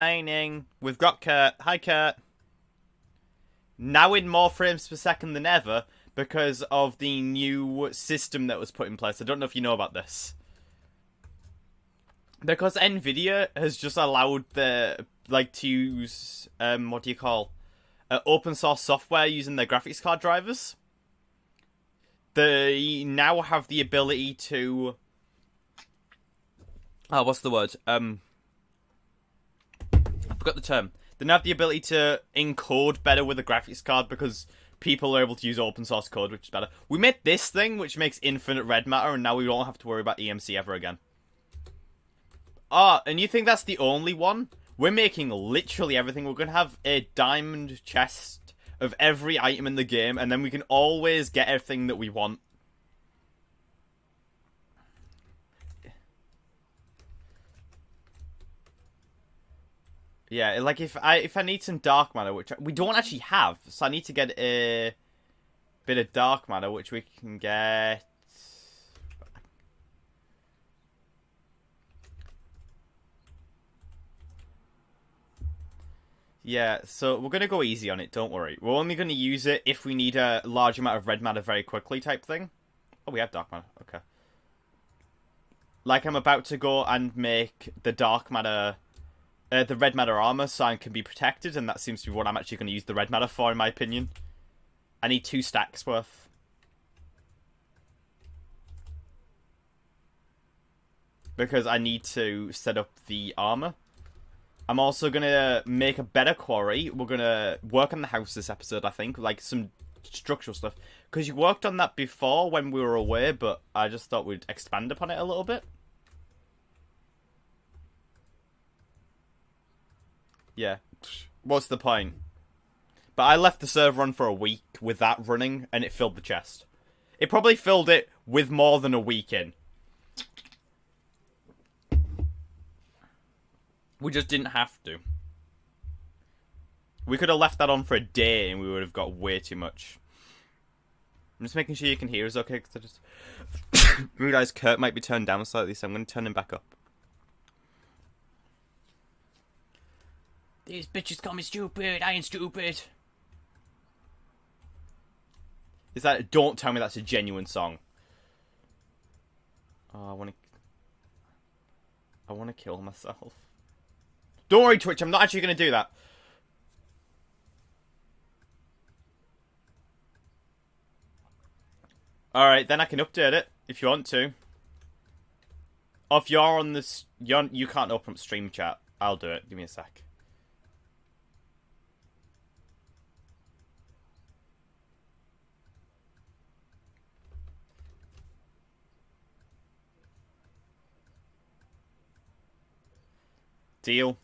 Mining. We've got Kurt. Hi, Kurt. Now in more frames per second than ever because of the new system that was put in place. I don't know if you know about this. Because Nvidia has just allowed to use what do you call open source software using their graphics card drivers. They now have the ability to what's the word? I forgot the term. They now have the ability to encode better with a graphics card because people are able to use open source code, which is better. We made this thing, which makes infinite red matter, and now we don't have to worry about EMC ever again. And you think that's the only one? We're making literally everything. We're going to have a diamond chest of every item in the game, and then we can always get everything that we want. Yeah, like if I need some dark matter, which we don't actually have, so I need to get a bit of dark matter, which we can get. Yeah, so we're gonna go easy on it. Don't worry. We're only gonna use it if we need a large amount of red matter very quickly, type thing. Oh, we have dark matter. Okay. Like I'm about to go and make the dark matter. The red matter armor so I can be protected, and that seems to be what I'm actually going to use the red matter for, in my opinion. I need 2 stacks worth. Because I need to set up the armor. I'm also going to make a better quarry. We're going to work on the house this episode, I think. Like, some structural stuff. Because you worked on that before when we were away, but I just thought we'd expand upon it a little bit. Yeah. What's the point? But I left the server on for a week with that running, and it filled the chest. It probably filled it with more than a week in. We just didn't have to. We could have left that on for a day, and we would have got way too much. I'm just making sure you can hear us okay, because I just realised Kurt might be turned down slightly, so I'm going to turn him back up. These bitches call me stupid. I ain't stupid. Is that? Don't tell me that's a genuine song. Oh, I want to kill myself. Don't worry, Twitch. I'm not actually going to do that. Alright, then I can update it if you want to. Or if you're on this, you can't open up stream chat. I'll do it. Give me a sec. Deal.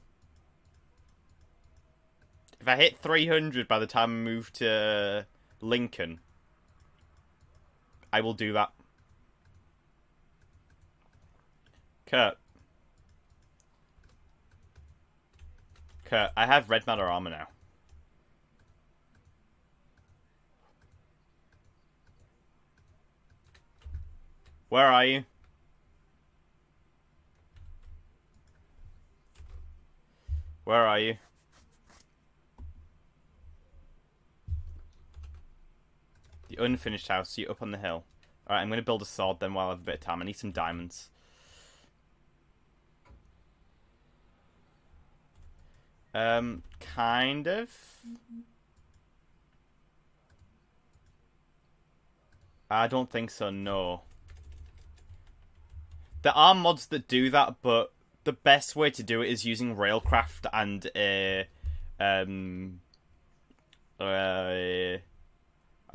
If I hit 300 by the time I move to Lincoln, I will do that. Kurt, I have red matter armor now. Where are you? Where are you? The unfinished house, you're up on the hill. Alright, I'm going to build a sword then while I have a bit of time. I need some diamonds. Kind of. I don't think so, no. There are mods that do that, but the best way to do it is using Railcraft and a I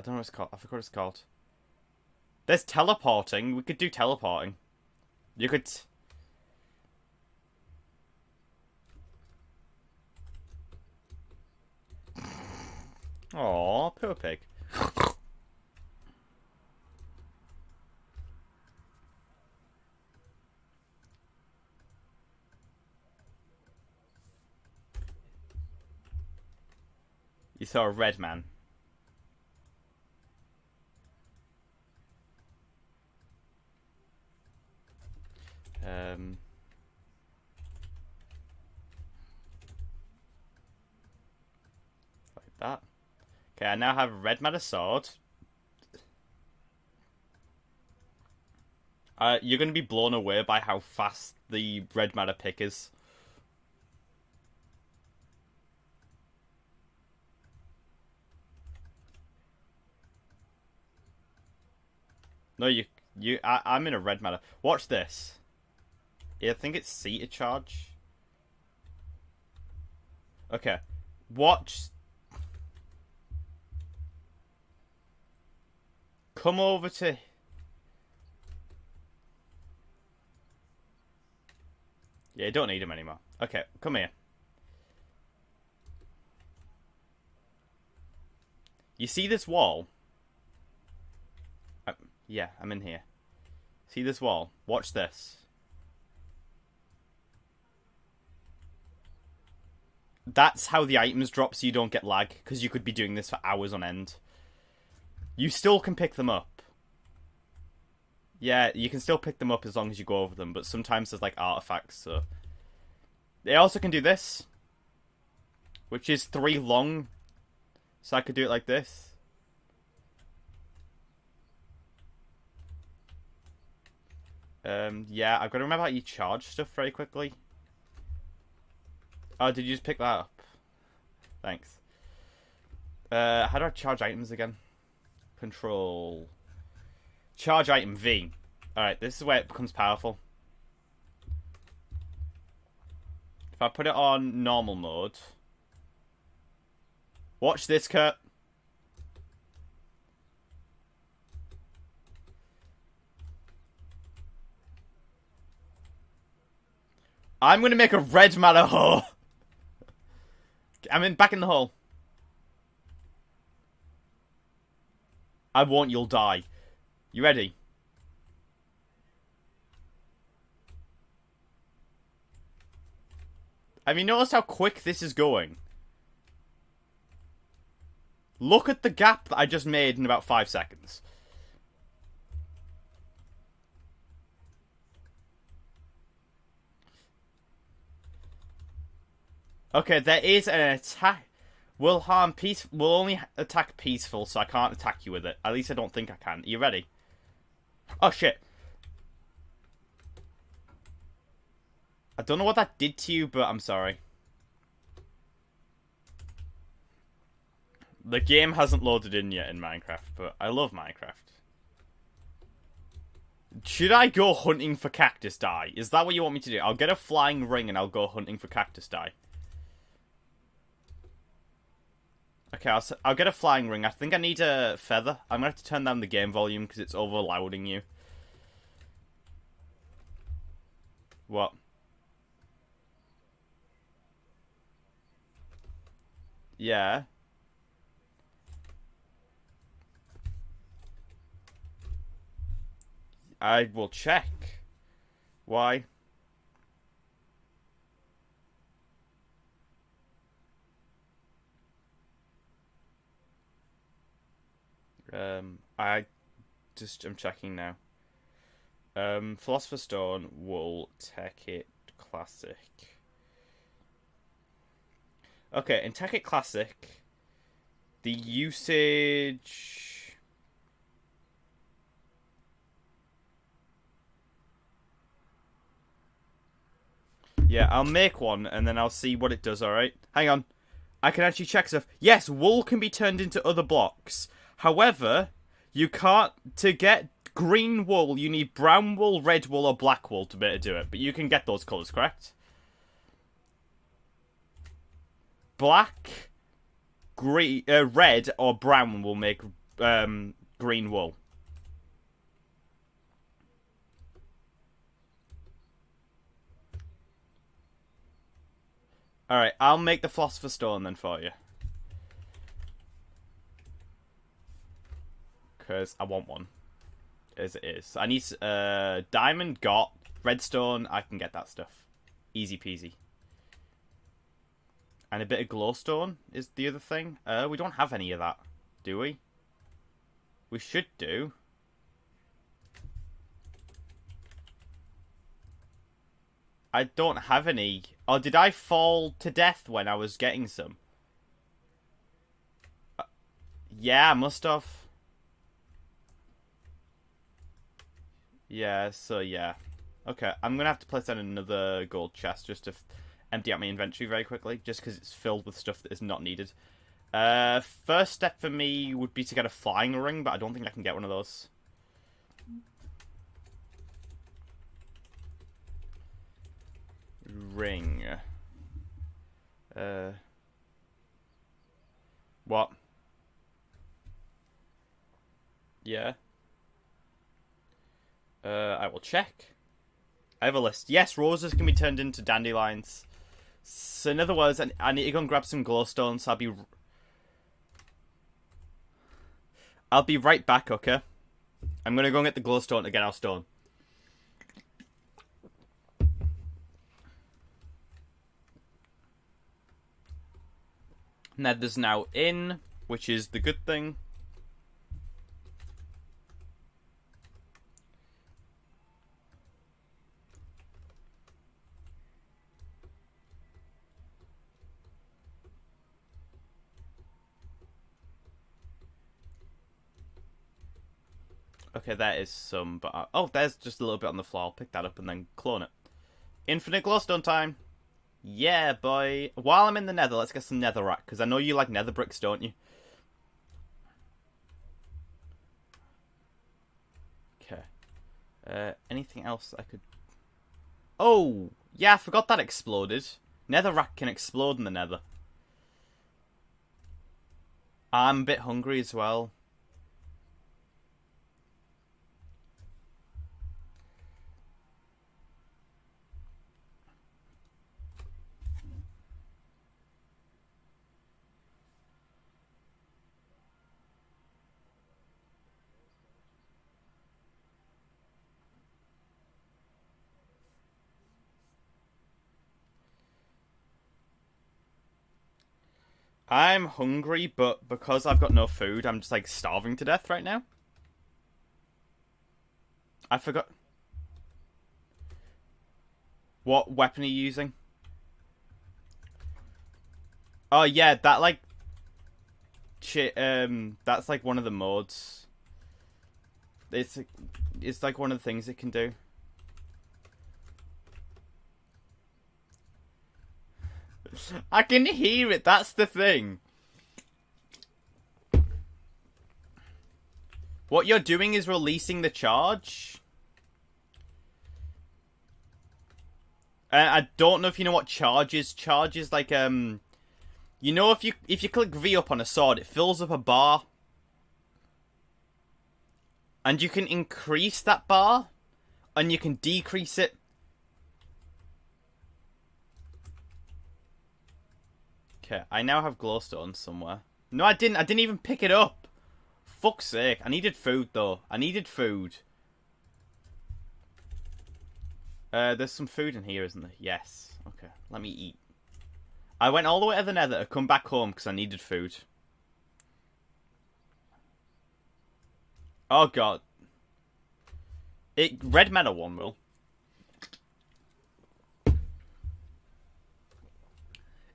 don't know what it's called. I forgot what it's called. There's teleporting. We could do teleporting. You could. Aw, poor pig. You saw a red man. that. Okay, I now have a red matter sword. You're going to be blown away by how fast the red matter pick is. No, I'm in a red matter. Watch this. Yeah, I think it's C to charge. Okay. Watch. Come over to... Yeah, you don't need him anymore. Okay, come here. You see this wall? Yeah, I'm in here. See this wall? Watch this. That's how the items drop so you don't get lag, because you could be doing this for hours on end. You still can pick them up. Yeah, you can still pick them up as long as you go over them, but sometimes there's like artifacts, so... They also can do this, which is 3 long, so I could do it like this. Yeah, I've got to remember how you charge stuff very quickly. Oh, did you just pick that up? Thanks. How do I charge items again? Control. Charge item V. Alright, this is where it becomes powerful. If I put it on normal mode. Watch this, Kurt. I'm gonna make a red matter hole. Back in the hole. I won't, you'll die. You ready? Have you noticed how quick this is going? Look at the gap that I just made in about 5 seconds. Okay, there is an attack. Will only attack peaceful, so I can't attack you with it. At least I don't think I can. Are you ready? Oh shit. I don't know what that did to you, but I'm sorry. The game hasn't loaded in yet in Minecraft, but I love Minecraft. Should I go hunting for cactus dye? Is that what you want me to do? I'll get a flying ring and I'll go hunting for cactus dye. Okay, I'll get a flying ring. I think I need a feather. I'm going to have to turn down the game volume because it's overlouding you. What? Yeah. I will check. Why? I'm checking now. Philosopher's Stone, wool, Tekkit, classic. Okay, in Tekkit Classic, the usage... Yeah, I'll make one, and then I'll see what it does, alright? Hang on. I can actually check stuff. Yes, wool can be turned into other blocks. However, you can't... To get green wool, you need brown wool, red wool, or black wool to be able to do it. But you can get those colours, correct? Black, green, red, or brown will make green wool. Alright, I'll make the Philosopher's Stone then for you. Because I want one. As it is. I need diamond, got, redstone, I can get that stuff. Easy peasy. And a bit of glowstone is the other thing. We don't have any of that, do we? We should do. I don't have any. Or did I fall to death when I was getting some? Yeah, I must have. Yeah, so yeah. Okay, I'm gonna have to place down another gold chest just to empty out my inventory very quickly, just because it's filled with stuff that is not needed. First step for me would be to get a flying ring, but I don't think I can get one of those. Ring. Uh, what? Yeah. I will check. I have a list. Yes, roses can be turned into dandelions. So in other words, I need to go and grab some glowstone, so I'll be right back, okay? I'm gonna go and get the glowstone to get our stone. Nether's now in, which is the good thing. Okay, there is some, but oh, there's just a little bit on the floor. I'll pick that up and then clone it. Infinite glowstone time. Yeah, boy. While I'm in the nether, let's get some netherrack, because I know you like nether bricks, don't you? Okay. Anything else I could... Oh! Yeah, I forgot that exploded. Netherrack can explode in the nether. I'm a bit hungry as well. I'm hungry, but because I've got no food, I'm just like starving to death right now. I forgot. What weapon are you using? Oh yeah, that like shit. That's like one of the mods. It's like one of the things it can do. I can hear it. That's the thing. What you're doing is releasing the charge. I don't know if you know what charge is. Charge is like you know, if you click V up on a sword, it fills up a bar, and you can increase that bar, and you can decrease it. Okay, I now have glowstone somewhere. No, I didn't. I didn't even pick it up. Fuck's sake. I needed food, though. I needed food. There's some food in here, isn't there? Yes. Okay, let me eat. I went all the way to the nether to come back home because I needed food. Oh, God. Red metal one will.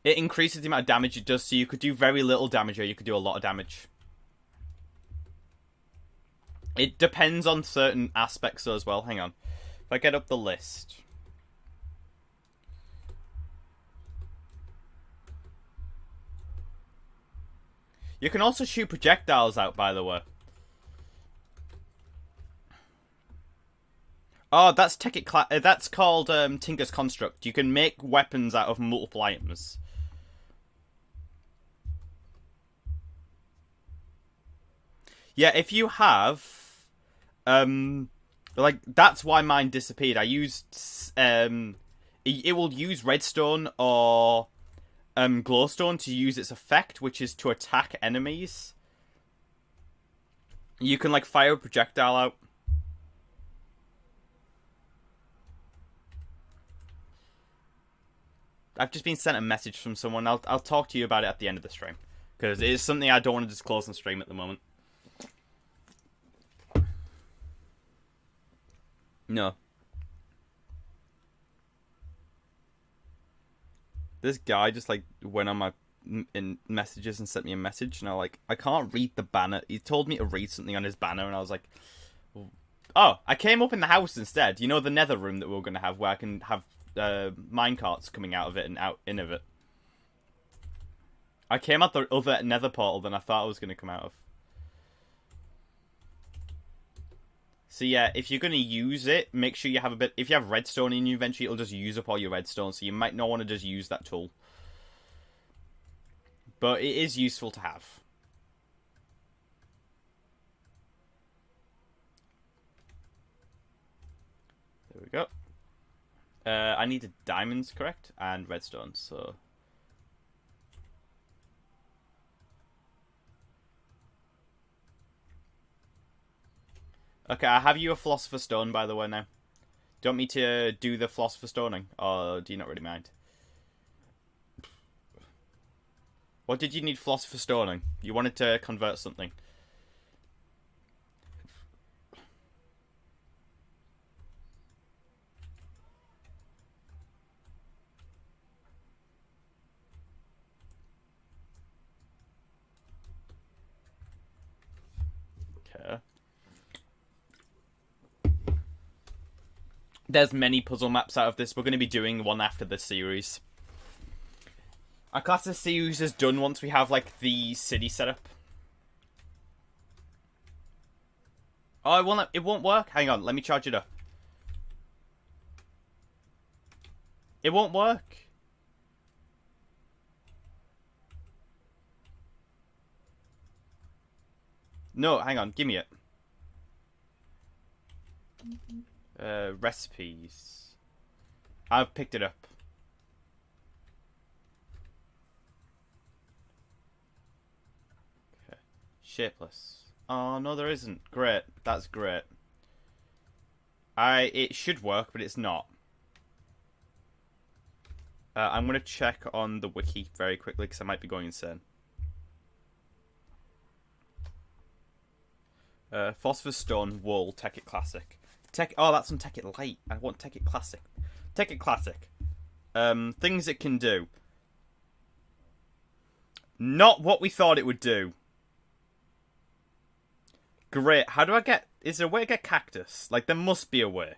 It increases the amount of damage it does, so you could do very little damage or you could do a lot of damage. It depends on certain aspects as well. Hang on. If I get up the list. You can also shoot projectiles out, by the way. Oh, that's Tekkit. That's called Tinker's Construct. You can make weapons out of multiple items. Yeah, if you have, like that's why mine disappeared. I used, it will use redstone or glowstone to use its effect, which is to attack enemies. You can like fire a projectile out. I've just been sent a message from someone. I'll talk to you about it at the end of the stream because it is something I don't want to disclose on stream at the moment. No. This guy just like went on my in messages and sent me a message, and I was like, I can't read the banner. He told me to read something on his banner, and I was like, oh, I came up in the house instead. You know, the nether room that we are going to have, where I can have minecarts coming out of it and out in of it. I came out the other nether portal than I thought I was going to come out of. So yeah, if you're going to use it, make sure you have a bit... If you have redstone in your inventory, it'll just use up all your redstone, so you might not want to just use that tool. But it is useful to have. There we go. I needed diamonds, correct? And redstone, so... Okay, I have you a Philosopher's Stone, by the way, now. Do you want me to do the Philosopher's Stoning? Or do you not really mind? What did you need Philosopher's Stoning? You wanted to convert something. Okay. There's many puzzle maps out of this. We're going to be doing one after this series. Our class of series is done once we have, like, the city set up. Oh, it won't work? Hang on, let me charge it up. It won't work. No, hang on, give me it. Recipes. I've picked it up. Okay. Shapeless. Oh, no, there isn't. Great. That's great. It should work, but it's not. I'm going to check on the wiki very quickly, because I might be going insane. Phosphorus Stone, Wool, Tekkit Classic. Oh, that's on Tekkit Light. I want Tekkit Classic. Tekkit Classic. Things it can do. Not what we thought it would do. Great. How do I get... Is there a way to get cactus? Like, there must be a way.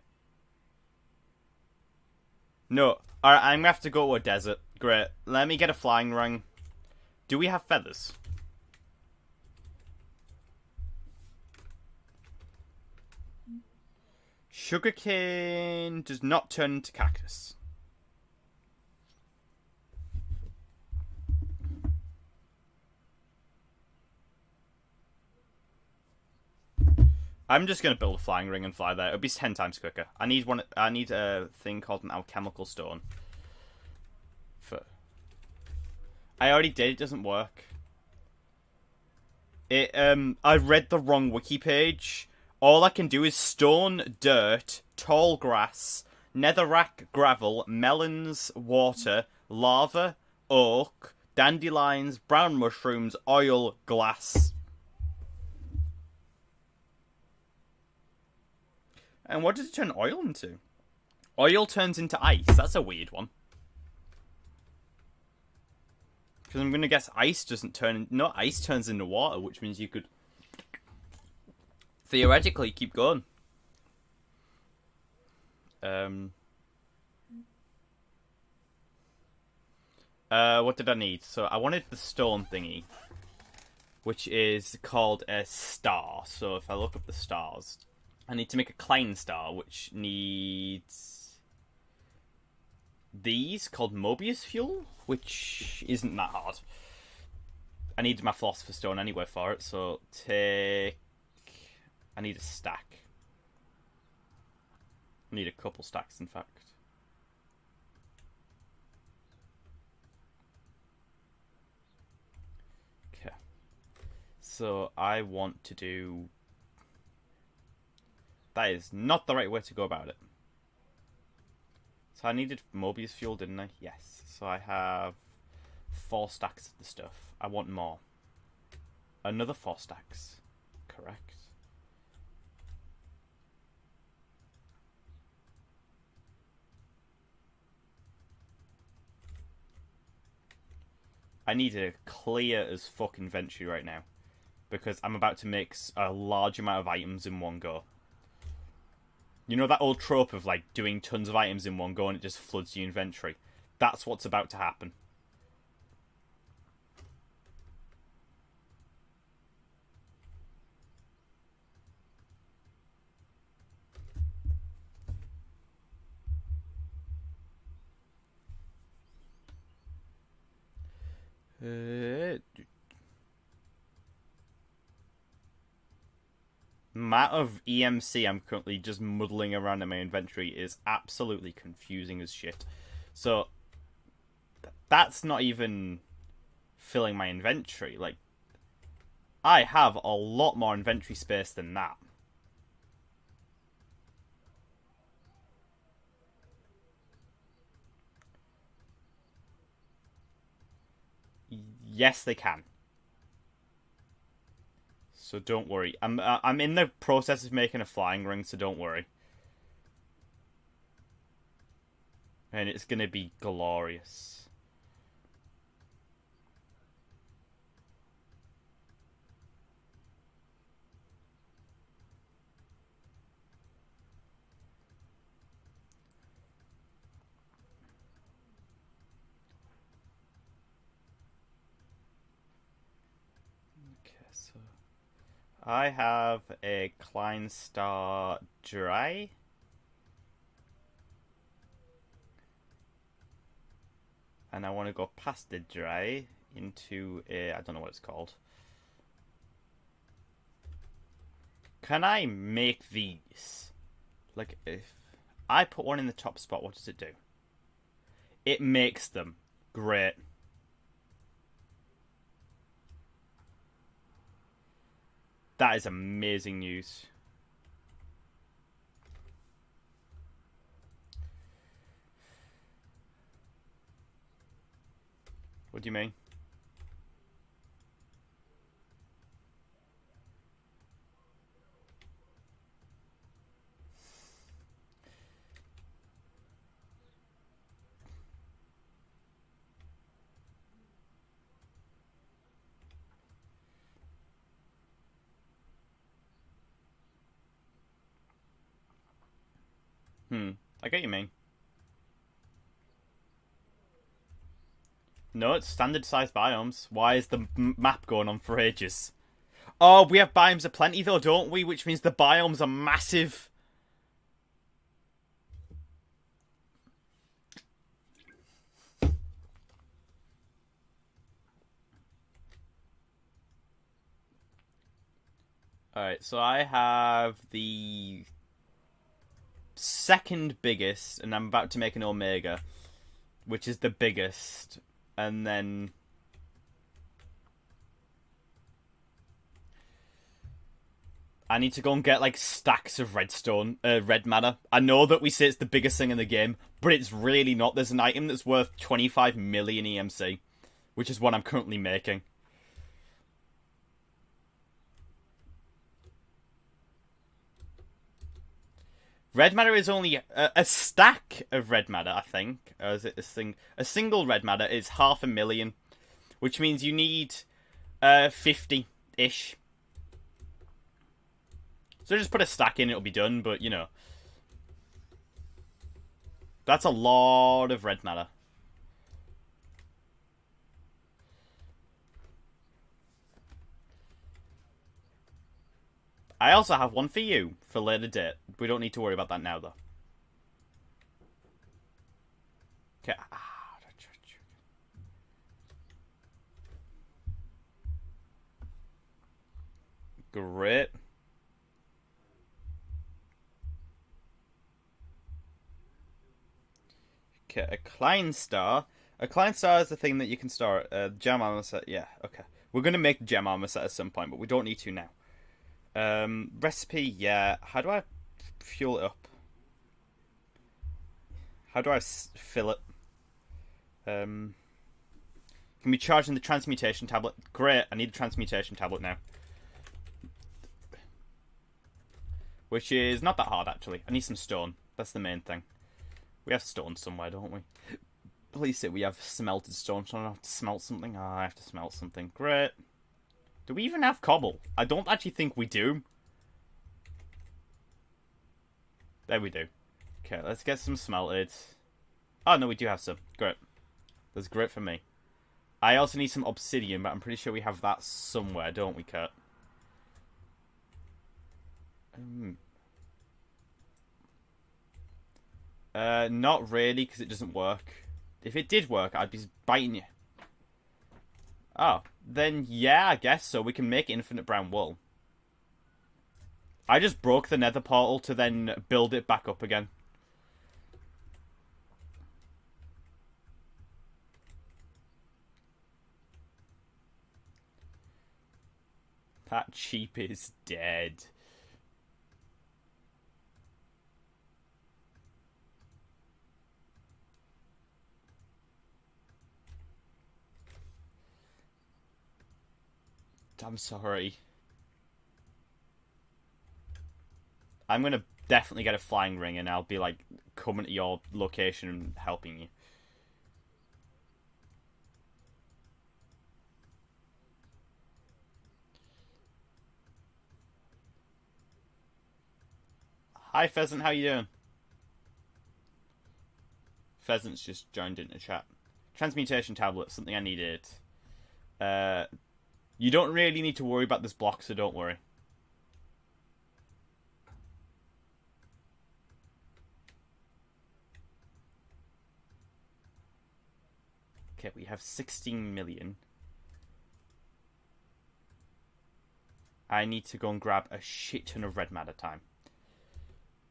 No. Alright, I'm gonna have to go to a desert. Great. Let me get a flying ring. Do we have feathers? Sugarcane does not turn into cactus. I'm just gonna build a flying ring and fly there. It'll be 10 times quicker. I need a thing called an alchemical stone. I already did. It doesn't work. I read the wrong wiki page. All I can do is stone, dirt, tall grass, netherrack, gravel, melons, water, lava, oak, dandelions, brown mushrooms, oil, glass. And what does it turn oil into? Oil turns into ice. That's a weird one. Because I'm going to guess ice doesn't turn... No, ice turns into water, which means you could... theoretically keep going. What did I need? So I wanted the stone thingy, which is called a star. So if I look up the stars, I need to make a Klein star, which needs these called Mobius fuel, which isn't that hard. I need my philosopher's stone anyway for it, so take... I need a stack. I need a couple stacks, in fact. Okay. So I want to do... That is not the right way to go about it. So I needed Mobius fuel, didn't I? Yes. So I have 4 stacks of the stuff. I want more. Another 4 stacks. Correct. I need to clear as fuck inventory right now. Because I'm about to make a large amount of items in one go. You know that old trope of like doing tons of items in one go and it just floods your inventory? That's what's about to happen. Amount of EMC I'm currently just muddling around in my inventory is absolutely confusing as shit. So that's not even filling my inventory. Like, I have a lot more inventory space than that. Yes, they can. So don't worry. I'm in the process of making a flying ring, so don't worry. And it's gonna be glorious. Okay, so I have a Klein Star Dry. And I want to go past the dry into a, I don't know what it's called. Can I make these? Like, if I put one in the top spot, what does it do? It makes them. Great. That is amazing news. What do you mean? I get what you mean. No, it's standard size biomes. Why is the map going on for ages? Oh, we have biomes aplenty though, don't we? Which means the biomes are massive. Alright, so I have the second biggest, and I'm about to make an Omega, which is the biggest, and then I need to go and get like stacks of redstone, red matter. I know that we say it's the biggest thing in the game, but it's really not. There's an item that's worth 25 million EMC, which is what I'm currently making. Red matter is only a stack of red matter, I think. Or is it a single red matter is 500,000, which means you need 50-ish. So just put a stack in, it'll be done, but you know. That's a lot of red matter. I also have one for you for later date. We don't need to worry about that now, though. Okay. Great. Okay, a Klein Star. A Klein Star is the thing that you can start. Gem armor set. Yeah, okay. We're going to make gem armor set at some point, but we don't need to now. Recipe, yeah. How do I fuel it up? How do I fill it? Can we charge in the transmutation tablet? Great, I need a transmutation tablet now. Which is not that hard, actually. I need some stone. That's the main thing. We have stone somewhere, don't we? Please say we have smelted stone, so I don't have to smelt something. I have to smelt something. Great. Do we even have cobble? I don't actually think we do. There we do. Okay, let's get some smelted. Oh, no, we do have some. Great. That's great for me. I also need some obsidian, but I'm pretty sure we have that somewhere, don't we, Kurt? Not really, because it doesn't work. If it did work, I'd be biting you. Oh, then yeah, I guess so. We can make infinite brown wool. I just broke the nether portal to then build it back up again. That sheep is dead. I'm sorry. I'm gonna definitely get a flying ring and I'll be like coming to your location and helping you. Hi Pheasant, how you doing? Pheasant's just joined into chat. Transmutation tablet, something I needed. You don't really need to worry about this block, so don't worry. Okay, we have 16 million. I need to go and grab a shit ton of red matter time.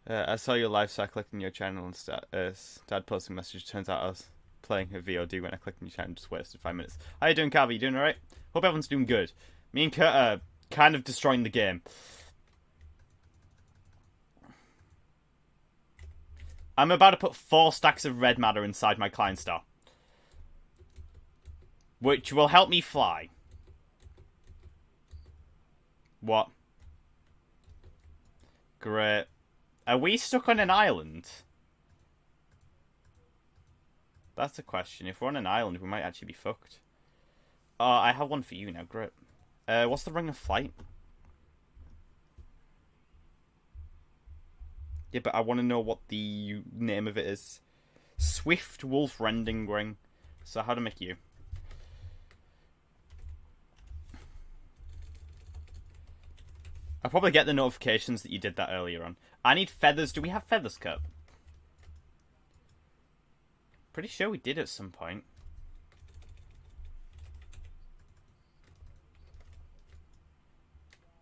I saw your live, so I clicked on your channel and started posting messages. Turns out I was playing a VOD when I clicked on your channel and just wasted 5 minutes. How you doing, Carver? You doing alright? Hope everyone's doing good. Me and Kurt are kind of destroying the game. I'm about to put 4 stacks of red matter inside my client star, which will help me fly. What? Great. Are we stuck on an island? That's a question. If we're on an island, we might actually be fucked. Oh, I have one for you now. Great. What's the ring of flight? Yeah, but I want to know what the name of it is. Swift Wolf Rending Ring. So how to make you? I'll probably get the notifications that you did that earlier on. I need feathers. Do we have feathers, Kurt? Pretty sure we did at some point.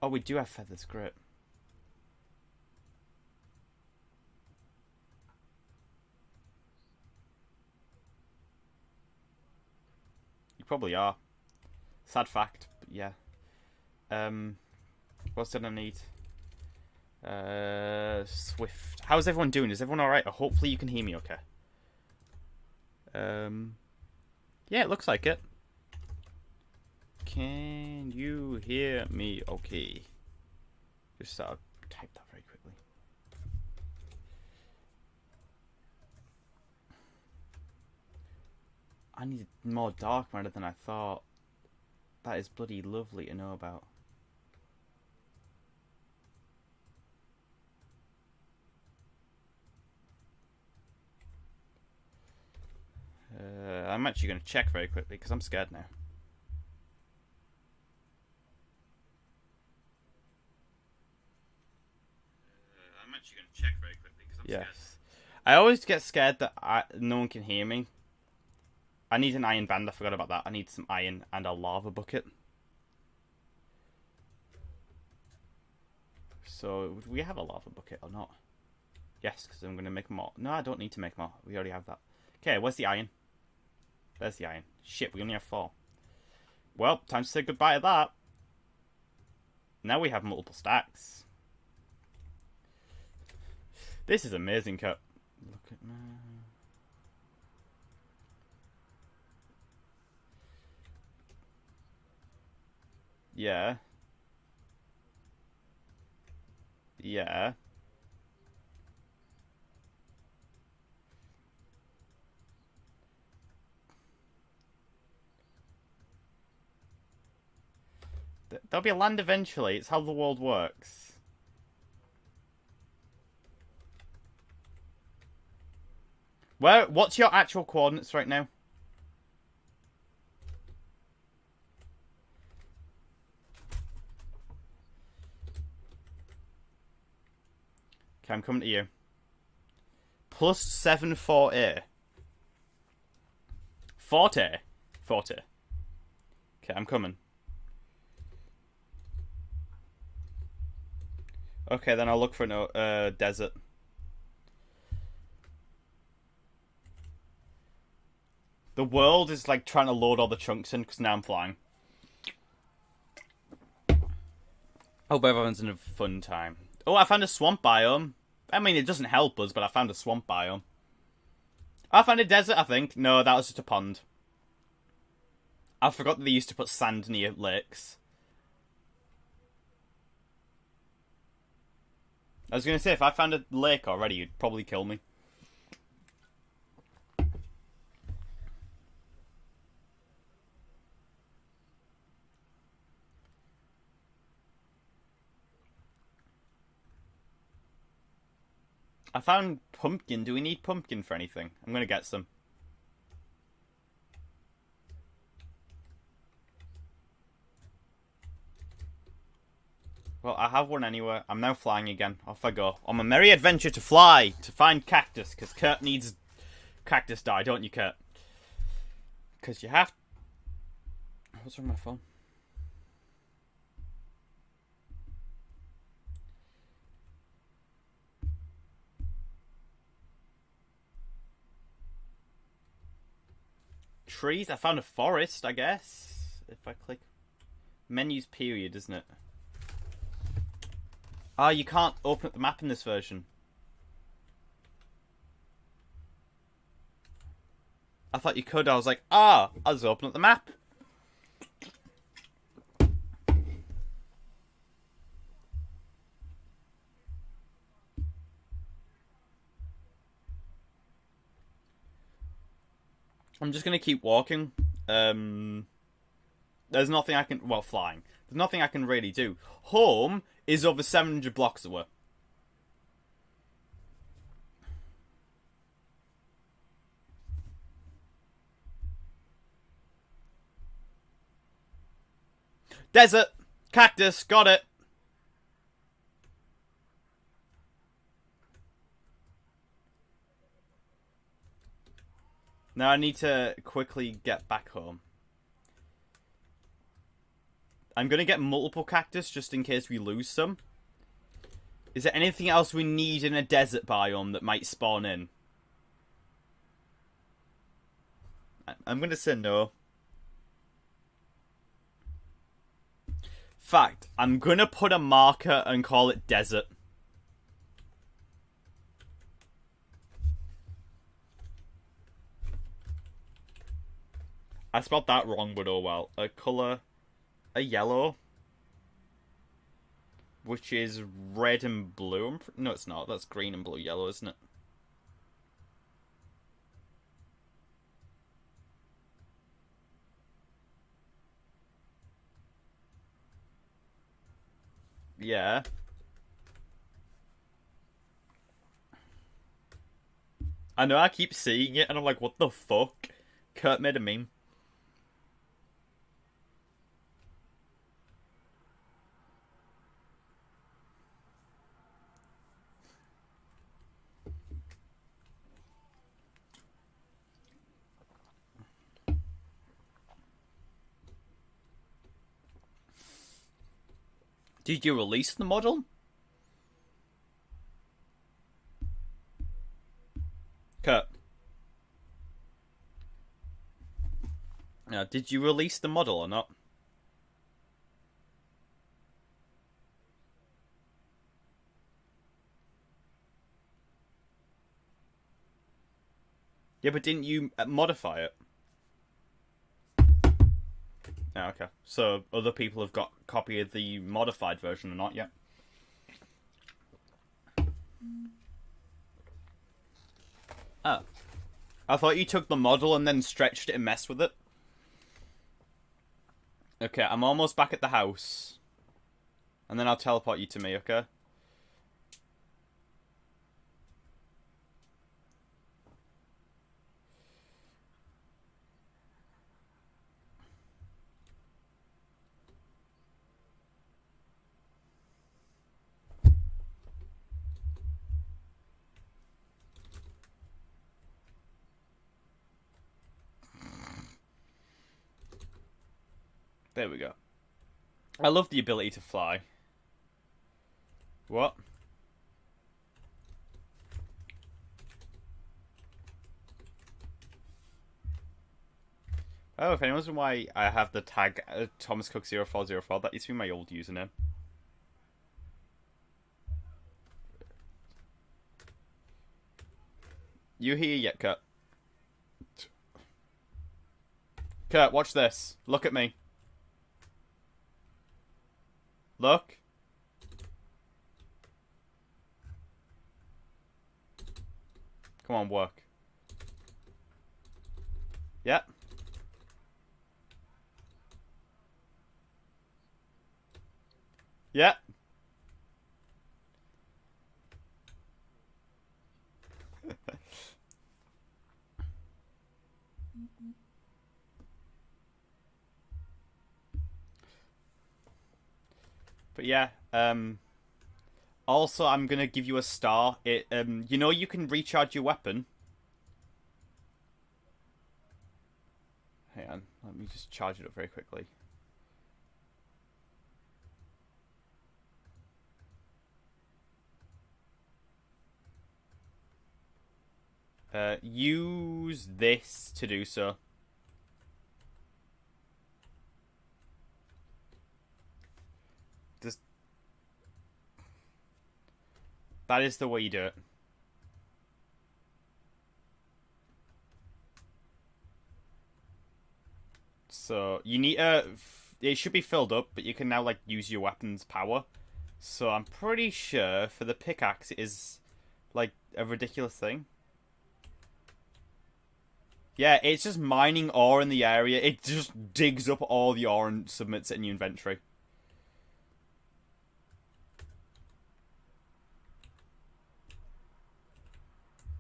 Oh, we do have feathers. Great. You probably are. Sad fact, but yeah. What did I need? Swift. How's everyone doing? Is everyone alright? Hopefully you can hear me okay. Yeah, it looks like it. Can you hear me okay? Just type that very quickly. I need more dark matter than I thought. That is bloody lovely to know about. I'm actually going to check very quickly because I'm scared now. I'm actually going to check very quickly because I'm scared. Yes. I always get scared that no one can hear me. I need an iron band. I forgot about that. I need some iron and a lava bucket. So, would we have a lava bucket or not? Yes, because I'm going to make more. No, I don't need to make more. We already have that. Okay, where's the iron? There's the iron. Shit, we only have 4. Well, time to say goodbye to that. Now we have multiple stacks. This is amazing, Cut. Look at my... Yeah. Yeah. There'll be a land eventually. It's how the world works. What's your actual coordinates right now? Okay, I'm coming to you. +7 40. 40. 40. Okay, I'm coming. Okay, then I'll look for no desert. The world is like trying to load all the chunks in because now I'm flying. Hope everyone's in a fun time. Oh, I found a swamp biome. I mean, it doesn't help us, but I found a swamp biome. I found a desert, I think. No, that was just a pond. I forgot that they used to put sand near lakes. I was going to say, if I found a lake already, you'd probably kill me. I found pumpkin. Do we need pumpkin for anything? I'm going to get some. Well, I have one anyway. I'm now flying again. Off I go. On my merry adventure to fly. To find cactus. Because Kurt needs cactus dye, don't you, Kurt? Because you have... What's wrong with my phone? Trees? I found a forest, I guess. If I click... Menus period, isn't it? Ah, you can't open up the map in this version. I thought you could. I was like, I'll just open up the map. I'm just going to keep walking. There's nothing I can... Well, flying. There's nothing I can really do. Home is over 700 blocks away. Desert! Cactus! Got it! Now I need to quickly get back home. I'm going to get multiple cactus just in case we lose some. Is there anything else we need in a desert biome that might spawn in? I'm going to say no. Fact, I'm going to put a marker and call it desert. I spelled that wrong, but oh well. A colour... A yellow, which is red and blue. No, it's not. That's green and blue yellow, isn't it? Yeah. I know, I keep seeing it, and I'm like, what the fuck? Kurt made a meme. Did you release the model? Kurt. Now, did you release the model or not? Yeah, but didn't you modify it? Oh, okay. So other people have got a copy of the modified version or not yet? Oh. I thought you took the model and then stretched it and messed with it. Okay, I'm almost back at the house. And then I'll teleport you to me, okay? There we go. I love the ability to fly. What? Oh, if anyone's wondering why I have the tag Thomas Cook 0404, that used to be my old username. You here yet, Kurt? Kurt, watch this. Look at me. Look. Come on, work. Yep. Yep. But yeah, also I'm gonna give you a star. You know you can recharge your weapon. Hang on, let me just charge it up very quickly. Use this to do so. Just that is the way you do it. So you need it should be filled up, but you can now like use your weapon's power. So I'm pretty sure for the pickaxe it is like a ridiculous thing. Yeah, it's just mining ore in the area. It just digs up all the ore and submits it in your inventory.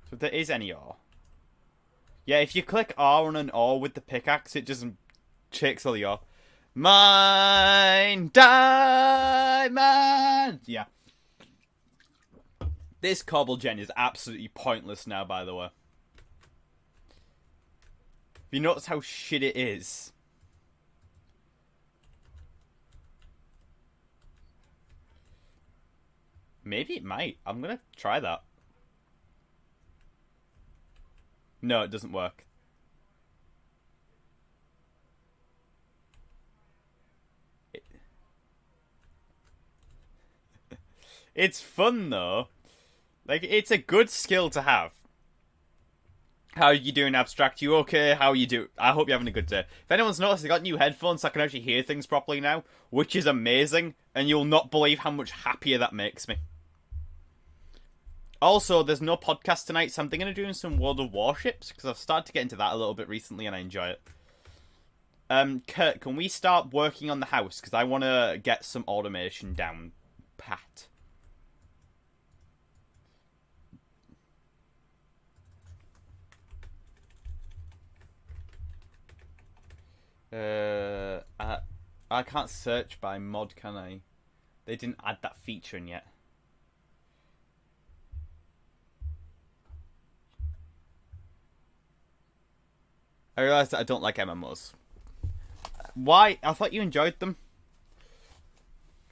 So if there is any ore. Yeah, if you click R on an ore with the pickaxe, it just takes all the ore. Mine! Diamond! Yeah. This cobble gen is absolutely pointless now, by the way. You notice how shit it is? Maybe it might. I'm gonna try that. No, it doesn't work. It's fun, though. Like, it's a good skill to have. How are you doing, Abstract? You okay? How are you doing? I hope you're having a good day. If anyone's noticed, I got new headphones so I can actually hear things properly now, which is amazing, and you'll not believe how much happier that makes me. Also, there's no podcast tonight, so I'm thinking of doing some World of Warships, because I've started to get into that a little bit recently, and I enjoy it. Kurt, can we start working on the house? Because I want to get some automation down pat. I can't search by mod, can I? They didn't add that feature in yet. I realised that I don't like MMOs. Why? I thought you enjoyed them.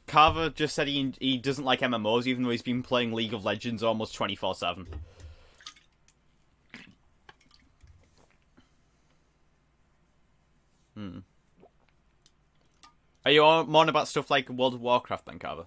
Carver just said he doesn't like MMOs, even though he's been playing League of Legends almost 24/7. Are you on about stuff like World of Warcraft then, Carver?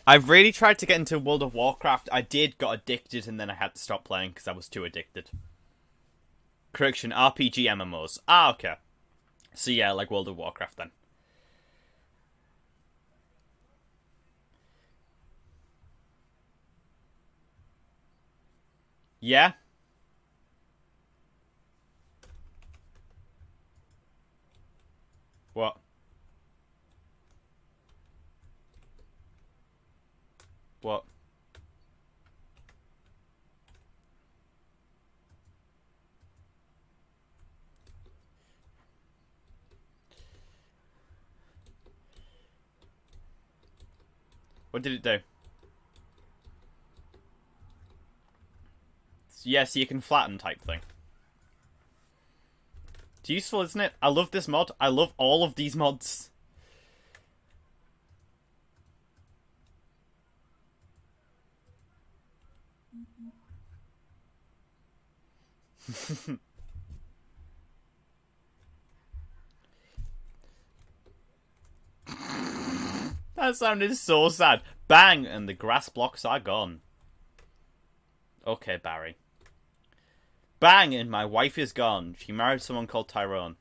I've really tried to get into World of Warcraft. I got addicted, and then I had to stop playing because I was too addicted. Correction, RPG MMOs. Ah, okay. So yeah, like World of Warcraft then. Yeah? What? What? What did it do? Yeah, so you can flatten type thing. It's useful, isn't it? I love this mod. I love all of these mods. That sounded so sad. Bang! And the grass blocks are gone. Okay, Barry. Bang! And my wife is gone. She married someone called Tyrone.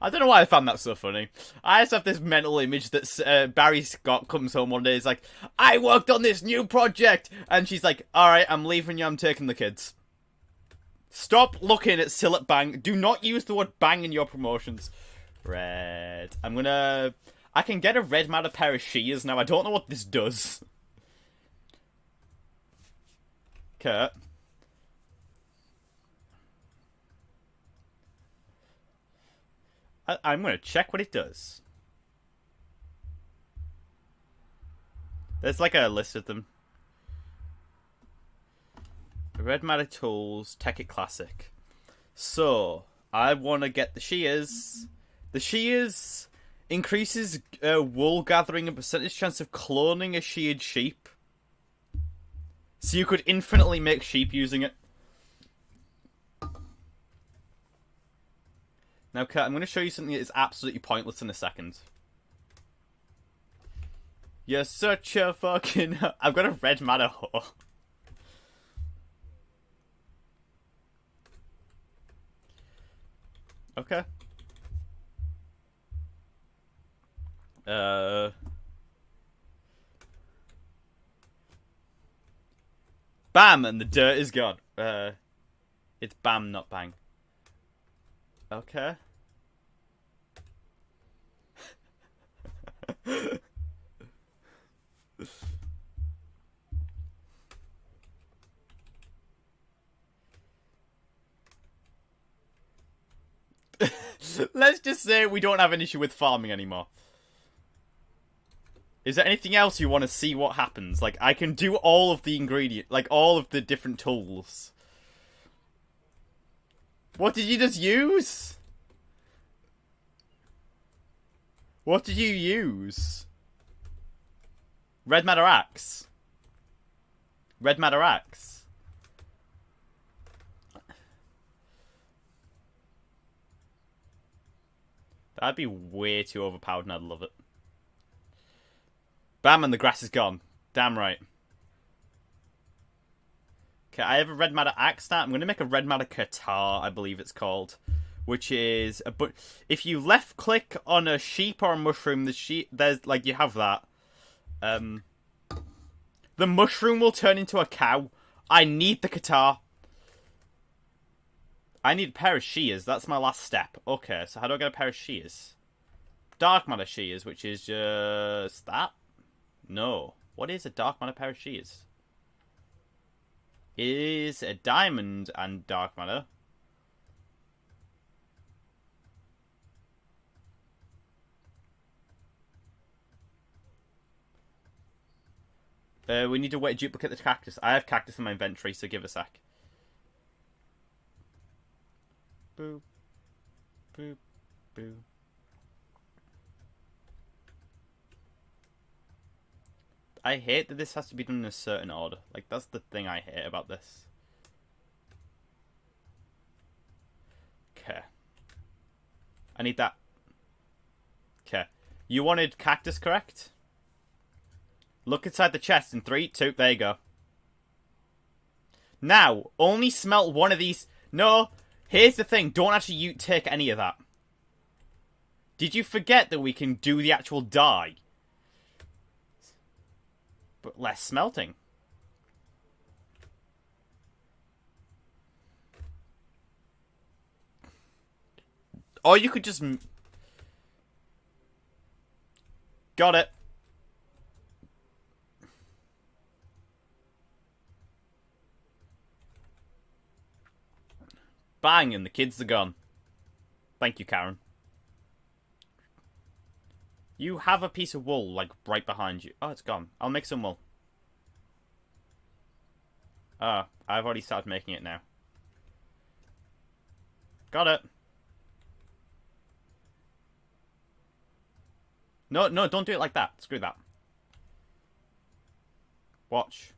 I don't know why I found that so funny. I just have this mental image that Barry Scott comes home one day. He's like, I worked on this new project! And she's like, alright, I'm leaving you, I'm taking the kids. Stop looking at Sillet Bang. Do not use the word bang in your promotions. Red. I can get a red matter pair of shears now. I don't know what this does. Kurt. I'm going to check what it does. There's like a list of them. Red matter tools, Tekkit Classic. So, I want to get the shears. The shears increases wool gathering and percentage chance of cloning a sheared sheep. So you could infinitely make sheep using it. Now, Kurt, I'm going to show you something that is absolutely pointless in a second. You're such a fucking... I've got a red matter hoe. Okay. Bam! And the dirt is gone. It's bam, not bang. Okay. Let's just say we don't have an issue with farming anymore. Is there anything else you want to see what happens? Like, I can do all of the ingredients, like, all of the different tools. What did you just use? What did you use? Red matter axe. Red matter axe. That'd be way too overpowered and I'd love it. Bam, and the grass is gone. Damn right. Okay, I have a red matter axe now. I'm going to make a red matter guitar, I believe it's called. Which is a if you left click on a sheep or a mushroom, there's like you have that. The mushroom will turn into a cow. I need the guitar. I need a pair of shears. That's my last step. Okay, so how do I get a pair of shears? Dark matter shears, which is just that? No. What is a dark matter pair of shears? It is a diamond and dark matter. We need to duplicate the cactus. I have cactus in my inventory, so give a sec. Boop. Boop. Boop. I hate that this has to be done in a certain order. Like, that's the thing I hate about this. Okay. I need that. Okay. You wanted cactus, correct? Look inside the chest in 3, 2, there you go. Now, only smelt one of these. No, here's the thing. Don't actually take any of that. Did you forget that we can do the actual dye? But less smelting. Or you could just... Got it. Bang, and the kids are gone. Thank you, Karen. You have a piece of wool, like, right behind you. Oh, it's gone. I'll make some wool. Ah, I've already started making it now. Got it. No, no, don't do it like that. Screw that. Watch.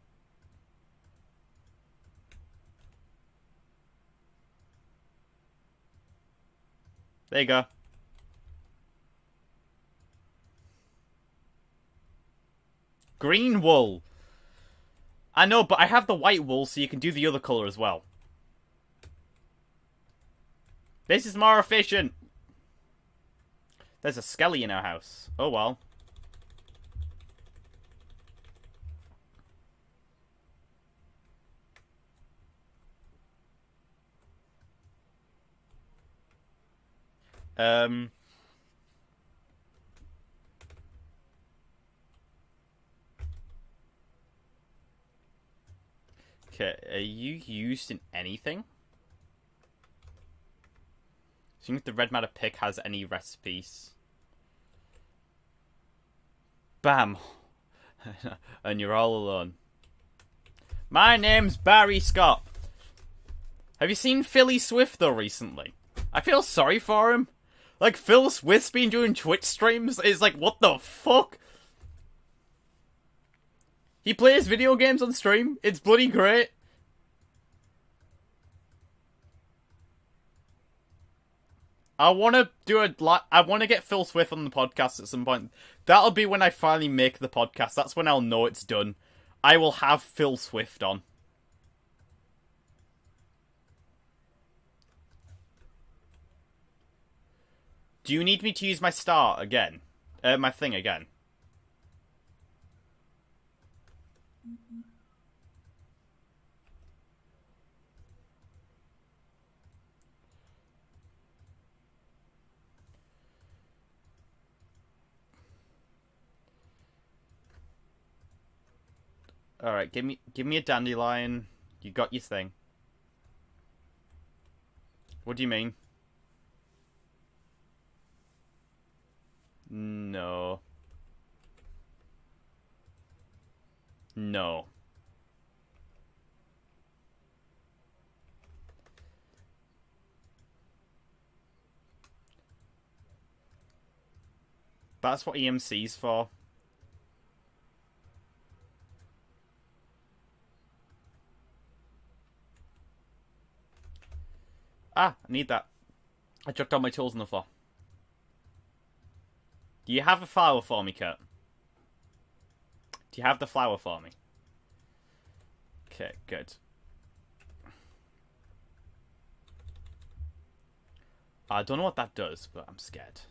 There you go. Green wool. I know, but I have the white wool, so you can do the other colour as well. This is more efficient. There's a skelly in our house. Oh well. Okay, are you used in anything? Seeing if the red matter pick has any recipes. Bam. And you're all alone. My name's Barry Scott. Have you seen Philly Swift though recently? I feel sorry for him. Like, Phil Swift's been doing Twitch streams. It's like, what the fuck? He plays video games on stream. It's bloody great. I want to get Phil Swift on the podcast at some point. That'll be when I finally make the podcast. That's when I'll know it's done. I will have Phil Swift on. Do you need me to use my star again? My thing again? Alright, give me a dandelion. You got your thing. What do you mean? No. No. That's what EMC's for. Ah, I need that. I dropped all my tools on the floor. Do you have a flower for me, Kurt? Do you have the flower for me? Okay, good. I don't know what that does, but I'm scared.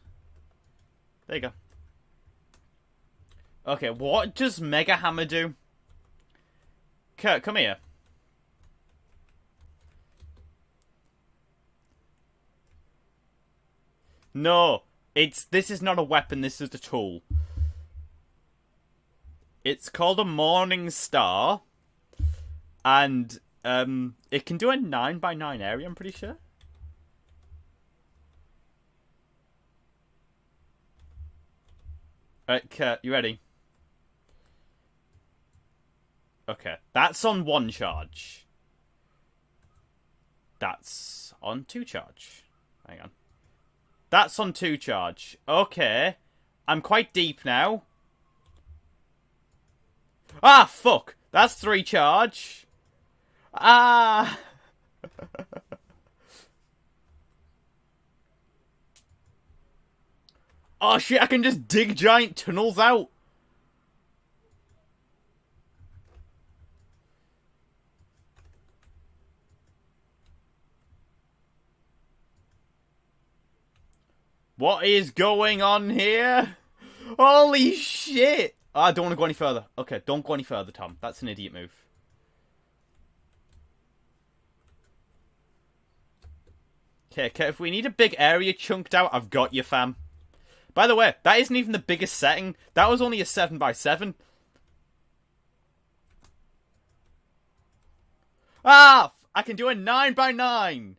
There you go. Okay, what does Mega Hammer do? Kurt, come here. No, this is not a weapon, this is a tool. It's called a Morning Star. And, it can do a 9x9 area, I'm pretty sure. Alright, Kurt, you ready? Okay, that's on 1 charge. That's on 2 charge. Hang on. That's on 2 charge. Okay. I'm quite deep now. Ah, fuck. That's 3 charge. Ah. Oh shit, I can just dig giant tunnels out. What is going on here? Holy shit! I don't want to go any further. Okay, don't go any further, Tom. That's an idiot move. Okay, if we need a big area chunked out, I've got you, fam. By the way, that isn't even the biggest setting. That was only a 7x7. Ah! I can do a 9x9!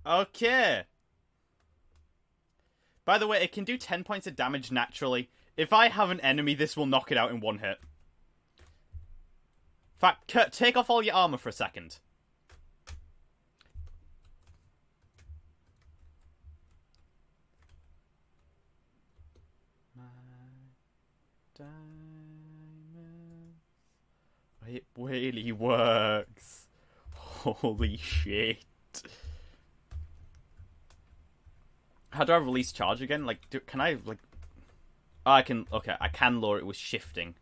Okay. By the way, it can do 10 points of damage naturally. If I have an enemy, this will knock it out in one hit. In fact, Kurt, take off all your armor for a second. It really works. Holy shit. How do I release charge again? Like, can I, like... Oh, I can... Okay, I can lower it with shifting.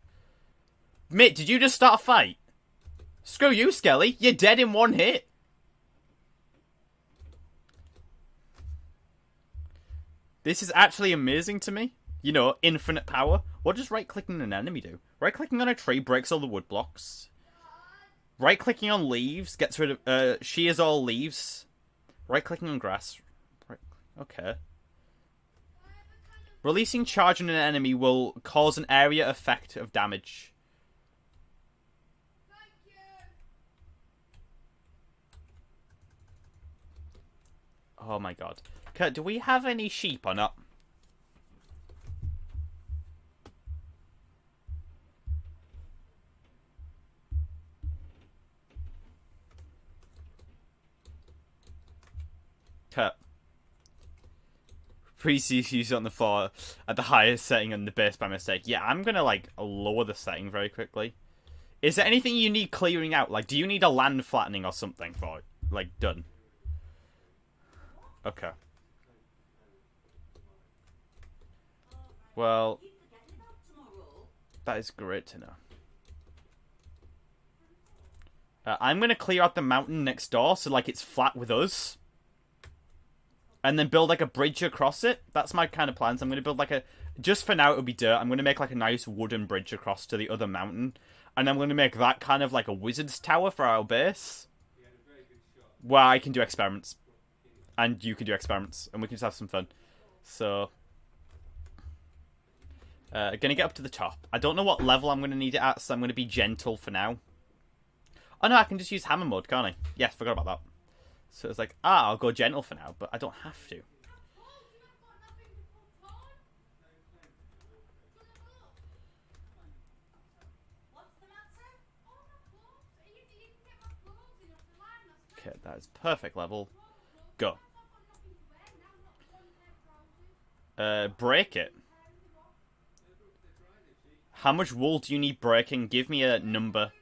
Mate, did you just start a fight? Screw you, Skelly. You're dead in one hit. This is actually amazing to me. You know, infinite power. What does right-clicking an enemy do? Right-clicking on a tree breaks all the wood blocks. Right-clicking on leaves gets rid of... shears all leaves. Right-clicking on grass. Right. Okay. Releasing charge on an enemy will cause an area effect of damage. Oh my god. Kurt, do we have any sheep or not? Kurt. Previous use on the floor at the highest setting on the base by mistake. Yeah, I'm gonna, like, lower the setting very quickly. Is there anything you need clearing out? Like, do you need a land flattening or something for it? Like, done. Okay. Well, that is great to know. I'm gonna clear out the mountain next door, so, like, it's flat with us. And then build, like, a bridge across it. That's my kind of plans. I'm going to build, like, a... Just for now, it'll be dirt. I'm going to make, like, a nice wooden bridge across to the other mountain. And I'm going to make that kind of, like, a wizard's tower for our base. Where I can do experiments. And you can do experiments. And we can just have some fun. So... gonna get up to the top. I don't know what level I'm going to need it at, so I'm going to be gentle for now. Oh, no, I can just use hammer mode, can't I? Yes, forgot about that. So it's like, I'll go gentle for now, but I don't have to. Okay, that is perfect level. Go. Break it. How much wool do you need breaking? Give me a number.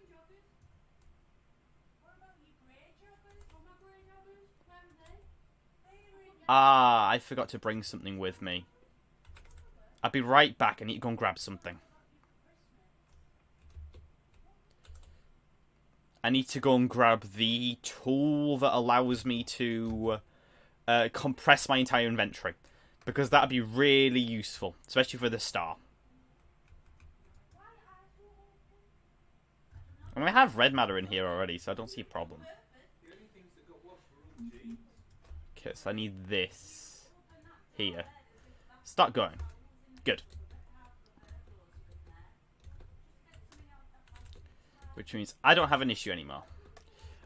Ah, I forgot to bring something with me. I'll be right back. I need to go and grab something. I need to go and grab the tool that allows me to compress my entire inventory. Because that'd be really useful. Especially for the star. I mean, I have red matter in here already, so I don't see a problem. Okay, so I need this here. Start going. Good. Which means I don't have an issue anymore.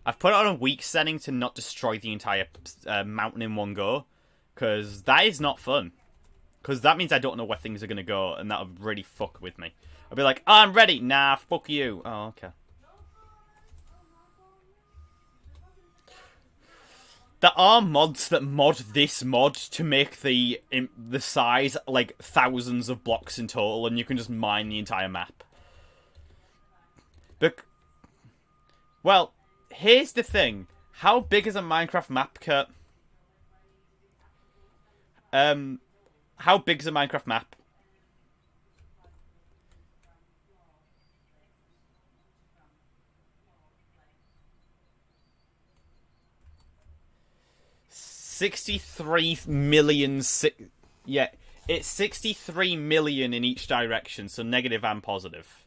I've put it on a weak setting to not destroy the entire mountain in one go. Because that is not fun. Because that means I don't know where things are going to go. And that would really fuck with me. I'll be like, oh, I'm ready. Nah, fuck you. Oh, okay. There are mods that mod this mod to make the size, like, thousands of blocks in total, and you can just mine the entire map. Well, here's the thing. How big is a Minecraft map, Kurt? How big is a Minecraft map? 63 million... Yeah, it's 63 million in each direction, so negative and positive.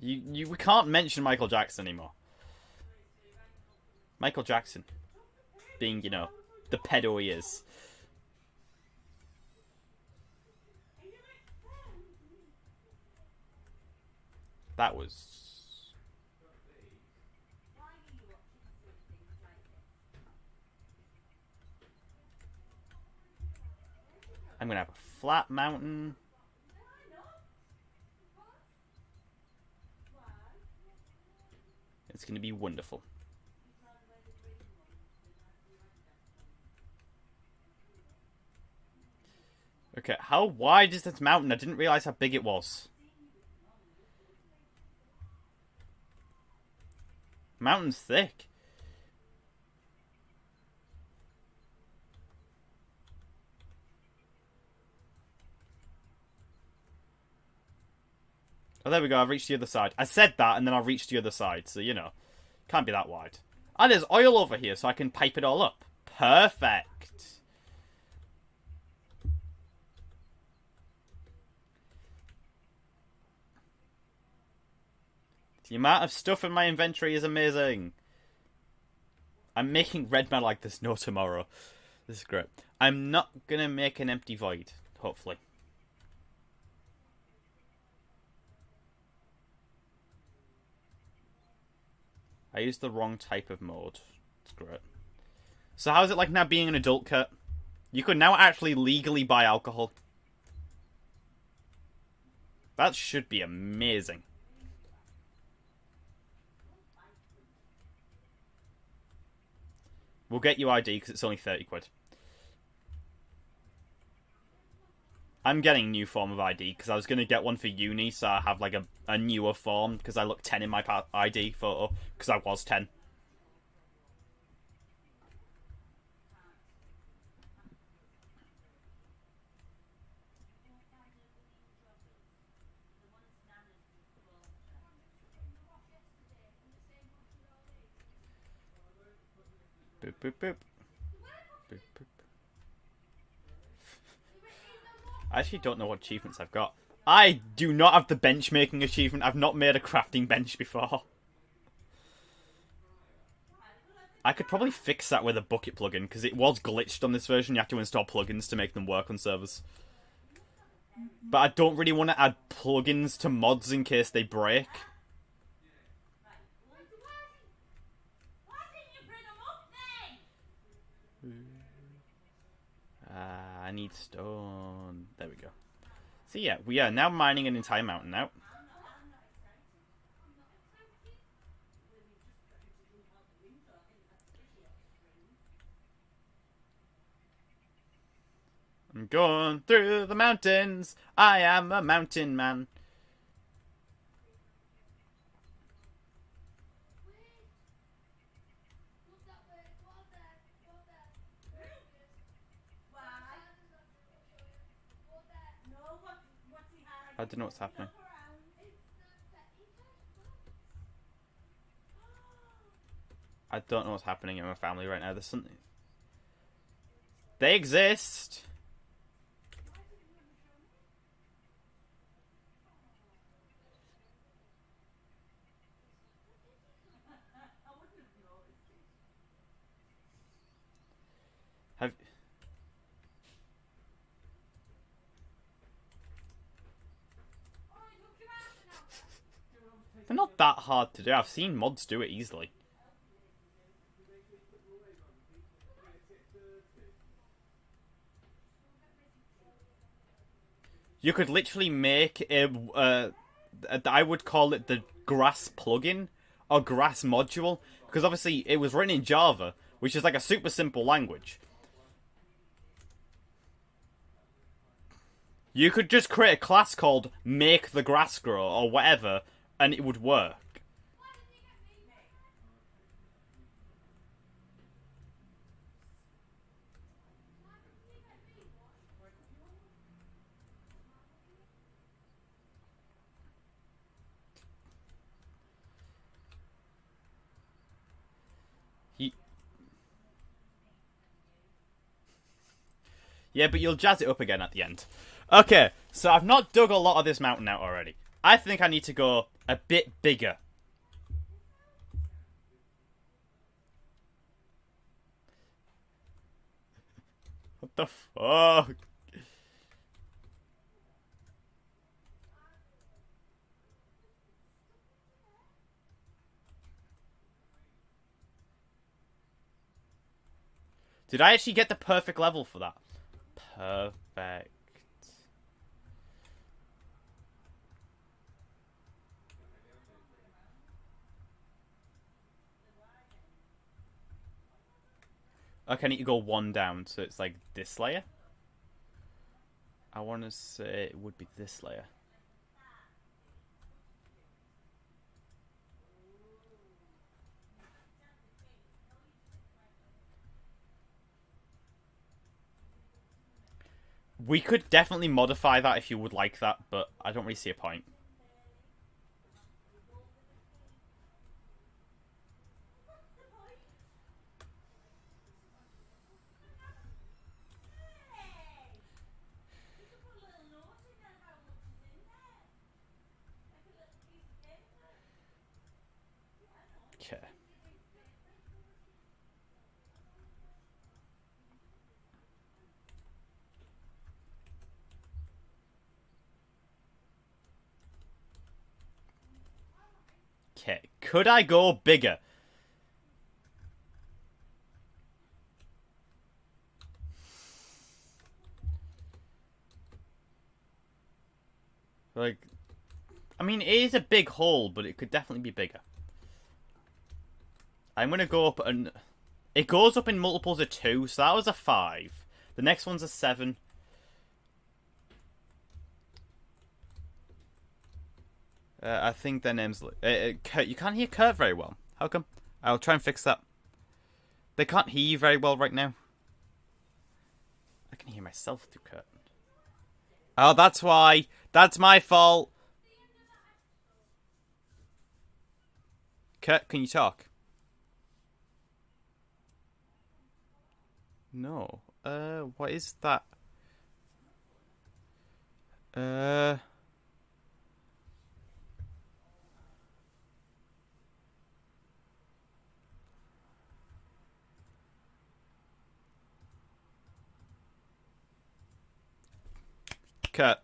We can't mention Michael Jackson anymore. Michael Jackson. Being, you know, the pedo he is. That was... I'm gonna have a flat mountain. It's gonna be wonderful. Okay, how wide is this mountain? I didn't realize how big it was. Mountain's thick. Oh, there we go. I've reached the other side. I said that, and then I reached the other side. So, you know, can't be that wide. And there's oil over here, so I can pipe it all up. Perfect. The amount of stuff in my inventory is amazing. I'm making red man like there's no tomorrow. This is great. I'm not gonna make an empty void, hopefully. I used the wrong type of mode. It's great. So how's it like now being an adult, Kurt? You could now actually legally buy alcohol. That should be amazing. We'll get you ID because it's only 30 quid. I'm getting a new form of ID because I was going to get one for uni, so I have like a newer form because I look 10 in my ID photo because I was 10. Boop, boop, boop. Boop, boop. I actually don't know what achievements I've got. I do not have the bench making achievement. I've not made a crafting bench before. I could probably fix that with a bucket plugin, because it was glitched on this version. You have to install plugins to make them work on servers. But I don't really want to add plugins to mods in case they break. I need stone. There we go. So yeah, we are now mining an entire mountain now. I'm going through the mountains. I am a mountain man. I don't know what's happening. I don't know what's happening in my family right now. There's something. They exist. Have. They're not that hard to do. I've seen mods do it easily. You could literally make a I would call it the grass plugin or grass module, because obviously it was written in Java, which is like a super simple language. You could just create a class called make the grass grow or whatever, and it would work. Yeah, but you'll jazz it up again at the end. Okay, so I've not dug a lot of this mountain out already. I think I need to go a bit bigger. What the fuck? Did I actually get the perfect level for that? Perfect. Okay, I need to go one down, so it's like this layer. I want to say it would be this layer. We could definitely modify that if you would like that, but I don't really see a point. Okay. Okay. Could I go bigger? Like, I mean, it is a big hole, but it could definitely be bigger. I'm gonna go up and it goes up in multiples of 2, so that was a 5. The next one's a 7. I think their name's Kurt. You can't hear Kurt very well. How come? I'll try and fix that. They can't hear you very well right now. I can hear myself through Kurt. Oh, that's why. That's my fault. Kurt, can you talk? No. What is that? Kurt.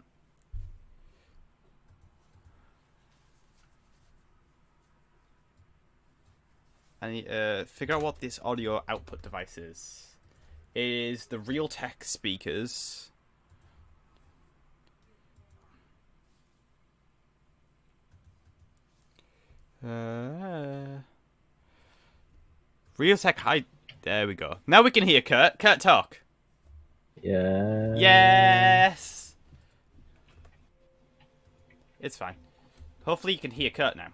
I need figure out what this audio output device is. It is the Realtek speakers. Realtek high. There we go. Now we can hear Kurt. Kurt, talk. Yeah. Yes. It's fine. Hopefully you can hear Kurt now.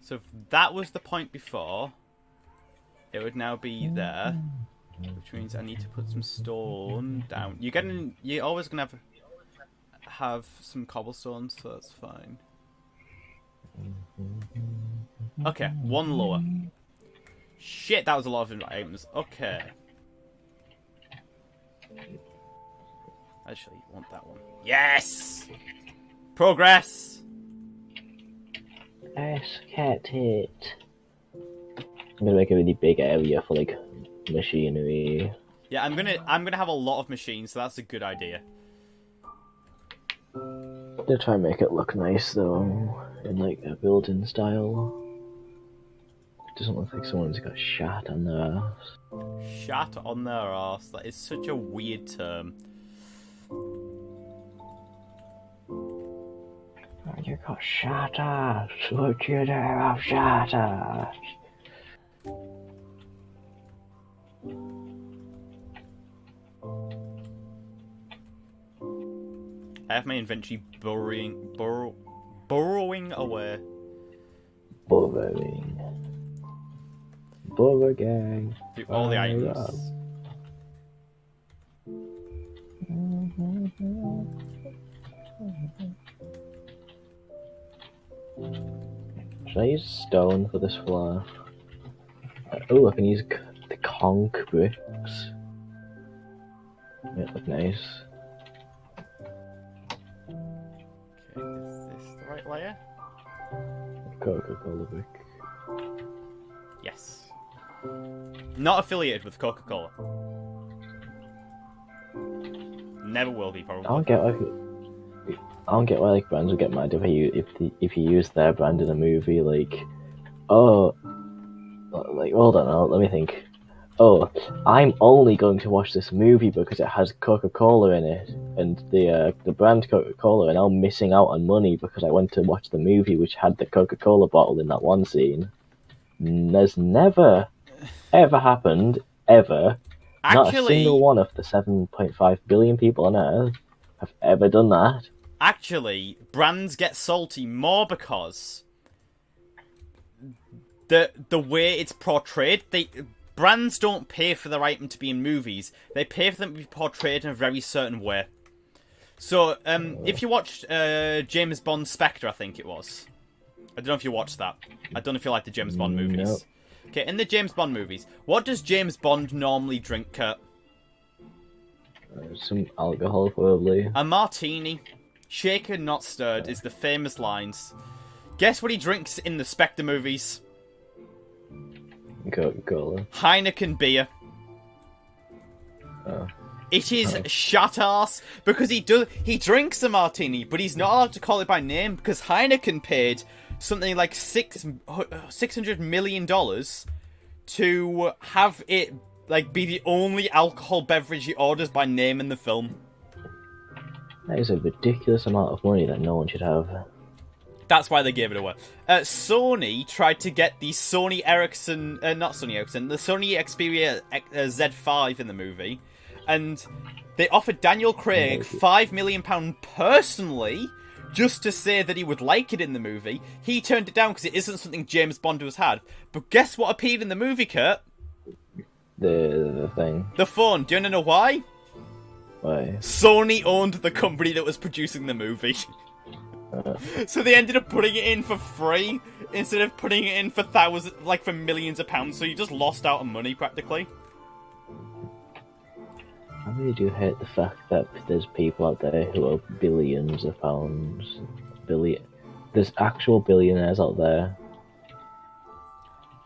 So if that was the point before, it would now be there, which means I need to put some stone down. You're always gonna have some cobblestone, so that's fine. Okay, one lower. Shit, that was a lot of items. Okay. Actually, you want that one. Yes! Progress! Yes, Tekkit. I'm gonna make a really big area for like machinery. Yeah, I'm gonna have a lot of machines, so that's a good idea. They'll try and make it look nice though, in like a building style. It doesn't look like someone's got shat on their ass. Shat on their ass. That is such a weird term. You got shat ass. Would you dare have shat ass? I have my inventory burrowing away. Burrowing. Burrow gang. Through all the items. Should I use stone for this floor? Oh, I can use the conch bricks. Yeah, look nice. Okay, is this the right layer? Coca-Cola brick. Yes. Not affiliated with Coca-Cola. Never will be, probably. I don't get why like brands would get mad if you use their brand in a movie. Like, oh, like hold on, let me think. Oh, I'm only going to watch this movie because it has Coca-Cola in it, and the brand Coca-Cola, and I'm missing out on money because I went to watch the movie which had the Coca-Cola bottle in that one scene. There's never, ever happened, ever. Not a single one of the 7.5 billion people on Earth have ever done that. Actually, brands get salty more because the way it's portrayed, brands don't pay for their item to be in movies. They pay for them to be portrayed in a very certain way. So, if you watched James Bond Spectre, I think it was. I don't know if you watched that. I don't know if you like the James Bond movies. No. Okay, in the James Bond movies, what does James Bond normally drink, Kurt? Some alcohol, probably. A martini. Shaken, not stirred, is the famous lines. Guess what he drinks in the Spectre movies? Coca-Cola. Heineken beer. Oh. It is shut ass because he drinks a martini, but he's not allowed to call it by name because Heineken paid something like $600 million to have it like be the only alcohol beverage he orders by name in the film. That is a ridiculous amount of money that no one should have. That's why they gave it away. Sony tried to get the Sony Ericsson, not Sony Ericsson, the Sony Xperia Z5 in the movie, and they offered Daniel Craig £5 million personally just to say that he would like it in the movie. He turned it down because it isn't something James Bond has had. But guess what appeared in the movie, Kurt? The thing. The phone. Do you want to know why? Why? Sony owned the company that was producing the movie. So they ended up putting it in for free instead of putting it in for for millions of pounds. So you just lost out on money practically. I really do hate the fact that there's people out there who owe billions of pounds. There's actual billionaires out there.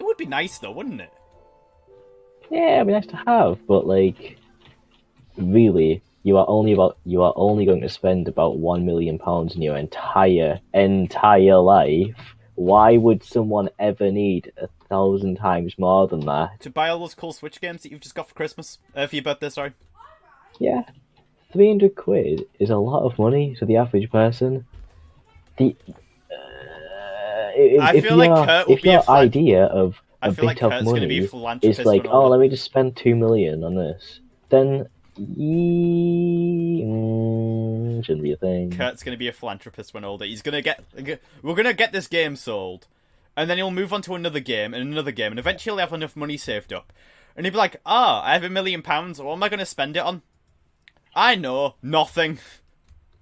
It would be nice though, wouldn't it? Yeah, it'd be nice to have, but like, really, you are only going to spend about £1 million in your entire life. Why would someone ever need 1,000 times more than that? To buy all those cool Switch games that you've just got for Christmas? For your birthday, sorry. Yeah. £300 is a lot of money to the average person. If your idea of a bit of money is like, oh, let me just spend $2 million on this, then shouldn't be a thing. Kurt's gonna be a philanthropist when older. We're gonna get this game sold, and then he'll move on to another game and another game, and eventually he'll have enough money saved up, and he'll be like, I have £1 million. What am I gonna spend it on? I know, nothing.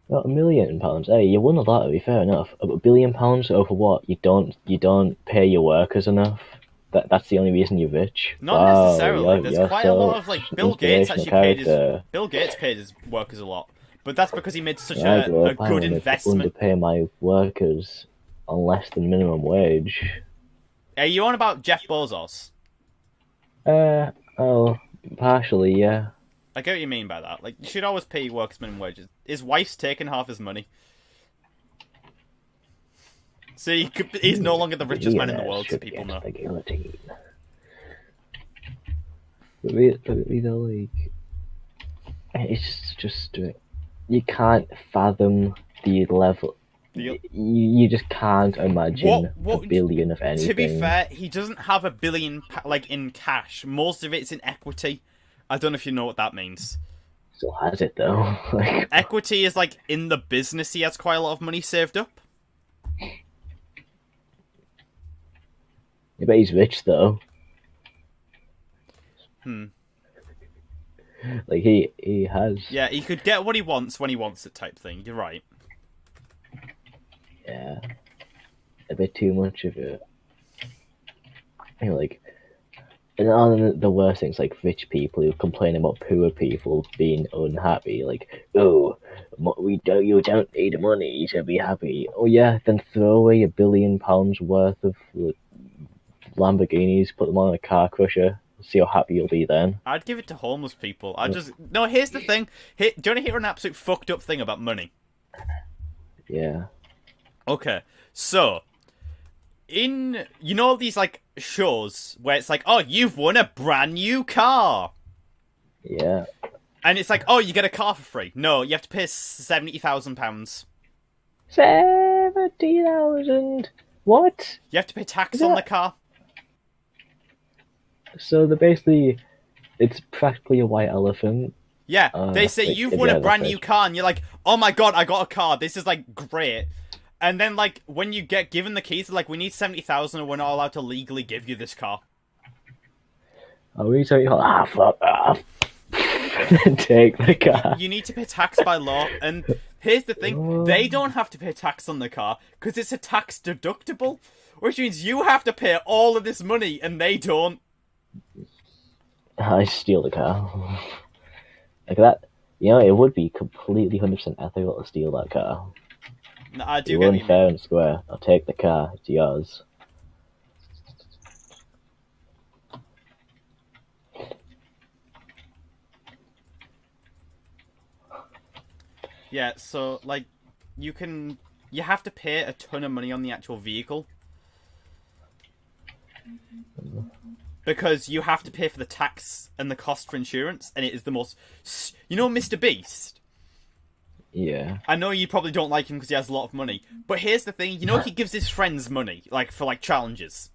Not £1 million. Hey, you won a lottery, fair enough. £1 billion over what? You don't pay your workers enough. That's the only reason you're rich. Not necessarily. There's quite a lot of Bill Gates actually paid his workers a lot, but that's because he made such a good investment. I underpay my workers on less than minimum wage. Are you on about Jeff Bezos? Partially, yeah. I get what you mean by that. Like, you should always pay workers minimum wages. His wife's taking half his money. So he's no longer the richest man in the world, so people know. But like, it's just you can't fathom the level. You just can't imagine a billion of anything. To be fair, he doesn't have $1 billion in cash. Most of it's in equity. I don't know if you know what that means. Still has it though. Equity is in the business. He has quite a lot of money saved up. I bet he's rich though. Like he has. Yeah, he could get what he wants when he wants it, type thing. You're right. Yeah, a bit too much of it. And on the worst things, like rich people who complain about poor people being unhappy, like, oh, you don't need money to be happy. Oh yeah, then throw away £1 billion worth of Lamborghinis, put them on a car crusher, see how happy you'll be then. I'd give it to homeless people. No. Here's the thing. Do you want to hear an absolute fucked up thing about money? Yeah. Okay, so these like shows where it's like, oh, you've won a brand new car, Yeah. and it's like, oh, you get a car for free. No, you have to pay £70,000. 70,000. What? You have to pay tax on the car. So it's practically a white elephant. Yeah, they say you've won a brand new car, and you're like, oh my god, I got a car. This is like great. And then like when you get given the keys, they're like, we need 70,000, and we're not allowed to legally give you this car. Oh, we tell you, fuck off. Take the car. You need to pay tax by law, and here's the thing: they don't have to pay tax on the car because it's a tax deductible, which means you have to pay all of this money, and they don't. I steal the car. Like that, it would be completely 100% ethical to steal that car. No, I do You get won fair and square. I'll take the car. It's yours. Yeah, so like you have to pay a ton of money on the actual vehicle. Because you have to pay for the tax and the cost for insurance, and it is the most... Mr. Beast? Yeah. I know you probably don't like him because he has a lot of money, but here's the thing, he gives his friends money, like, for, like, challenges.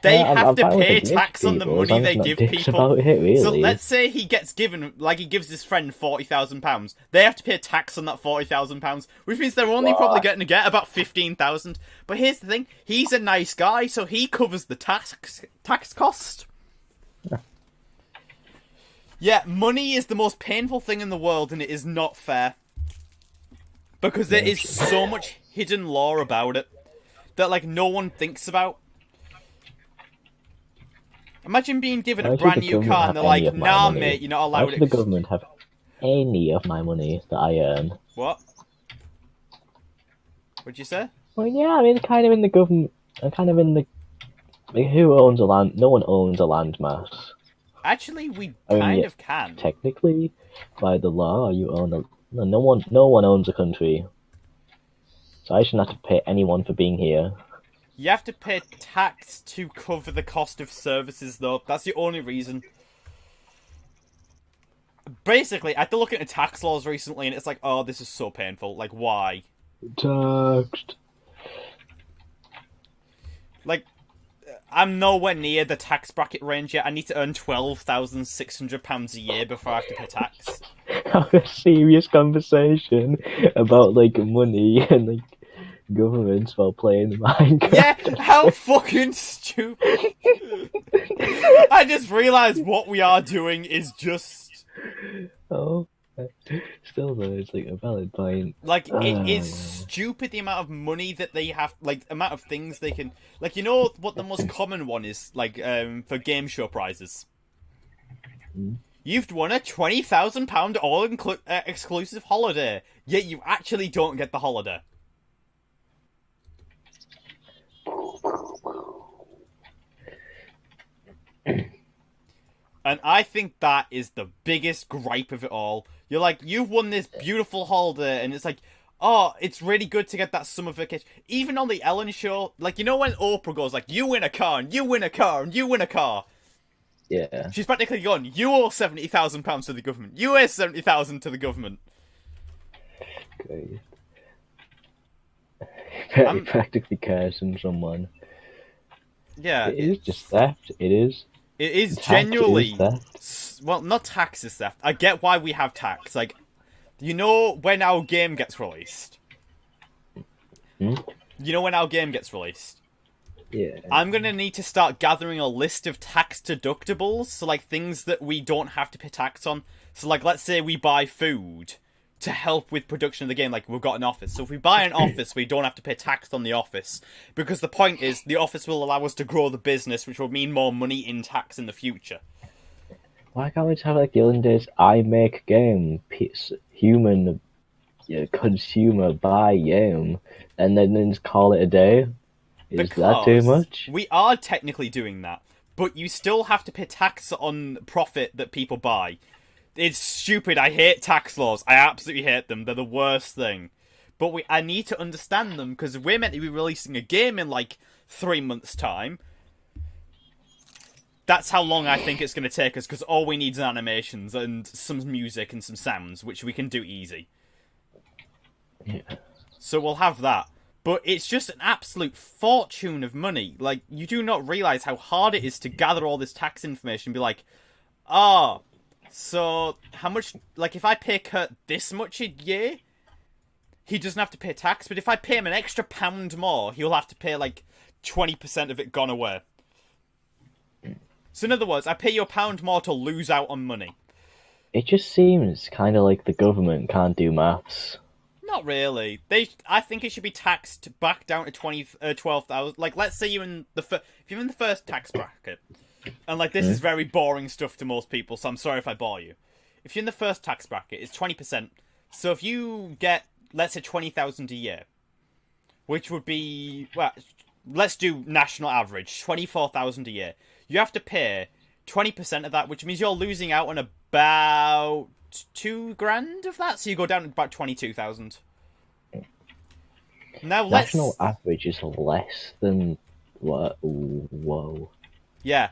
They have to pay tax on the money they give people. So let's say he gives his friend £40,000. They have to pay tax on that £40,000, which means they're only probably going to get about 15,000. But here's the thing: he's a nice guy, so he covers the tax cost. Yeah, money is the most painful thing in the world, and it is not fair because there is so much hidden law about it that like no one thinks about. Imagine being given a brand new car and they're like, nah, mate, you're not allowed Why should the government have any of my money that I earn? What? What'd you say? Well, yeah, I mean, kind of in the government, kind of in the... Like, who owns a land? No one owns a landmass. Actually, we kind of can. Technically, by the law, you own a... No one owns a country. So I shouldn't have to pay anyone for being here. You have to pay tax to cover the cost of services, though. That's the only reason. Basically, I had to look into tax laws recently, and it's like, oh, this is so painful. Like, why? Taxed. Like, I'm nowhere near the tax bracket range yet. I need to earn £12,600 a year before I have to pay tax. Have a serious conversation about, like, money and, like, governments while playing Minecraft. Yeah, how fucking stupid. I just realised what we are doing is just... Oh, still though, it's like a valid point. Like, it is stupid the amount of money that they have, like, amount of things they can... Like, you know what the most common one is, like, for game show prizes? You've won a £20,000 all-exclusive holiday, yet you actually don't get the holiday. And I think that is the biggest gripe of it all. You're like, you've won this beautiful holiday, and it's like, oh, it's really good to get that summer vacation. Even on the Ellen show, like, you know when Oprah goes like, you win a car, and you win a car, and you win a car? Yeah. She's practically gone, you owe £70,000 to the government. You owe £70,000 to the government. Great. He practically cares from someone. Yeah. It is just theft. It is. It is genuinely... Well, not tax is theft. I get why we have tax. Like, you know when our game gets released? Hmm? You know when our game gets released? Yeah. I'm going to need to start gathering a list of tax deductibles. So, like, things that we don't have to pay tax on. So, like, let's say we buy food. to help with production of the game. Like, we've got an office. So if we buy an office, we don't have to pay tax on the office. Because the point is, the office will allow us to grow the business, which will mean more money in tax in the future. Why can't we just have like the olden days? I make game, human consumer buy game, and then just call it a day? Is that too much? We are technically doing that, but you still have to pay tax on profit that people buy. It's stupid. I hate tax laws. I absolutely hate them. They're the worst thing. But I need to understand them, because we're meant to be releasing a game in like 3 months' time. That's how long I think it's going to take us, because all we need is animations and some music and some sounds, which we can do easy. Yeah. So we'll have that. But it's just an absolute fortune of money. Like, you do not realise how hard it is to gather all this tax information and be like, so how much, like, if I pay Kurt this much a year, he doesn't have to pay tax, but if I pay him an extra £1 more, he'll have to pay, like, 20% of it gone away. So in other words, I pay you £1 more to lose out on money. It just seems kind of like the government can't do maths. Not really. I think it should be taxed back down to 12,000. Like, let's say you're in if you're in the first tax bracket, and like this is very boring stuff to most people, so I'm sorry if I bore you. If you're in the first tax bracket, it's 20%. So if you get, let's say, 20,000 a year, which would be, well, let's do national average, 24,000 a year. You have to pay 20% of that, which means you're losing out on about $2,000 of that, so you go down to about 22,000. Now national average is less than what? Whoa. Yeah.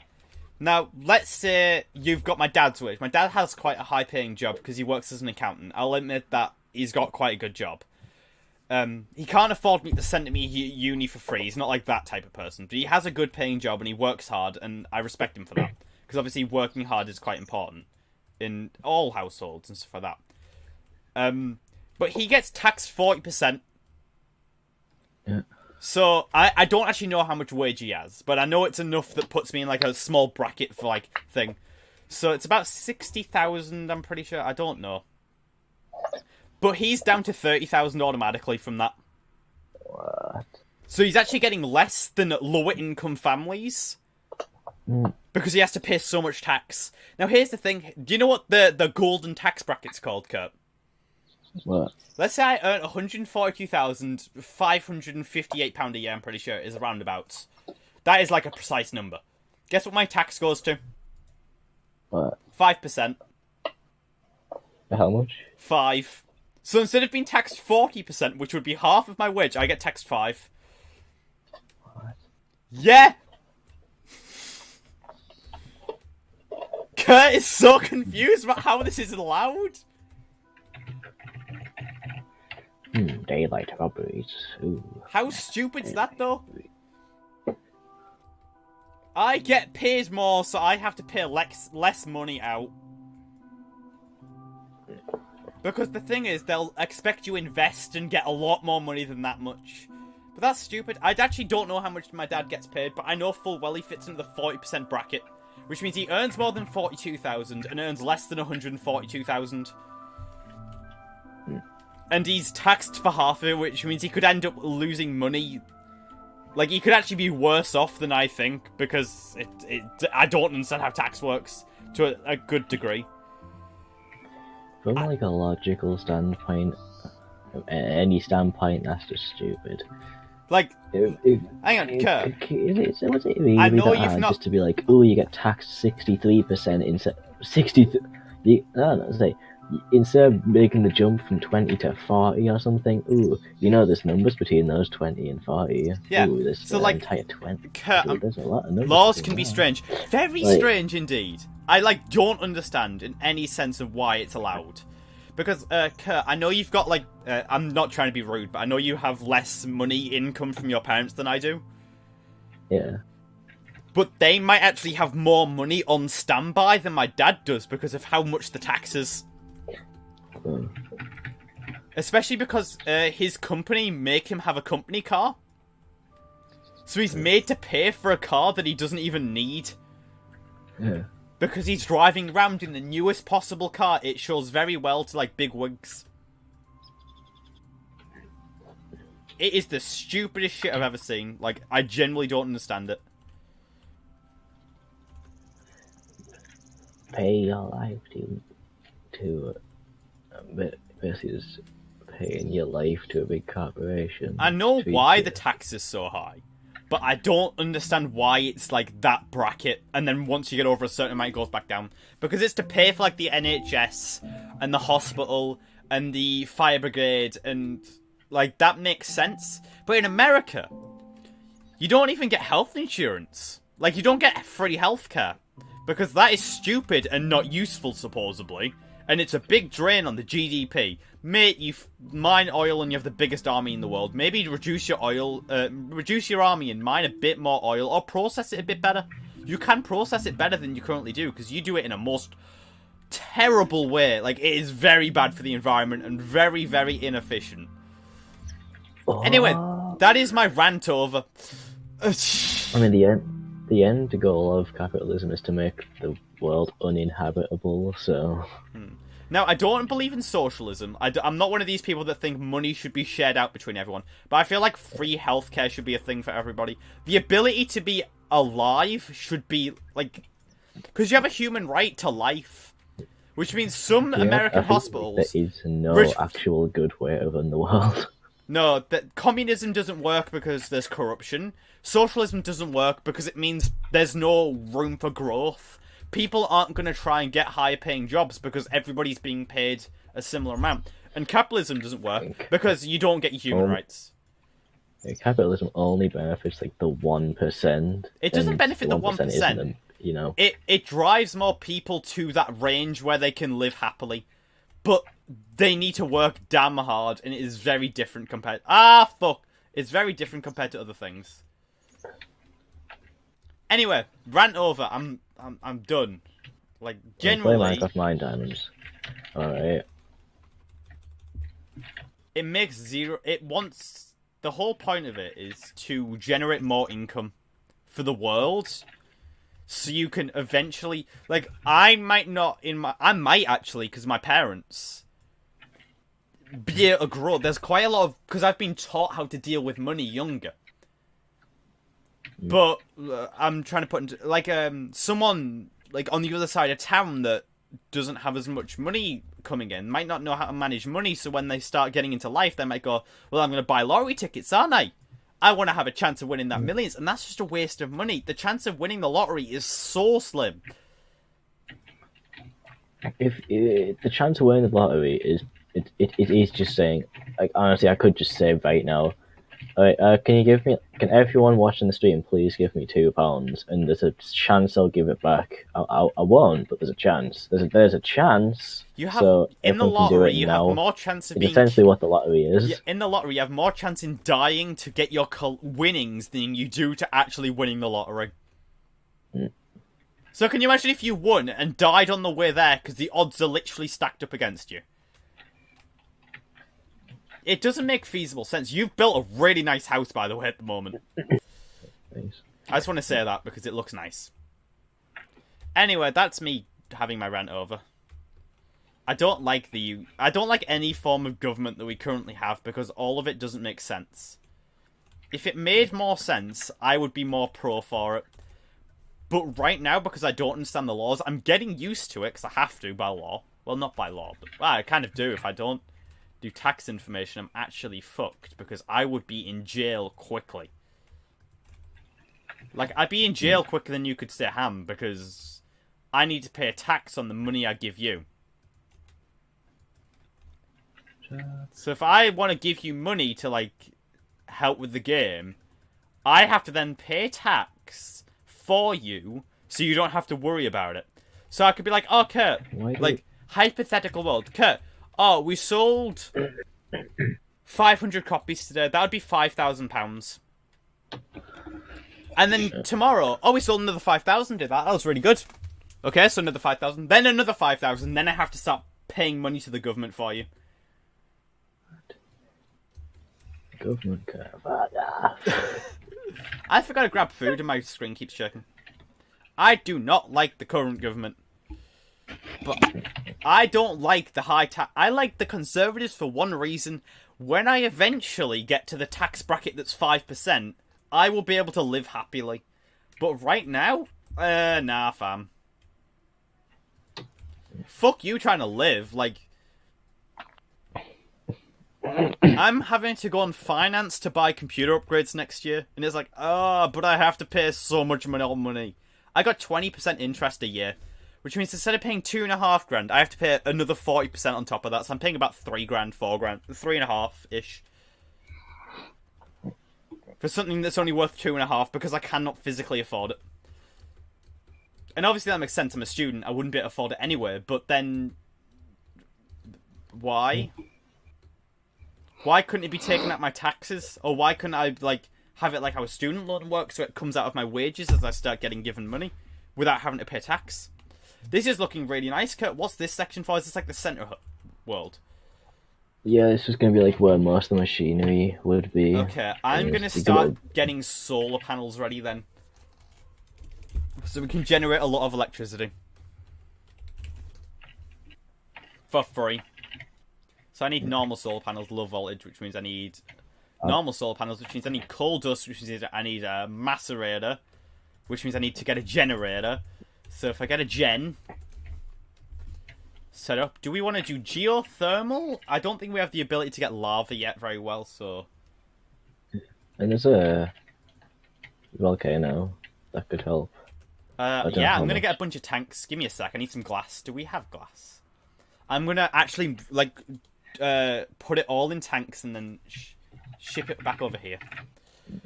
Now let's say you've got my dad's wage. My dad has quite a high-paying job because he works as an accountant. I'll admit that he's got quite a good job. He can't afford me to send me uni for free. He's not like that type of person, but he has a good-paying job and he works hard, and I respect him for that, because obviously working hard is quite important in all households and stuff like that. But he gets taxed 40%. Yeah. So I don't actually know how much wage he has, but I know it's enough that puts me in like a small bracket for like thing. So it's about 60,000, I'm pretty sure. I don't know. But he's down to 30,000 automatically from that. What? So he's actually getting less than lower income families. Because he has to pay so much tax. Now, here's the thing. Do you know what the golden tax bracket's called, Kurt? What? Let's say I earn £142,558 a year, I'm pretty sure it is roundabouts. That is like a precise number. Guess what my tax goes to? What? 5%. How much? 5. So instead of being taxed 40%, which would be half of my wage, I get taxed 5. What? Yeah! Kurt is so confused about how this is allowed. Daylight robberies. Ooh. How stupid's that, though? I get paid more, so I have to pay less money out. Because the thing is, they'll expect you invest and get a lot more money than that much. But that's stupid. I actually don't know how much my dad gets paid, but I know full well he fits into the 40% bracket. Which means he earns more than 42,000 and earns less than 142,000. And he's taxed for half of it, which means he could end up losing money. Like, he could actually be worse off than I think, because I don't understand how tax works to a good degree. From like a logical standpoint, any standpoint, that's just stupid. Like, hang on, Kurt. Was it really I know that you've hard not just to be like, oh, you get taxed 63% instead 60. Instead of making the jump from 20 to 40 or something, ooh, you know there's numbers between those 20 and 40. Yeah. Ooh, there's so like entire 20. Kurt, there's a lot of numbers. laws can be strange, very strange indeed. I like don't understand in any sense of why it's allowed. Because, Kurt, I know you've got, like, I'm not trying to be rude, but I know you have less money income from your parents than I do. Yeah. But they might actually have more money on standby than my dad does because of how much the taxes. Especially because his company make him have a company car. So he's made to pay for a car that he doesn't even need. Yeah. Because he's driving around in the newest possible car. It shows very well to, like, big wigs. It is the stupidest shit I've ever seen. Like, I genuinely don't understand it. Pay your life to basically just paying your life to a big corporation. I know why the tax is so high, but I don't understand why it's like that bracket, and then once you get over a certain amount, it goes back down. Because it's to pay for like the NHS and the hospital and the fire brigade, and like that makes sense. But in America, you don't even get health insurance. Like, you don't get free healthcare because that is stupid and not useful, supposedly. And it's a big drain on the GDP. Mate, you mine oil and you have the biggest army in the world. Maybe reduce your army and mine a bit more oil, or process it a bit better. You can process it better than you currently do, because you do it in a most terrible way. Like, it is very bad for the environment and very, very inefficient. Anyway, that is my rant over. I mean, the end goal of capitalism is to make the world uninhabitable, so... Now, I don't believe in socialism. I'm not one of these people that think money should be shared out between everyone. But I feel like free healthcare should be a thing for everybody. The ability to be alive should be, like... Because you have a human right to life. Which means some American hospitals... There is no actual good way of run the world. No, that communism doesn't work because there's corruption. Socialism doesn't work because it means there's no room for growth. People aren't going to try and get higher paying jobs because everybody's being paid a similar amount. And capitalism doesn't work because you don't get human rights. Capitalism only benefits like the 1%. It doesn't benefit the 1%. You know, it drives more people to that range where they can live happily. But they need to work damn hard, and it is very different compared... It's very different compared to other things. Anyway, rant over. I'm done. Like, generally... Play Minecraft Mine Diamonds. Alright. It makes zero... It wants... The whole point of it is to generate more income for the world. So you can eventually... Like, I might actually, because my parents... be able to grow. There's quite a lot of... Because I've been taught how to deal with money younger. But I'm trying to put into... Like, someone, like, on the other side of town that doesn't have as much money coming in might not know how to manage money, so when they start getting into life, they might go, well, I'm going to buy lottery tickets, aren't I? I want to have a chance of winning that millions, and that's just a waste of money. The chance of winning the lottery is so slim. If the chance of winning the lottery is... It is just saying, like, honestly, I could just say right now, alright, can everyone watching the stream please give me £2? And there's a chance I'll give it back. I won't, but there's a chance. There's a chance. You have, so in the lottery, you have more chance of being... essentially what the lottery is. Yeah, in the lottery, you have more chance in dying to get your winnings than you do to actually winning the lottery. So can you imagine if you won and died on the way there because the odds are literally stacked up against you? It doesn't make feasible sense. You've built a really nice house, by the way, at the moment. Thanks. I just want to say that because it looks nice. Anyway, that's me having my rant over. I don't like any form of government that we currently have because all of it doesn't make sense. If it made more sense, I would be more pro for it. But right now, because I don't understand the laws, I'm getting used to it because I have to by law. Well, not by law, but I kind of do. If I don't do tax information, I'm actually fucked because I would be in jail quickly. Like, I'd be in jail quicker than you could say ham because I need to pay a tax on the money I give you. So if I want to give you money to, like, help with the game, I have to then pay tax for you so you don't have to worry about it. So I could be like, oh, Kurt, like, hypothetical world. Kurt, oh, we sold 500 copies today. That would be £5,000. And then tomorrow, oh, we sold another 5,000. Did that? That was really good. Okay, so another 5,000. Then another 5,000. Then I have to start paying money to the government for you. Government care. I forgot to grab food and my screen keeps checking. I do not like the current government. But I don't like the high tax. I like the Conservatives for one reason. when I eventually get to the tax bracket that's 5%, I will be able to live happily. But right now, nah, fam. Fuck you trying to live. Like, I'm having to go on finance to buy computer upgrades next year, and it's like, but I have to pay so much money. I got 20% interest a year, which means instead of paying $2,500, I have to pay another 40% on top of that. So I'm paying about $3,000, $4,000, 3.5-ish for something that's only worth 2.5 because I cannot physically afford it. And obviously that makes sense. I'm a student. I wouldn't be able to afford it anyway. But then, why? Why couldn't it be taken out my taxes? Or why couldn't I have it like how a student loan works, so it comes out of my wages as I start getting given money without having to pay tax? This is looking really nice, Kurt. What's this section for? Is this like the center world? Yeah, this is going to be like where most of the machinery would be. Okay, I'm going to start getting solar panels ready then. So we can generate a lot of electricity. For free. So I need normal solar panels, low voltage, which means I need normal solar panels, which means I need coal dust, which means I need a macerator, which means I need to get a generator. So if I get a gen set up, do we want to do geothermal? I don't think we have the ability to get lava yet very well, so... And there's a volcano that could help. Yeah, I'm going to get a bunch of tanks. Give me a sec, I need some glass. Do we have glass? I'm going to actually, put it all in tanks and then ship it back over here.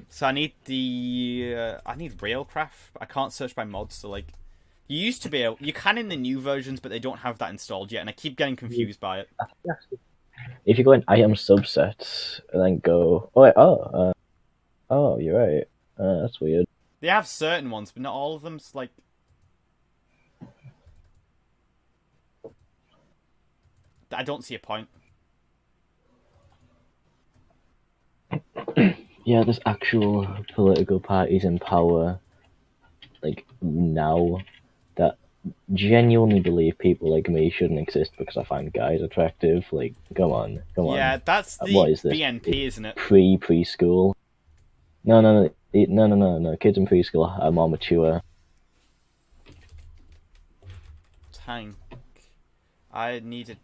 So I need I need Railcraft. I can't search by mods, so you used to be able, you can in the new versions, but they don't have that installed yet, and I keep getting confused by it. If you go in item subsets and then go, you're right. That's weird. They have certain ones, but not all of them. It's I don't see a point. Yeah, there's actual political parties in power, now, that genuinely believe people like me shouldn't exist because I find guys attractive. Come on. Yeah, that's the what is this? BNP, isn't it? Preschool. No. Kids in preschool are more mature. Tank. I needed.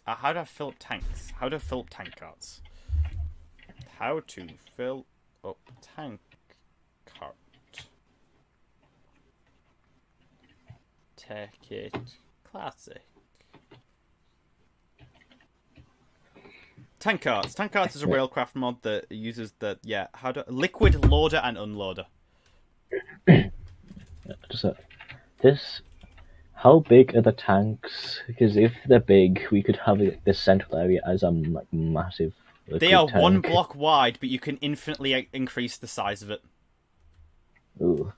How do I fill up tanks? How do I fill up tank carts? How to fill up tank cart. Tekkit Classic. Tank carts. Tank carts is a Railcraft mod that uses liquid loader and unloader. How big are the tanks? Because if they're big, we could have this central area as a massive. They are tank. 1 block wide, but you can infinitely increase the size of it. Ooh.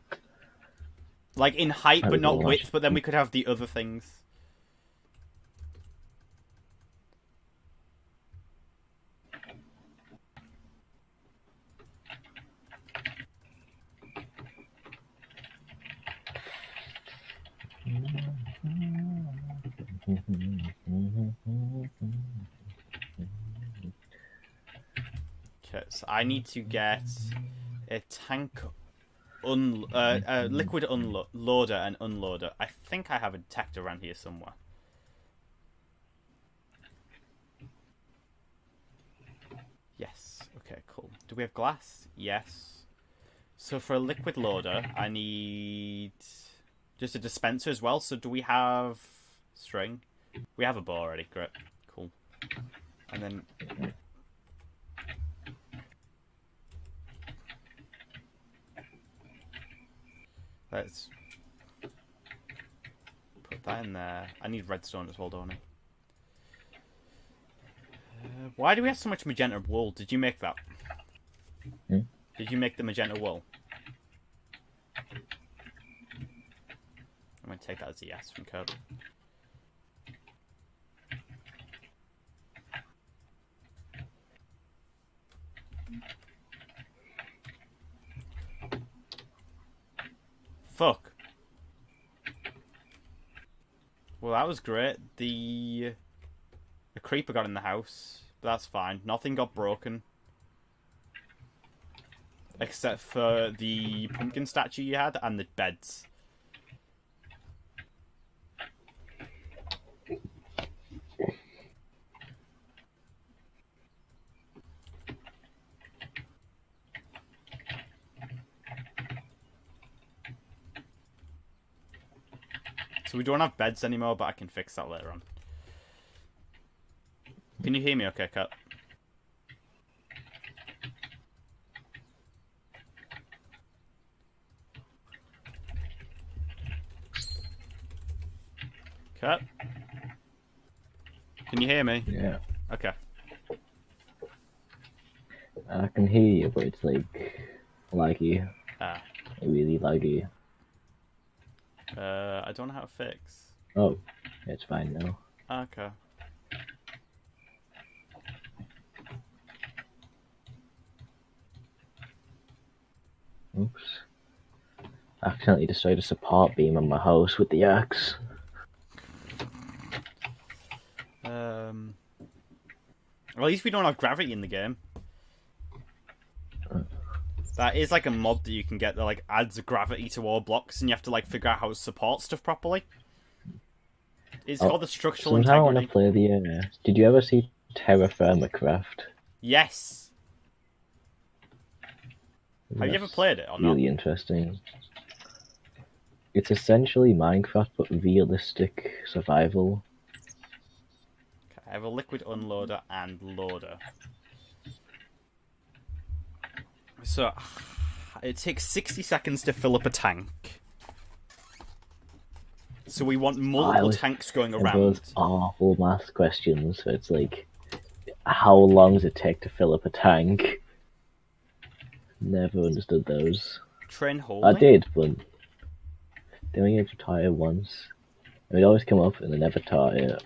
In height, but not width. But then we could have the other things. Okay, so I need to get a tank liquid loader and unloader. I think I have a detector around here somewhere. Yes. Okay, cool. Do we have glass? Yes. So for a liquid loader, I need just a dispenser as well. So do we have string? We have a bow already. Great. Cool. And then... let's put that in there. I need redstone as well, don't I? Why do we have so much magenta wool? Did you make that? Did you make the magenta wool? I'm going to take that as a yes from Kirby. Fuck. Well, that was great. The creeper got in the house, That's fine. Nothing got broken. Except for the pumpkin statue you had and the beds. So we don't have beds anymore, but I can fix that later on. Can you hear me okay, Kat? Kat? Can you hear me? Yeah. Okay. I can hear you, but it's like laggy. Really laggy. I don't know how to fix. Oh, it's fine now. Okay. Oops. I accidentally destroyed a support beam on my house with the axe. Well, at least we don't have gravity in the game. That is like a mod that you can get that like adds gravity to all blocks, and you have to like figure out how to support stuff properly. It's called the structural Sometime I want integrity. to play the. Did you ever see Terra Firma Craft? Yes. Have you ever played it or not? Really interesting. It's essentially Minecraft but realistic survival. Okay, I have a liquid unloader and loader. So it takes 60 seconds to fill up a tank. So we want multiple tanks going around. Those awful math questions. So it's like, how long does it take to fill up a tank? Never understood those. Train holding? I did, but they only had to taught it once. It would always come up and they never taught it.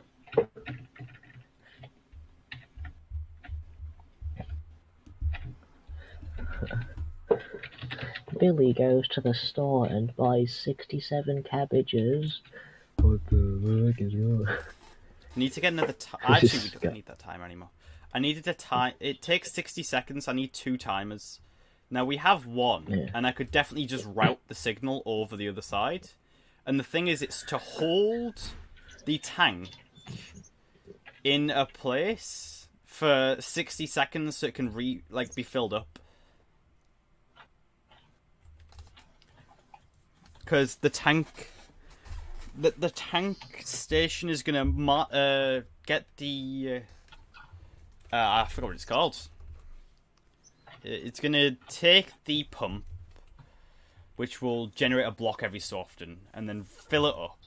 Billy goes to the store and buys 67 cabbages. What the fuck is wrong? Need to get another time. Actually, we don't need that timer anymore. I needed a time. It takes 60 seconds. I need 2 timers. Now we have one, and I could definitely just route the signal over the other side. And the thing is, it's to hold the tank in a place for 60 seconds so it can be filled up. Because the tank, the tank station is gonna get the. I forgot what it's called. It's gonna take the pump, which will generate a block every so often, and then fill it up.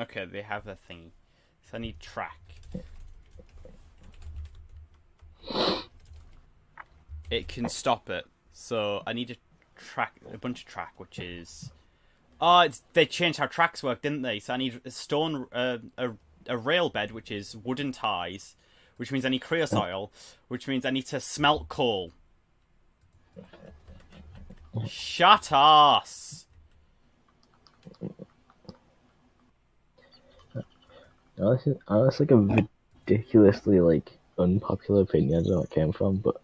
Okay, they have a thingy. So I need track. It can stop it. So I need a bunch of track, which is... Oh, they changed how tracks work, didn't they? So I need a stone, a rail bed, which is wooden ties, which means I need creosote, which means I need to smelt coal. Shut ass! That's like a ridiculously unpopular opinion. I don't know where it came from, but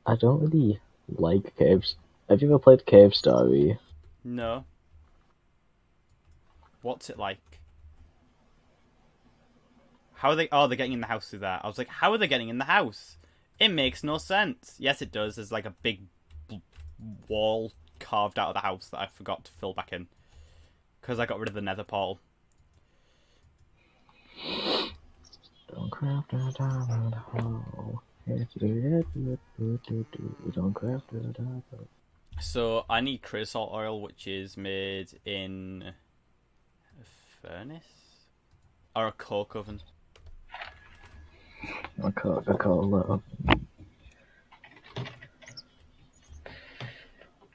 I don't really like caves. Have you ever played Cave Story? No. What's it like? How are they? Oh, they're getting in the house through that. I was like, how are they getting in the house? It makes no sense. Yes, it does. There's like a big wall carved out of the house that I forgot to fill back in because I got rid of the nether portal. Don't craft a diamond hole. Don't craft a diamond. So I need cresol oil, which is made in a furnace or a coke oven. I call that.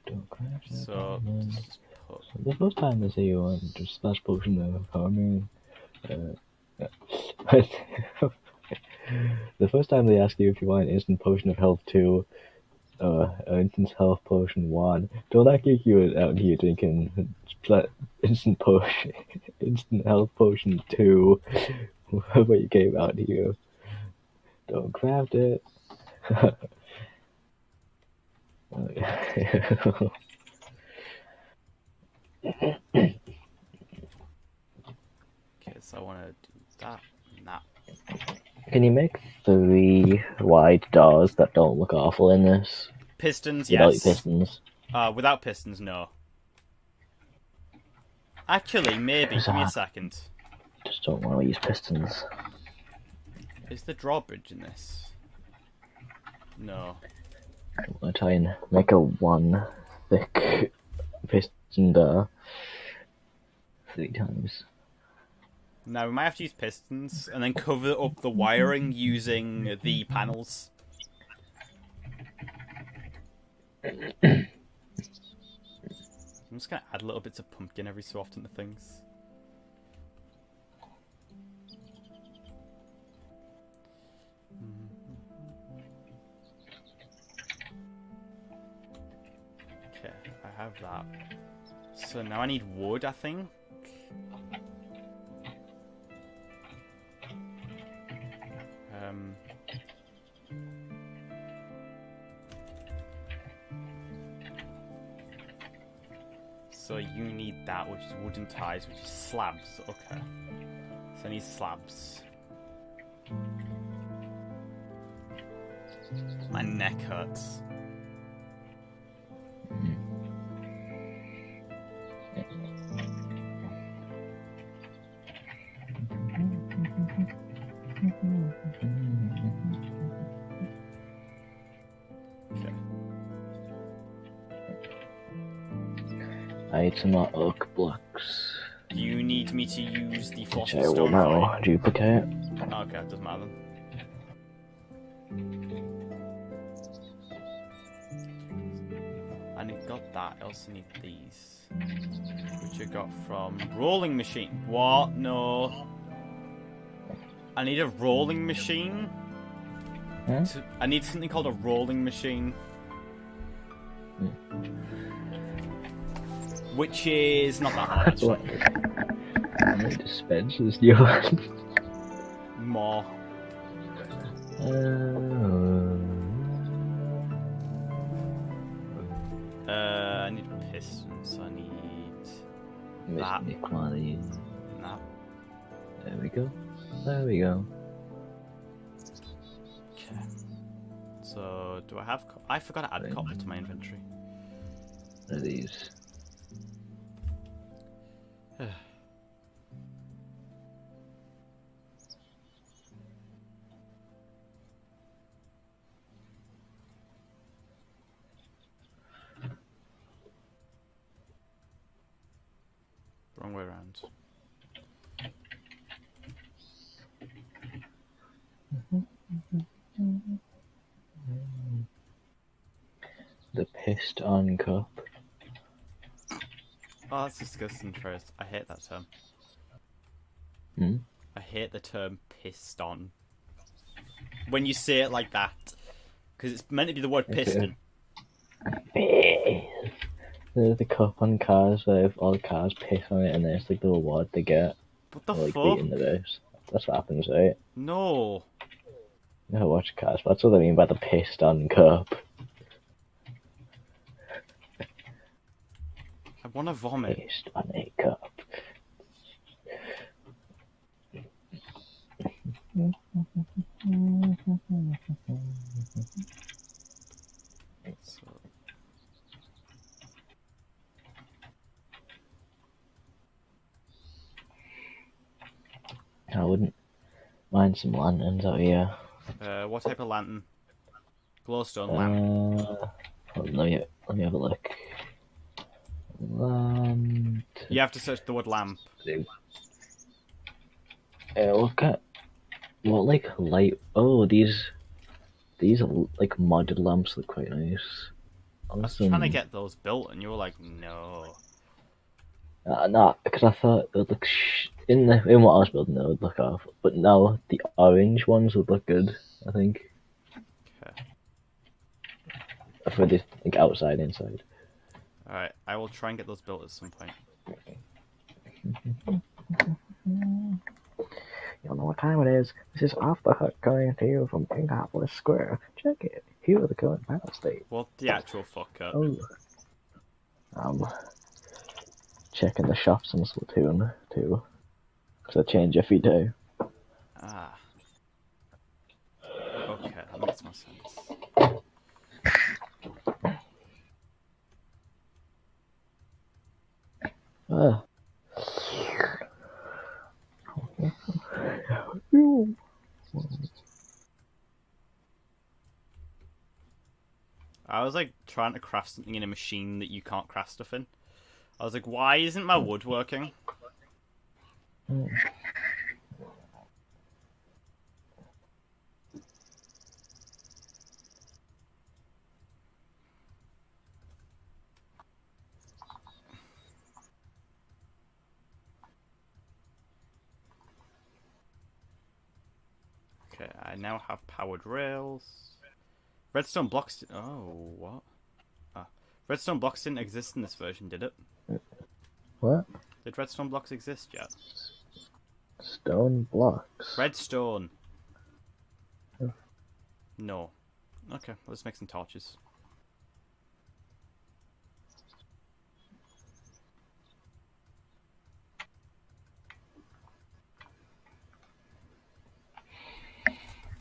Don't craft a So diamond. just put. The first time I see you on just splash potion of farming, the first time they ask you if you want an instant potion of health 2, instant health potion 1, don't that kick you out here drinking instant potion, instant health potion 2, but you came out here. Don't craft it. Okay, so I want to do that and that. Can you make 3 wide doors that don't look awful in this? Pistons, Without yes. pistons? Without pistons, no. Actually, maybe. Give me a second. Just don't want to use pistons. Is the drawbridge in this? No. I'm gonna try and make a 1 thick piston door 3 times. Now we might have to use pistons and then cover up the wiring using the panels. I'm just gonna add little bits of pumpkin every so often to things. Okay, I have that. So now I need wood, I think. So you need that, which is wooden ties, which is slabs. Okay. So I need slabs. My neck hurts. Okay. I need some more oak blocks. Do you need me to use the Which philosopher's I will stone for now you? duplicate. Okay, it doesn't matter then. I got that. I also need these, which I got from rolling machine. What? No. I need a rolling machine. Huh? I need something called a rolling machine, which is not that hard actually. How many dispensers do you want? More. I need pistons. I need that. Quantity. That. There we go. There we go. Okay. So, do I have... I forgot to add copper to my inventory. What are these? Wrong way around. The pissed on cup. Oh, that's disgusting, first. I hate that term. Hmm? I hate the term pissed on. When you say it like that. Because it's meant to be the word piston. The cup on cars where if all the cars piss on it and then it's like the reward they get. What the Like fuck? beating the race. That's what happens, right? No. You never watch cars, but that's what I mean by the pissed on cup. I want to vomit. Pissed on a cup. So... I wouldn't Mine some lanterns out here. What type of lantern? Glowstone lamp. Let me have a look. Lamp. You have to search the word lamp. Look at what like light. Oh, these are like modded lamps look quite nice. I was trying to get those built, and you were like, no. Nah, because I thought it would look in what I was building it would look off, but now the orange ones would look good. I think Okay. for the like outside inside. Alright, I will try and get those built at some point. You know what time it is? This is Off the Hook coming to you from Indianapolis Square. Check it. Here are the current battle state. What the actual fuck up? Oh. Checking the shops in Splatoon too, because I change every day. Ah. Okay, that makes more sense. I was like trying to craft something in a machine that you can't craft stuff in. I was like, why isn't my wood working? Okay, I now have powered rails. Redstone blocks. Oh, what? Ah, redstone blocks didn't exist in this version, did it? What? Did redstone blocks exist yet? Stone blocks. Redstone. No. Okay, let's make some torches.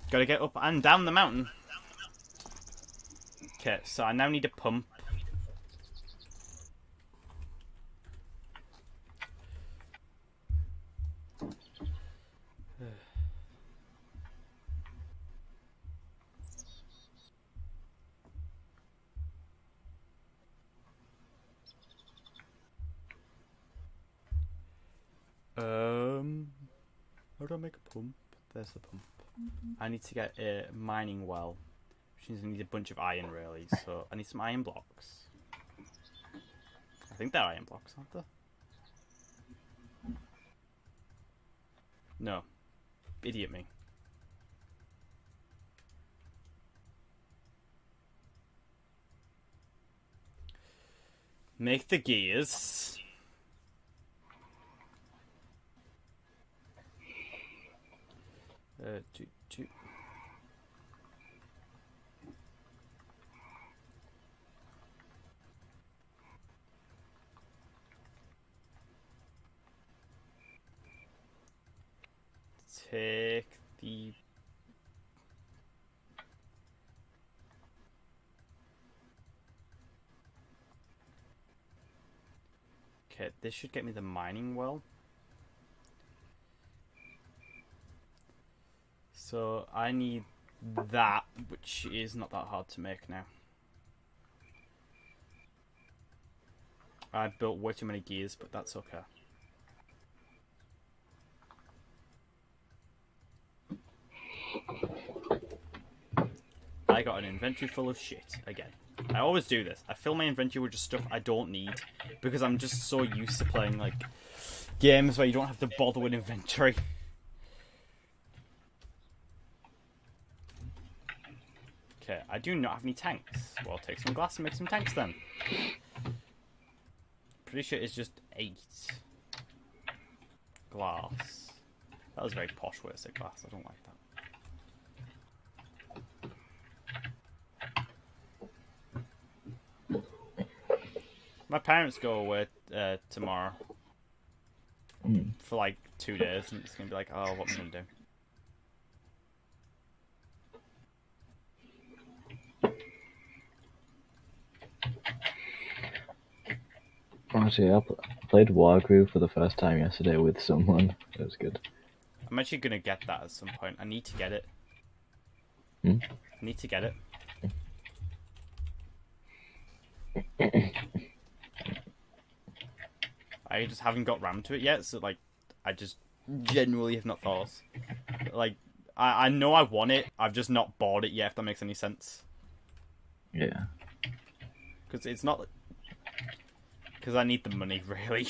Gotta get up and down the mountain. Okay, so I now need a pump. How do I make a pump? There's the pump. I need to get a mining well, which means I need a bunch of iron, really. So I need some iron blocks. I think they're iron blocks, aren't they? No. Idiot me. Make the gears. Two. Take the... Okay, this should get me the mining well. So I need that, which is not that hard to make now. I built way too many gears, but that's okay. I got an inventory full of shit again. I always do this. I fill my inventory with just stuff I don't need because I'm just so used to playing like games where you don't have to bother with inventory. Okay, I do not have any tanks. Well, take some glass and make some tanks then. Pretty sure it's just 8 glass. That was a very posh way to say glass. I don't like that. My parents go away tomorrow for like 2 days, and it's gonna be like, oh, what am I gonna do? Honestly, I played Wargroove for the first time yesterday with someone. It was good. I'm actually gonna get that at some point. I need to get it. Hmm? I need to get it. I just haven't got round to it yet, so like, I just genuinely have not thought. Like, I know I want it, I've just not bought it yet, if that makes any sense. Yeah. Because it's not... Because I need the money, really.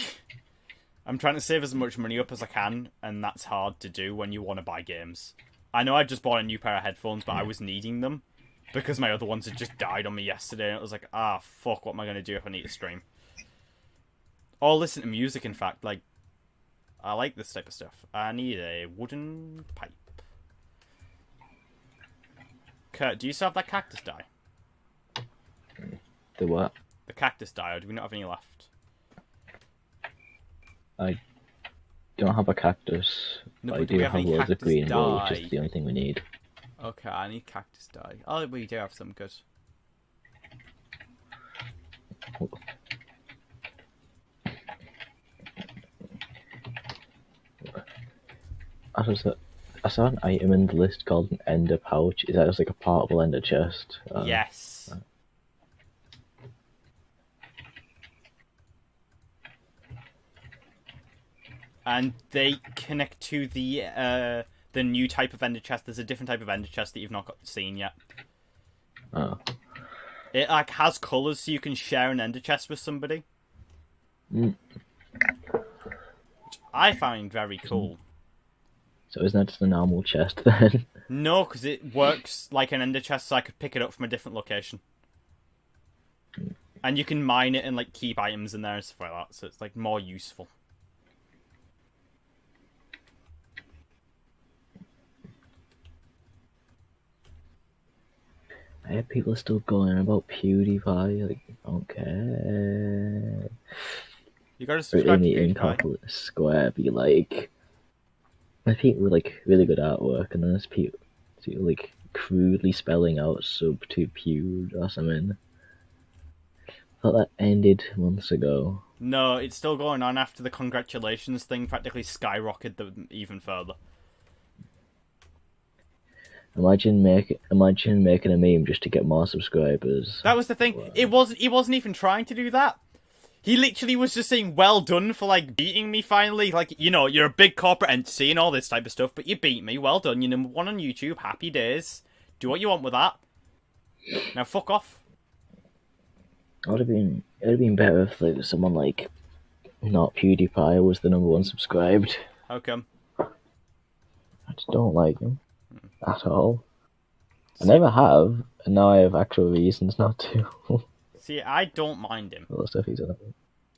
I'm trying to save as much money up as I can, and that's hard to do when you want to buy games. I know I just bought a new pair of headphones, but I was needing them. Because my other ones had just died on me yesterday, and it was like, ah, fuck, what am I going to do if I need to stream? Or listen to music, in fact. Like, I like this type of stuff. I need a wooden pipe. Kurt, do you still have that cactus dye? The what? The cactus dye, or do we not have any left? I don't have a cactus. No, I but do do we have have any loads of cactus green wool, which dye? is the only thing we need. Okay, I need cactus dye. Oh, we do have some, good. I saw an item in the list called an ender pouch. Is that just like a portable ender chest? Yes. And they connect to the new type of ender chest. There's a different type of ender chest that you've not seen yet. Oh. It like has colours, so you can share an ender chest with somebody. Mm. Which I find very cool. So isn't that just a normal chest then? No, because it works like an ender chest, so I could pick it up from a different location. And you can mine it and like keep items in there and stuff like that, so it's like more useful. I hear people are still going on about PewDiePie. Like, I don't care. You gotta subscribe to in PewDiePie. Square be like, there's people with like really good artwork, and then there's people like crudely spelling out sub to pew or something. I thought that ended months ago. No, it's still going on after the congratulations thing practically skyrocketed them even further. Imagine making a meme just to get more subscribers. That was the thing. Wow. He wasn't even trying to do that. He literally was just saying, well done for, like, beating me finally. Like, you know, you're a big corporate entity and all this type of stuff, but you beat me. Well done. You're number one on YouTube. Happy days. Do what you want with that. Now, fuck off. It would have been better if like someone like not PewDiePie was the number one subscribed. How come? I just don't like him at all. I never have, and now I have actual reasons not to. See, I don't mind him. All the stuff he's done.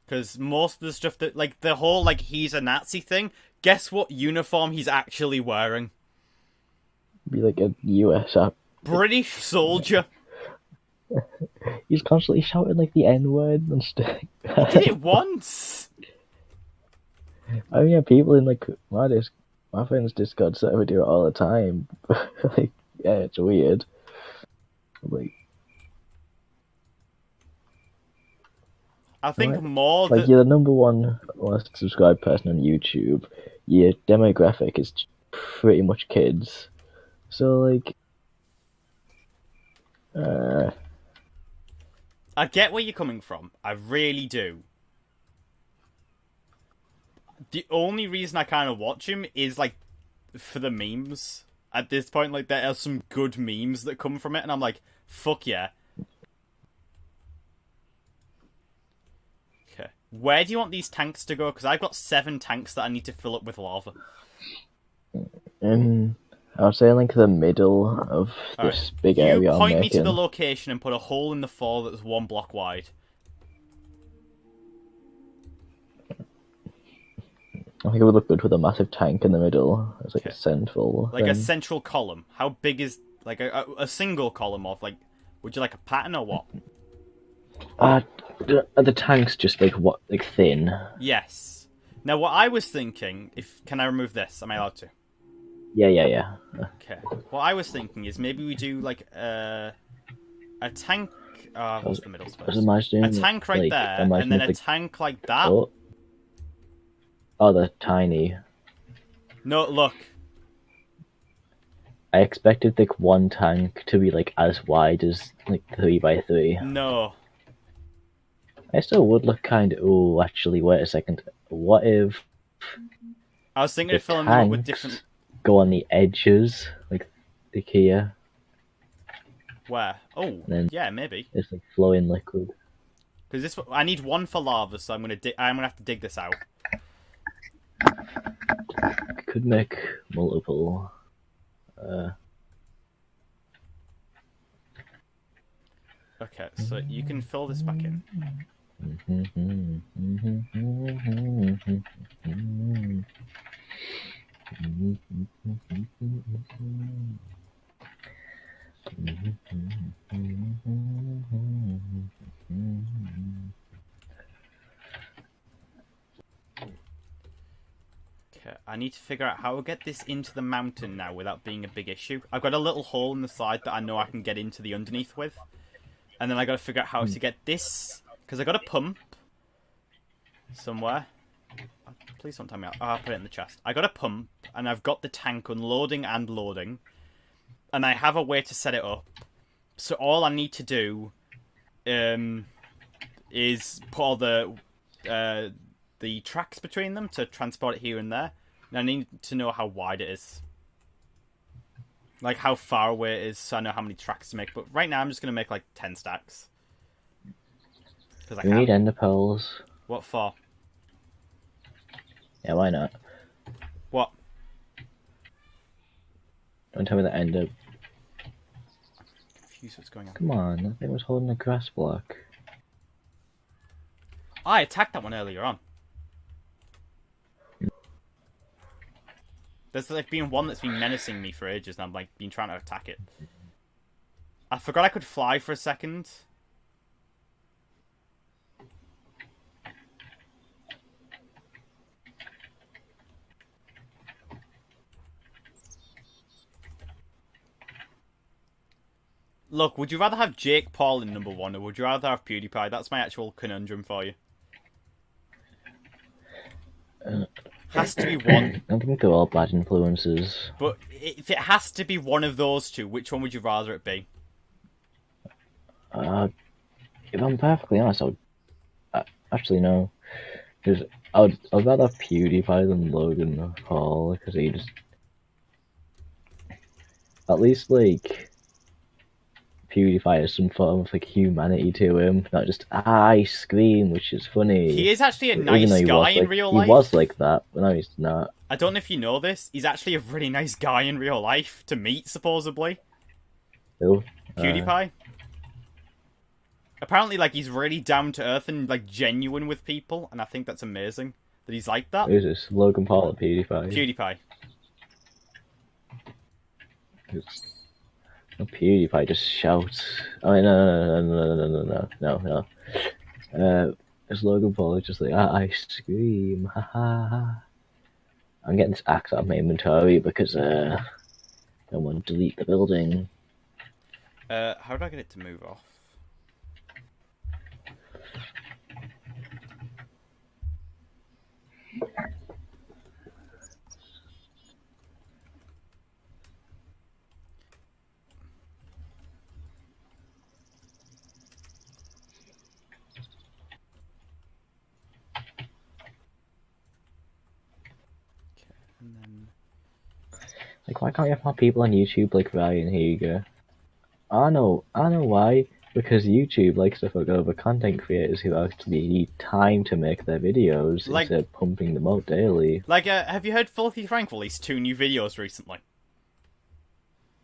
Because most of the stuff that, like, the whole, like, he's a Nazi thing, guess what uniform he's actually wearing? Be like a US app. British soldier. He's constantly shouting like the N-word and stuff. He did it once. I mean, yeah, people in like my friend's Discord server do it all the time. Like, yeah, it's weird. Like, I think what? more Like, you're the number one most subscribed person on YouTube. Your demographic is pretty much kids. So, like, I get where you're coming from. I really do. The only reason I kind of watch him is, like, for the memes. At this point, like, there are some good memes that come from it, and I'm like, fuck yeah. Okay. Where do you want these tanks to go? Because I've got 7 tanks that I need to fill up with lava. I would say, like, the middle of this big area. You I'm point me to making. the location and put a hole in the floor that's 1 block wide. I think it would look good with a massive tank in the middle. It's like a central. Like thing. a central column. How big is, like, a single column of, like, would you like a pattern or what? Are the tanks just like what, like thin? Yes. Now, what I was thinking, can I remove this? Am I allowed to? Yeah. Okay. What I was thinking is maybe we do like a tank. What's the middle space? I was imagining A tank right like, there, and then a tank like that. Oh, they're tiny. No, look. I expected like one tank to be like as wide as like 3x3. No. I still would look kind of. Oh, actually, wait a second. What if I was thinking the of filling them up with tanks different... go on the edges, like IKEA, Where? Oh, and then yeah, maybe. it's like flowing liquid? Because this... I need one for lava, so I'm gonna have to dig this out. Could make multiple. Okay, so you can fill this back in. Okay, I need to figure out how to get this into the mountain now without being a big issue. I've got a little hole in the side that I know I can get into the underneath with. And then I got to figure out how to get this... Because I got a pump somewhere. Please don't tell me. I'll put it in the chest. I got a pump, and I've got the tank unloading and loading. And I have a way to set it up. So all I need to do is put all the tracks between them to transport it here and there. And I need to know how wide it is. Like how far away it is so I know how many tracks to make. But right now I'm just going to make like 10 stacks. Because I You need ender pearls. What for? Yeah, why not? What? Don't tell me that ender. Confused what's going on. Come on, that thing was holding a grass block. I attacked that one earlier on. There's like been one that's been menacing me for ages and I've like been trying to attack it. I forgot I could fly for a second. Look, would you rather have Jake Paul in #1 or would you rather have PewDiePie? That's my actual conundrum for you. Has to be one. I think they're all bad influences. But if it has to be one of those two, which one would you rather it be? If I'm perfectly honest, I would actually no, because I'd rather have PewDiePie than Logan Paul because he just at least like PewDiePie has some form of like humanity to him, not just I scream, which is funny. He is actually a nice guy in real life. He was like that, but now he's not. I don't know if you know this. He's actually a really nice guy in real life to meet, supposedly. Who? PewDiePie. Apparently, like, he's really down to earth and, like, genuine with people, and I think that's amazing that he's like that. Who's this? Logan Paul or PewDiePie? PewDiePie. No, PewDiePie just shouts. Oh, no. It's Logan Paul is just like, I scream, ha ha ha. I'm getting this axe out of my inventory because, I want to delete the building. How do I get it to move off? And then... Like, why can't you have more people on YouTube like Ryan Hager? I know why. Because YouTube likes to fuck over content creators who actually need time to make their videos instead of pumping them out daily. Like, have you heard Filthy Frank released 2 new videos recently?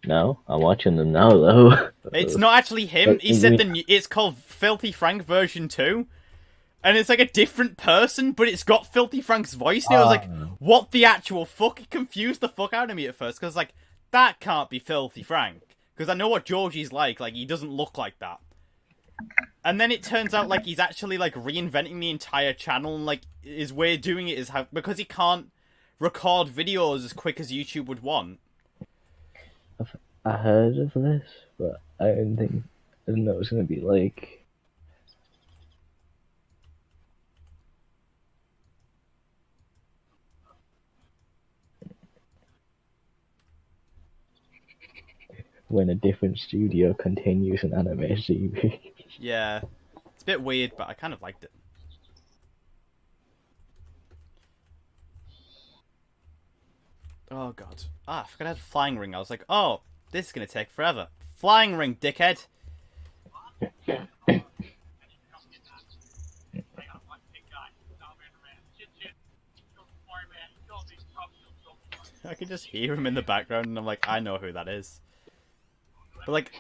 No, I'm watching them now though. It's not actually him. He said it's called Filthy Frank version 2. And it's like a different person, but it's got Filthy Frank's voice. And I was like, what the actual fuck? It confused the fuck out of me at first. Because, like, that can't be Filthy Frank. Because I know what Georgie's like. Like, he doesn't look like that. And then it turns out, like, he's actually, like, reinventing the entire channel. And, like, his way of doing it is how... Because he can't record videos as quick as YouTube would want. I heard of this, but I didn't know it was going to be, like... when a different studio continues an anime series. Yeah. It's a bit weird, but I kind of liked it. Oh, God. Ah, I forgot I had Flying Ring. I was like, oh, this is going to take forever. Flying Ring, dickhead! I can just hear him in the background, and I'm like, I know who that is. But, like...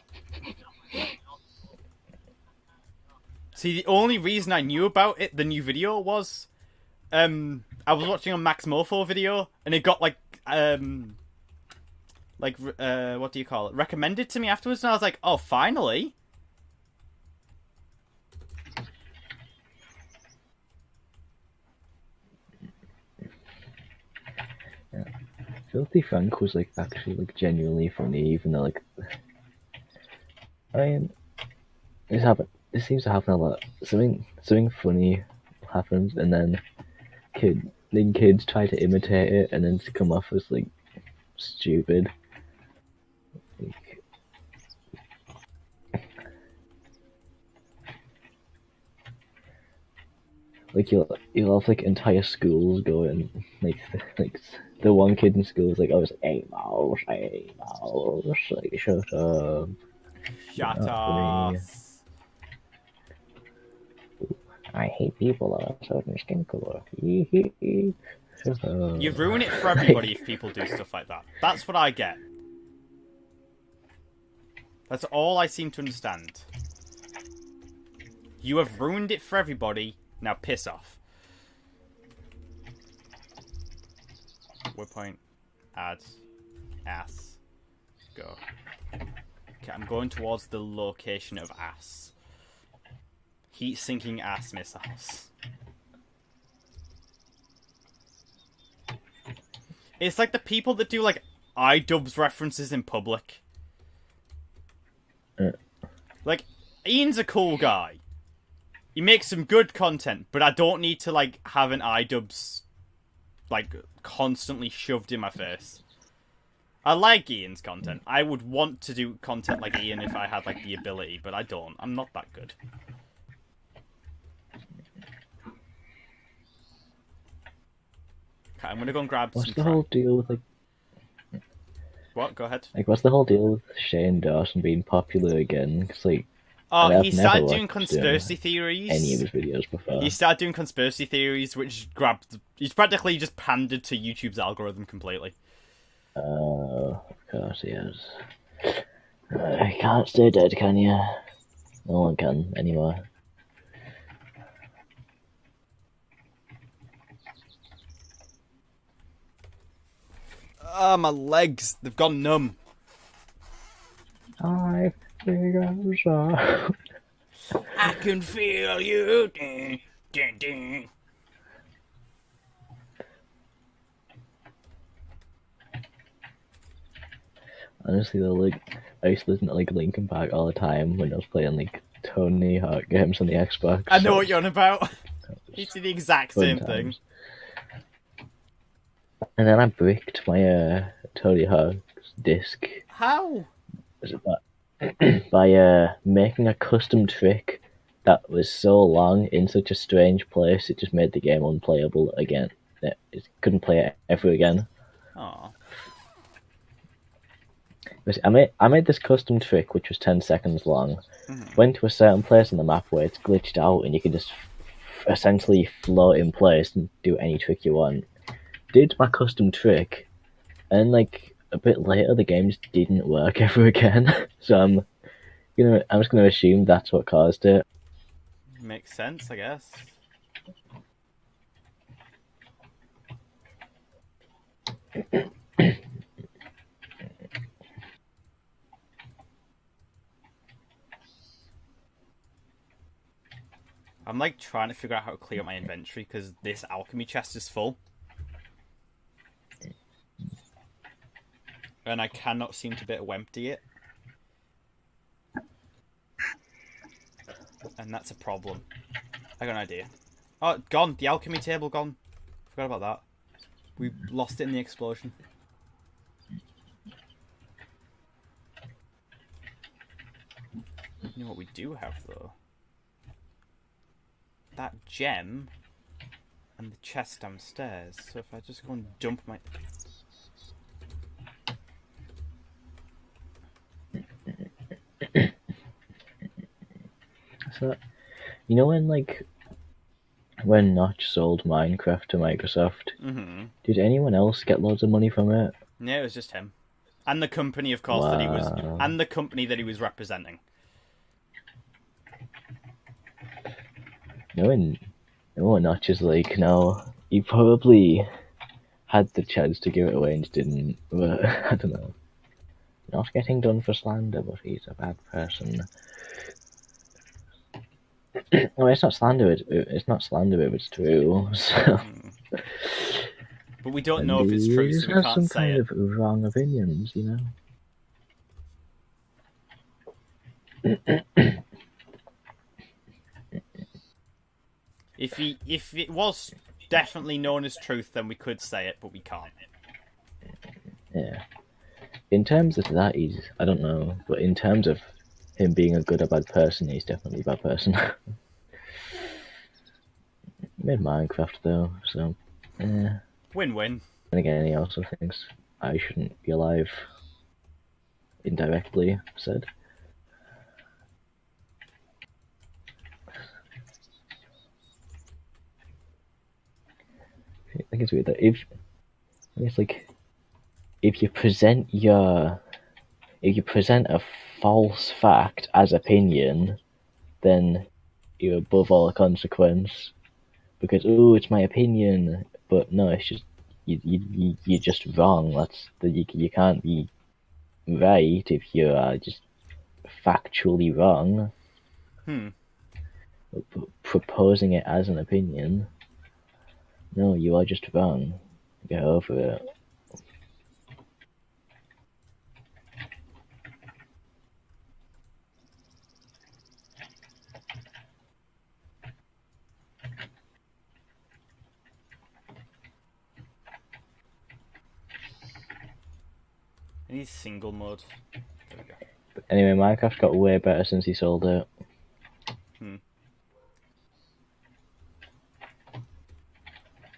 See, the only reason I knew about it, the new video, was... I was watching a Max Mofo video, and it got, like, what do you call it? Recommended to me afterwards, and I was like, oh, finally? Yeah. Filthy Frank was like actually like genuinely funny, even though like I mean this seems to happen a lot. Something funny happens and then kids try to imitate it and then to come off as like stupid. Like you'll have like entire schools going like the one kid in school is like, oh, it's like, hey mouse, like shut up. Shut Funny. up. I hate people of a certain skin color. You ruin it for everybody if people do stuff like that. That's what I get. That's all I seem to understand. You have ruined it for everybody. Now piss off. Waypoint. Add. Ass. Go. Okay, I'm going towards the location of ass. Heat-sinking ass missiles. It's like the people that do, like, iDubbbz references in public. Like, Ian's a cool guy. He makes some good content, but I don't need to, like, have an iDubbbz, like, constantly shoved in my face. I like Ian's content. I would want to do content like Ian if I had, like, the ability, but I don't. I'm not that good. Okay, I'm gonna go and grab what's some the whole deal with, like... What? Go ahead. Like, what's the whole deal with Shane Dawson being popular again? Cause, like... Oh, I've he never started doing watched, conspiracy theories. any of his videos before. He started doing conspiracy theories, which grabbed... He's practically just pandered to YouTube's algorithm completely. Of course he is. I can't stay dead, can you? No one can, anymore. Ah, my legs. They've gone numb. I figure so. I can feel you. Ding, ding, ding. Honestly though, like, I used to listen to like Linkin Park all the time when I was playing like Tony Hawk games on the Xbox. I know what you're on about. It's the exact same thing. And then I bricked my Tony Hawk's disc. How? By making a custom trick that was so long in such a strange place, it just made the game unplayable again. It couldn't play it ever again. Oh. I made this custom trick, which was 10 seconds long. Went to a certain place on the map where it's glitched out and you can just essentially float in place and do any trick you want. Did my custom trick, and like a bit later the game just didn't work ever again. So I'm just gonna assume that's what caused it. Makes sense, I guess. I'm like trying to figure out how to clear up my inventory because this alchemy chest is full. And I cannot seem to be able to empty it. And that's a problem. I got an idea. Oh, gone. The alchemy table gone. Forgot about that. We lost it in the explosion. You know what we do have, though? That gem and the chest downstairs. So if I just go and dump my... So, you know when Notch sold Minecraft to Microsoft, did anyone else get loads of money from it? No, it was just him. And the company, of course, Wow. and the company that he was representing. No one Notch is like, no, he probably had the chance to give it away and didn't, but I don't know. Not getting done for slander, but he's a bad person. No, it's not slander. It's not slander if it's true. So. But we don't know if it's true, so we can't some say kind it. of wrong opinions, you know. If it was definitely known as truth, then we could say it, but we can't. Yeah. In terms of that, I don't know, but in terms of him being a good or bad person, he's definitely a bad person. He made Minecraft though, so Win-win. And again, he also thinks I shouldn't be alive. Indirectly said. I think it's weird that if you present a false fact as opinion, then you're above all consequence because it's my opinion, but no, it's just you're just wrong. You can't be right if you're just factually wrong. Proposing it as an opinion, no, you are just wrong. Get over it. I need single mode. There we go. But anyway, Minecraft got way better since he sold it.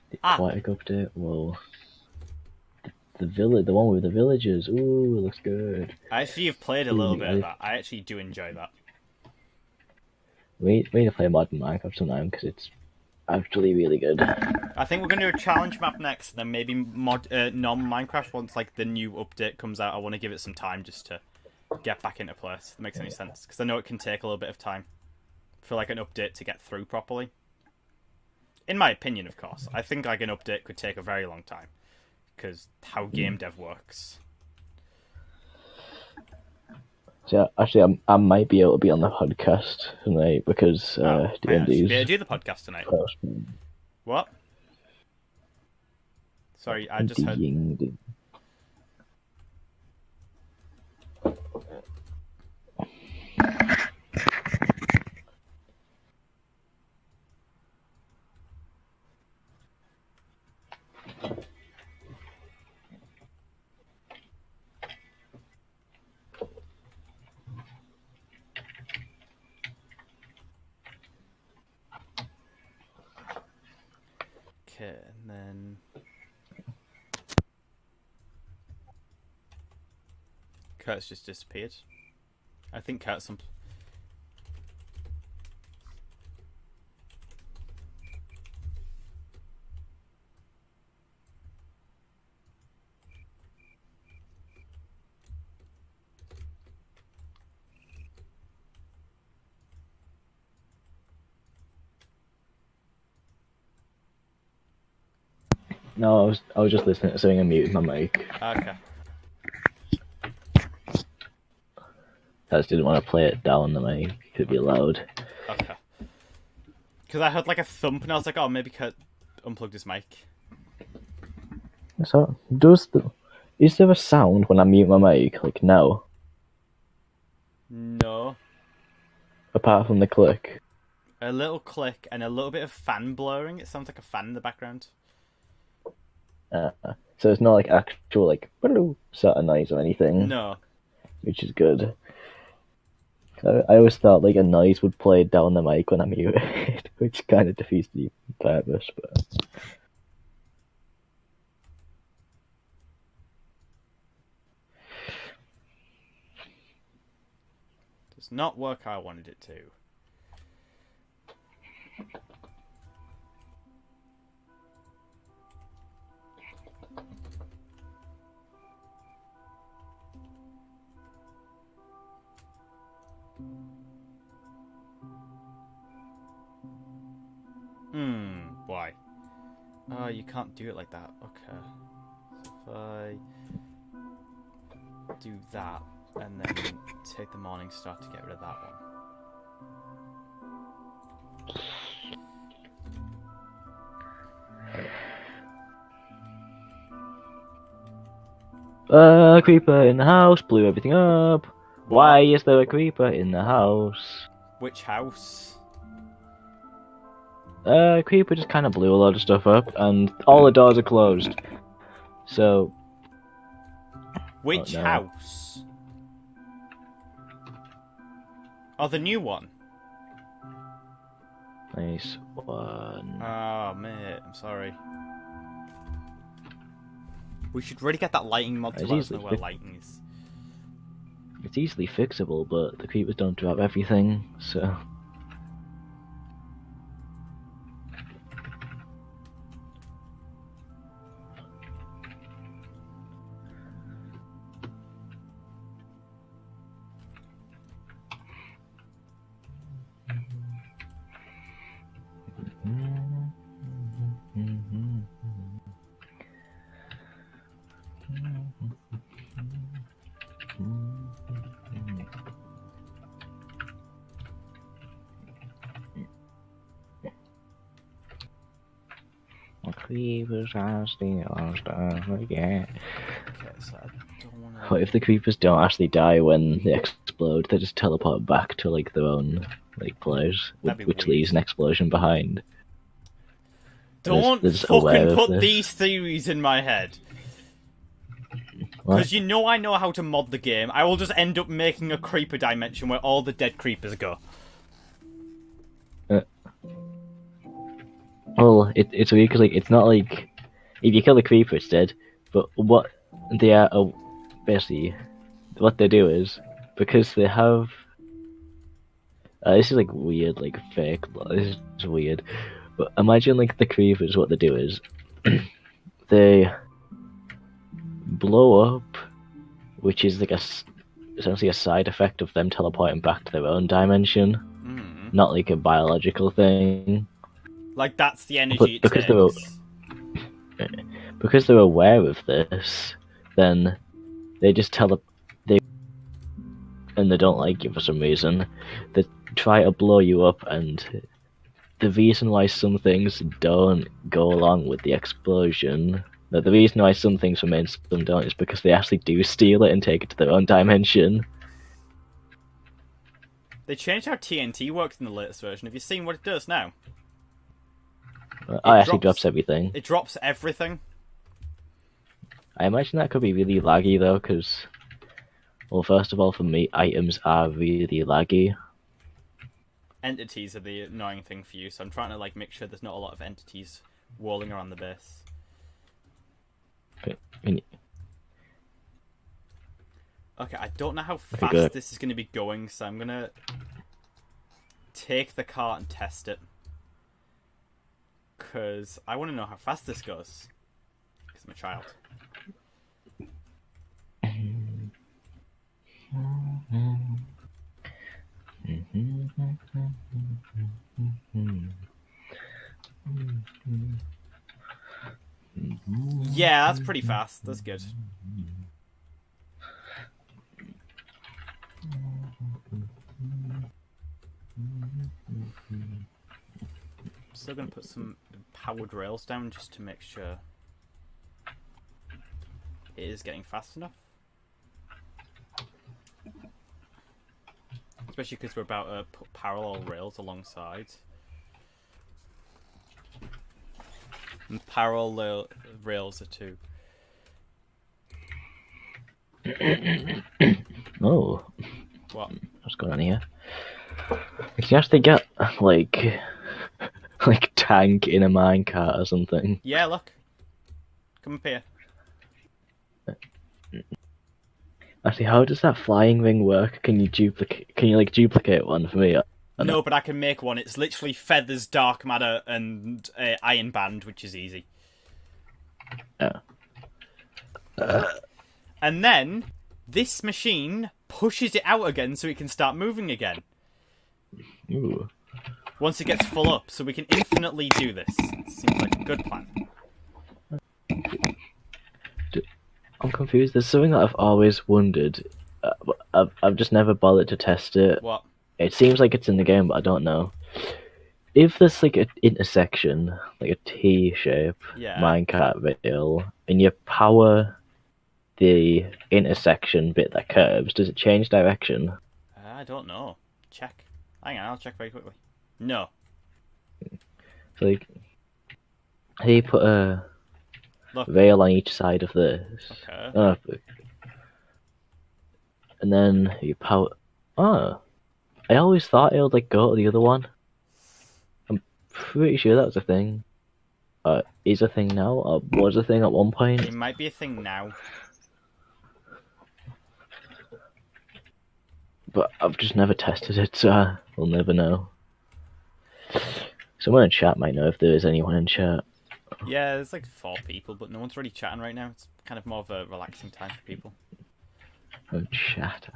The aquatic update. Whoa. The one with the villagers. Ooh, it looks good. I actually have played a little bit of that. I actually do enjoy that. We need to play modern Minecraft sometime because it's actually really good. I think we're going to do a challenge map next, then maybe non-Minecraft once like the new update comes out. I want to give it some time just to get back into place. If that makes any sense, because I know it can take a little bit of time for like an update to get through properly. In my opinion, of course, I think like an update could take a very long time because how game dev works. So actually, I might be able to be on the podcast tonight because D&D's. Should be able to do the podcast tonight. What? Sorry, I just heard. Okay, and then Kurt's just disappeared. I think Kurt's some. No, I was just listening to something and muted my mic. Okay. I just didn't want to play it down the mic. It could be loud. Okay. Because I heard like a thump and I was like, oh, maybe Kurt unplugged his mic. So, is there a sound when I mute my mic, like now? No. Apart from the click? A little click and a little bit of fan blurring. It sounds like a fan in the background. So it's not like actual like sort of noise or anything. No. Which is good. I always thought like a noise would play down the mic when I mute it, which kind of defeats the purpose. But Does not work how I wanted it to. Why? Oh, you can't do it like that. Okay. So if I do that, and then take the morning star to get rid of that one. Creeper in the house blew everything up. What? Why is there a creeper in the house? Which house? Creeper just kind of blew a lot of stuff up, and all the doors are closed. So. Which house? Oh, the new one. Nice one. Oh, mate, I'm sorry. We should really get that lighting mod to let us know where lighting is. It's easily fixable, but the creepers don't drop everything, so. Creepers are still stuff again. Okay, so I don't wanna... What if the creepers don't actually die when they explode? They just teleport back to like their own like place, which leaves an explosion behind. Don't fucking put these theories in my head. Because you know I know how to mod the game. I will just end up making a creeper dimension where all the dead creepers go. Well, it's weird because like it's not like if you kill the creeper, it's dead. But what they are basically what they do is because they have this is like weird, like fake. This is weird. But imagine like the creepers. What they do is they blow up, which is like essentially a side effect of them teleporting back to their own dimension, not like a biological thing. Like that's the energy but it takes. Because they're aware of this, then they just and they don't like you for some reason. They try to blow you up, and the reason why some things don't go along with the explosion, the reason why some things remain, some don't, is because they actually do steal it and take it to their own dimension. They changed how TNT works in the latest version. Have you seen what it does now? It actually drops everything. It drops everything. I imagine that could be really laggy though, because, well, first of all, for me, items are really laggy. Entities are the annoying thing for you, so I'm trying to like make sure there's not a lot of entities whirling around the base. Okay, I don't know how fast this is going to be going, so I'm going to take the cart and test it. Because I want to know how fast this goes. Because I'm a child. Yeah, that's pretty fast. That's good. Still going to put some powered rails down just to make sure it is getting fast enough. Especially because we're about to put parallel rails alongside. And parallel rails are too. Oh. What? What's going on here? You can actually get like tank in a minecart or something. Yeah, look. Come up here. Actually, how does that flying ring work? Can you duplicate? Can you duplicate one for me? No, but I can make one. It's literally feathers, dark matter, and iron band, which is easy. Yeah. And then this machine pushes it out again so it can start moving again. Ooh. Once it gets full up, so we can infinitely do this. Seems like a good plan. I'm confused. There's something that I've always wondered. I've just never bothered to test it. What? It seems like it's in the game, but I don't know. If there's like an intersection, like a T shape, Yeah. minecart rail, and you power the intersection bit that curves, does it change direction? I don't know. Check. Hang on, I'll check very quickly. No. So, like, how you put a Look. rail on each side of this? Okay. And then you power. Oh, I always thought it would like go to the other one. I'm pretty sure that was a thing. Is a thing now, or was a thing at one point. It might be a thing now. But I've just never tested it, so we'll never know. Someone in chat might know if there is anyone in chat. Yeah, there's like 4 people, but no one's really chatting right now. It's kind of more of a relaxing time for people. Oh, chat.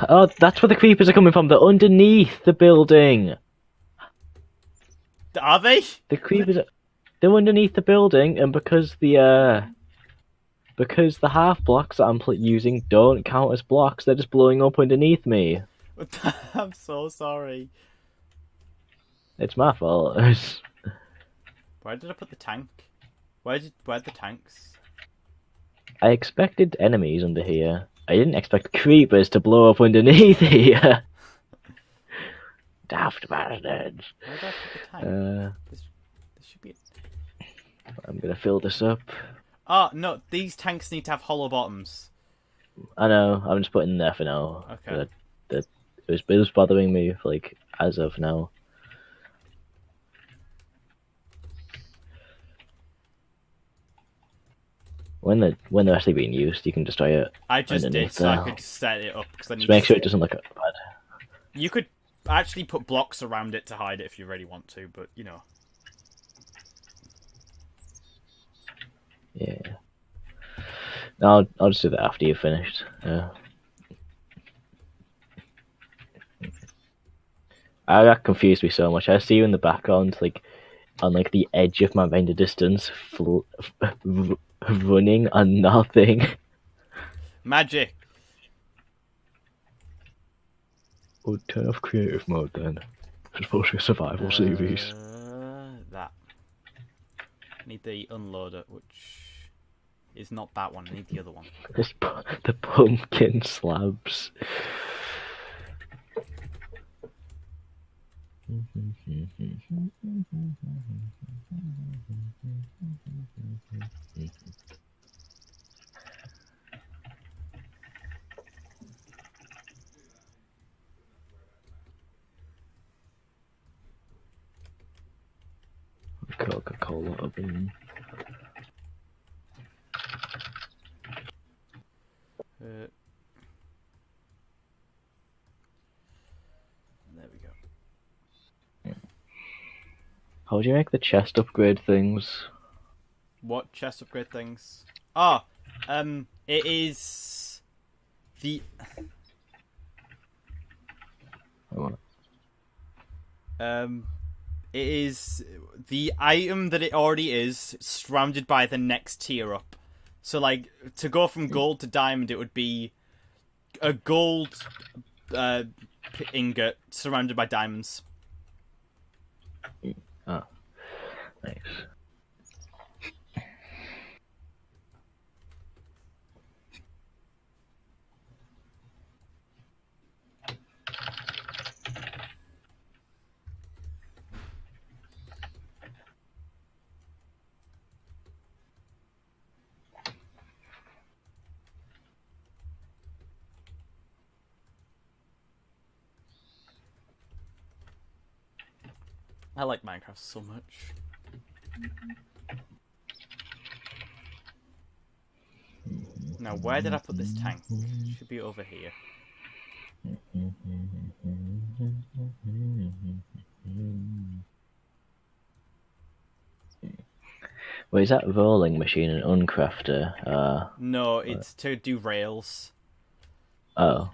Oh, that's where the creepers are coming from. They're underneath the building. Are they? The creepers they're underneath the building, and because the half blocks that I'm using don't count as blocks, they're just blowing up underneath me. I'm so sorry. It's my fault. Where did I put the tank? Where'd the tanks? I expected enemies under here. I didn't expect creepers to blow up underneath here. Daft bastards. Where did I put the tank? This should be it. I'm gonna fill this up. Oh, no, these tanks need to have hollow bottoms. I know, I'm just putting them there for now. Okay. It was bothering me, like, as of now. When they're actually being used, you can destroy it. I just did, underneath so there. I could set it up. Cause I need Just make to sure it doesn't look bad. You could actually put blocks around it to hide it if you really want to, but, you know. Yeah. No, I'll just do that after you've finished. That confused me so much. I see you in the background, like, on like the edge of my render distance, running on nothing. Magic! We'll turn off creative mode then. It's supposed to be a survival series. That. I need the unloader, which is not that one. I need the other one. The pumpkin slabs. Coca-Cola oven. There we go. How do you make the chest upgrade things? What chest upgrade things? Ah, it is the it is the item that it already is, surrounded by the next tier up. So, like, to go from gold to diamond, it would be a gold ingot surrounded by diamonds. Oh, nice. I like Minecraft so much. Now, where did I put this tank? Should be over here. Well, is that rolling machine an uncrafter? No, it's to do rails. Oh.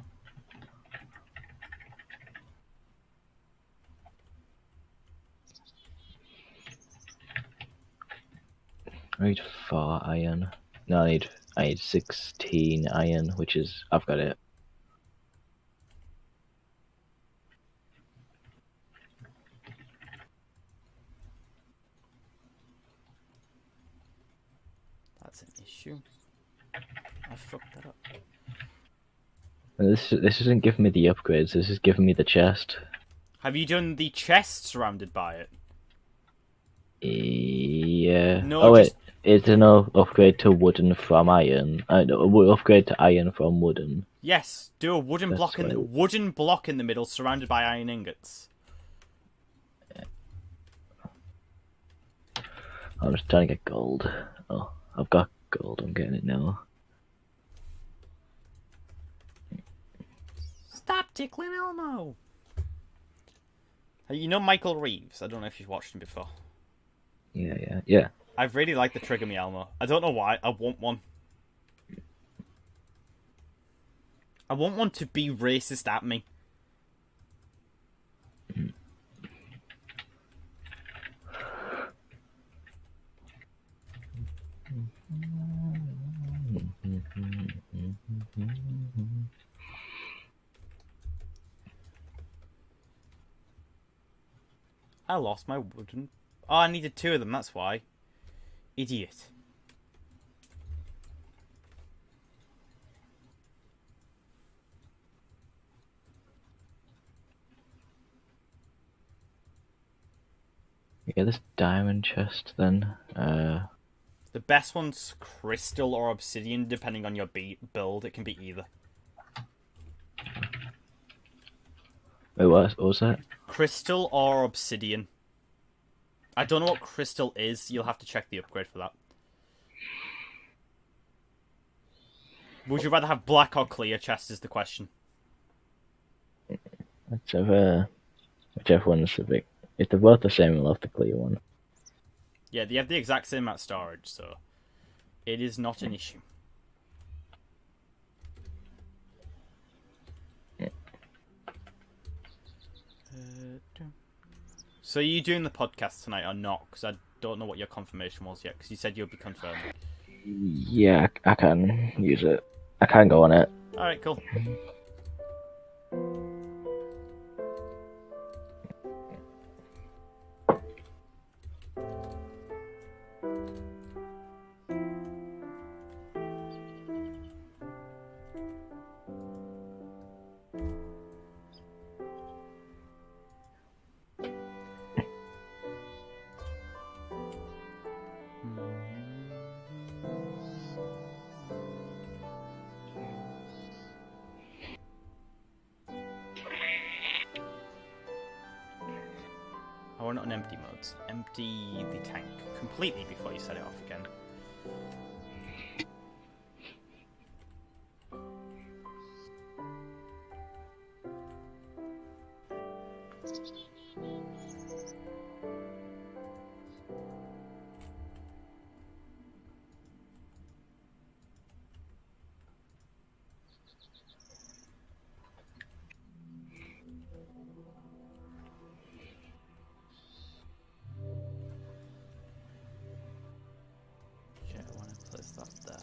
I need 4 iron. No, I need 16 iron, which is... I've got it. That's an issue. I fucked that up. And this isn't giving me the upgrades, this is giving me the chest. Have you done the chest surrounded by it? Yeah. No, oh, just... It's an upgrade to wooden from iron. Upgrade to iron from wooden. Yes, do a wooden block in the middle, surrounded by iron ingots. I'm just trying to get gold. Oh, I've got gold. I'm getting it now. Stop tickling Elmo! Hey, you know Michael Reeves? I don't know if you've watched him before. Yeah. I really like the Trigger Me Elmo. I don't know why. I want one. I want one to be racist at me. I lost my wooden... Oh, I needed 2 of them, that's why. Idiot. Yeah, this diamond chest then. The best one's crystal or obsidian, depending on your build. It can be either. Wait, what was that? Crystal or obsidian. I don't know what crystal is. You'll have to check the upgrade for that. Would you rather have black or clear chest is the question. Whichever one's a bit... If they're both the same, we'll have the clear one. Yeah, they have the exact same amount of storage, so it is not an issue. So are you doing the podcast tonight or not? Because I don't know what your confirmation was yet, because you said you'll be confirmed. Yeah, I can use it. I can go on it. Alright, cool. Oh, we're not in empty modes. Empty the tank completely before you set it off again. Shit, I want to place that there.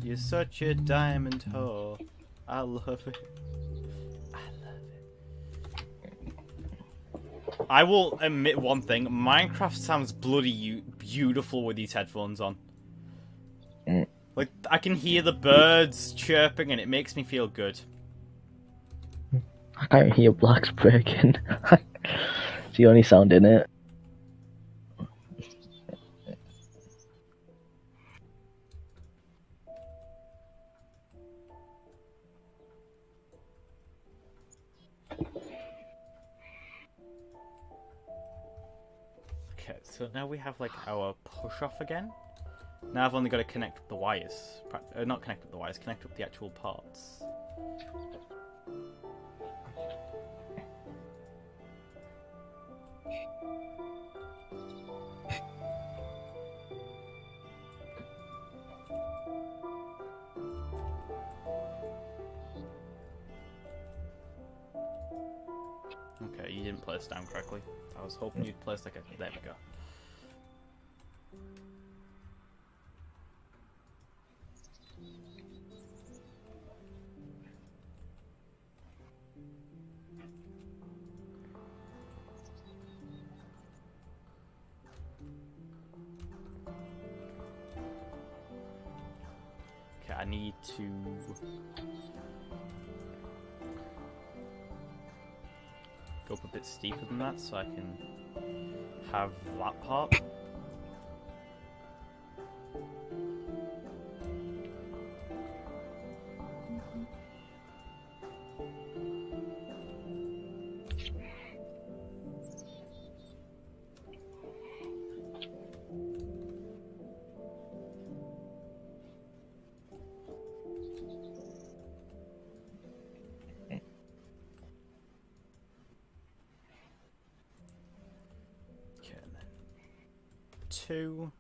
You're such a diamond whore. I love it. I love it. I will admit one thing. Minecraft sounds bloody beautiful with these headphones on. Like, I can hear the birds chirping and it makes me feel good. I can't hear blocks breaking. It's the only sound in it. Okay, so now we have like our push off again. Now I've only got to connect up the wires. Not connect up the wires, connect up the actual parts. Okay, you didn't place down correctly. I was hoping you'd place like a... There we go. Okay, I need to... go up a bit steeper than that so I can have that part. Two.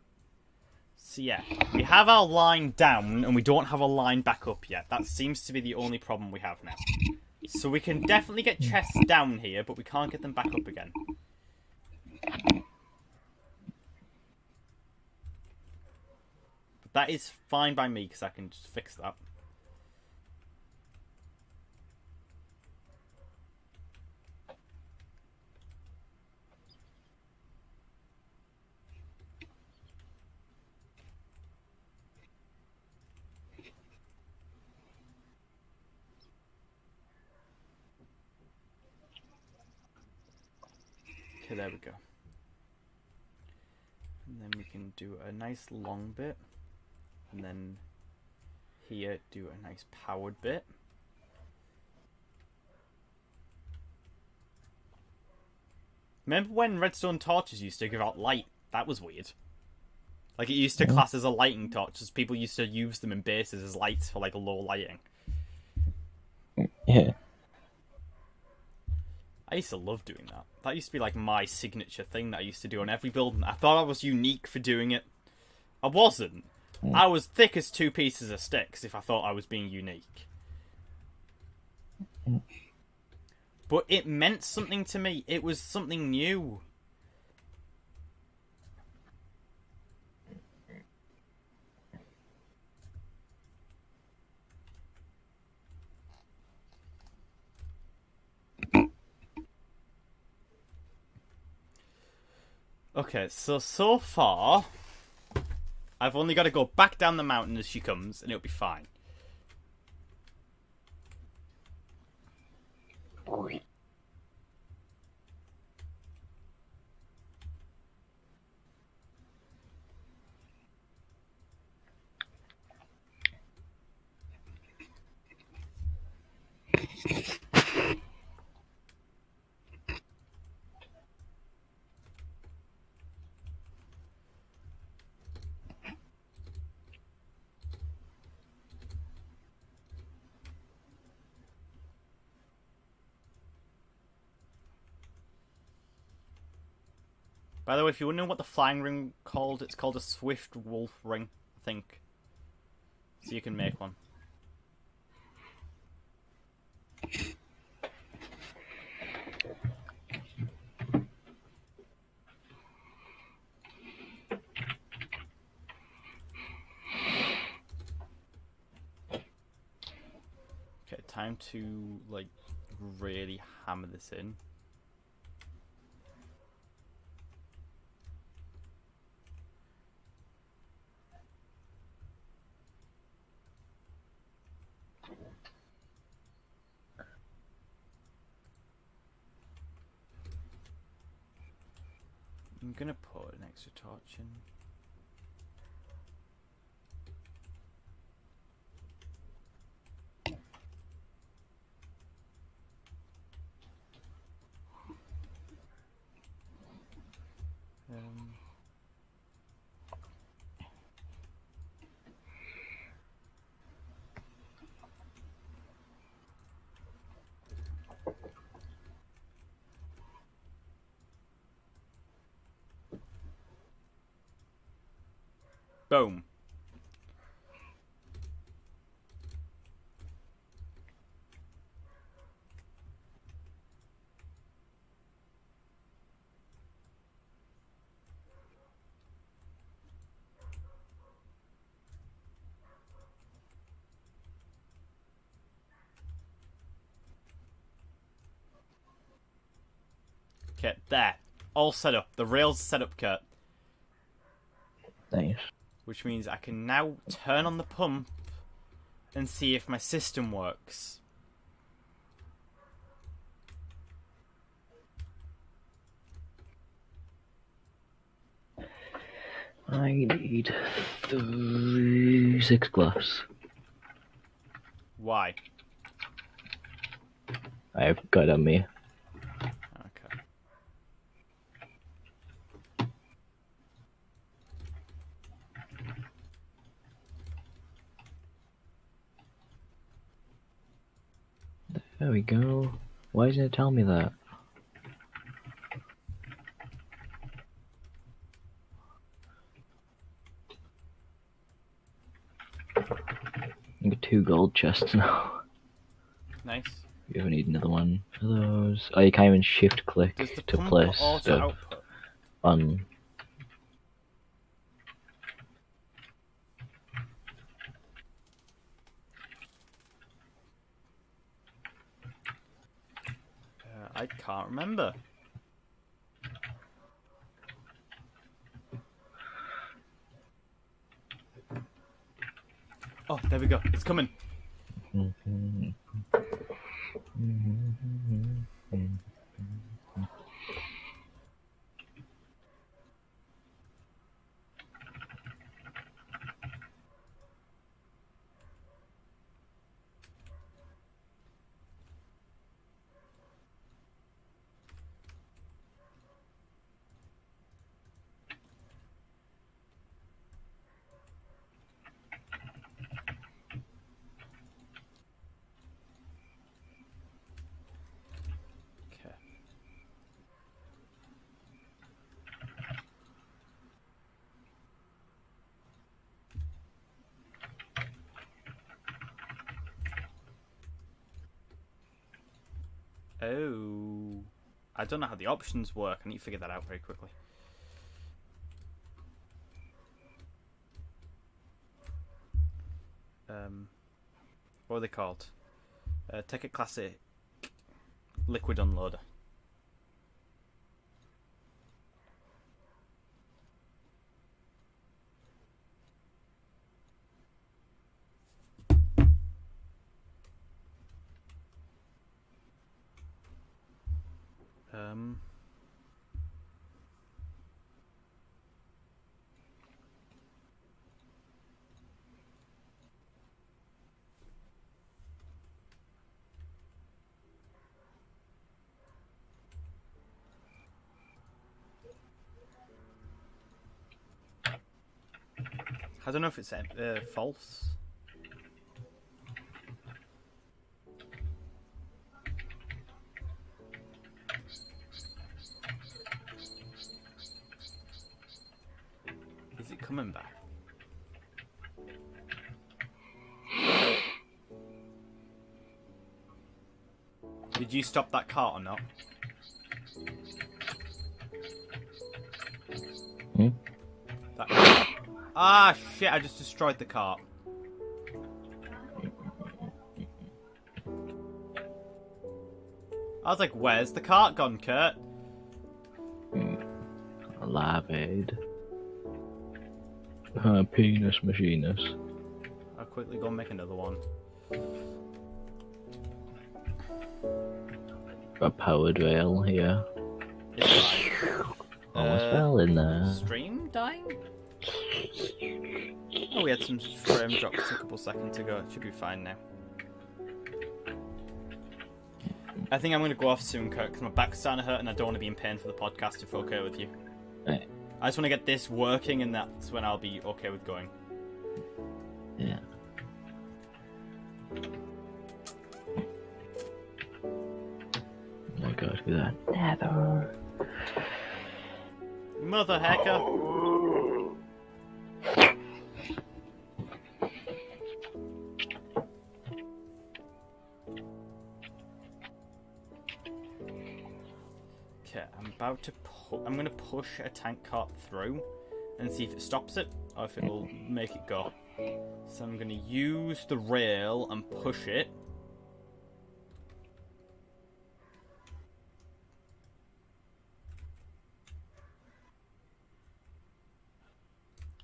So yeah, we have our line down and we don't have a line back up yet. That seems to be the only problem we have now. So we can definitely get chests down here, but we can't get them back up again. But that is fine by me because I can just fix that. Okay, there we go. And then we can do a nice long bit. And then here do a nice powered bit. Remember when redstone torches used to give out light? That was weird. Like, it used to class as a lighting torch, as people used to use them in bases as lights for, like, low lighting. Yeah. I used to love doing that. That used to be, like, my signature thing that I used to do on every build. I thought I was unique for doing it. I wasn't. I was thick as two pieces of sticks if I thought I was being unique. But it meant something to me. It was something new. Okay, so far, I've only got to go back down the mountain as she comes, and it'll be fine. Okay, By the way, if you're wondering what the flying ring called, it's called a swift wolf ring, I think. So you can make one. Okay, time to, like, really hammer this in. I'm gonna put an extra torch in. Um, Boom. Okay, there. All set up. The rails set up, Kurt. Nice. Which means I can now turn on the pump and see if my system works. I need 6 glass. Why? I've got on me. Okay. There we go. Why doesn't it tell me that? I got 2 gold chests now. Nice. You ever need another one for those? Oh, you can't even shift click Does the to pump place auto stuff output? on. I can't remember. Oh, there we go. It's coming. Okay. Oh. I don't know how the options work. I need to figure that out very quickly. What are they called? Tekkit Classic Liquid Unloader. I don't know if it's false. Is it coming back? Did you stop that cart or not? That cart. Ah, shit, I just destroyed the cart. I was like, where's the cart gone, Kurt? Live-aid. Penis machinist. I'll quickly go and make another one. A powered rail here. It's fine. Almost fell in there. Stream dying? Oh, we had some frame drops a couple seconds ago. It should be fine now. I think I'm going to go off soon, Kirk, because my back's starting to hurt and I don't want to be in pain for the podcast, if okay with you. Right. I just want to get this working and that's when I'll be okay with going. Yeah. Oh my god, look at that. Nether. Mother hacker. Okay, I'm gonna push a tank cart through and see if it stops it or if it'll make it go. So I'm gonna use the rail and push it.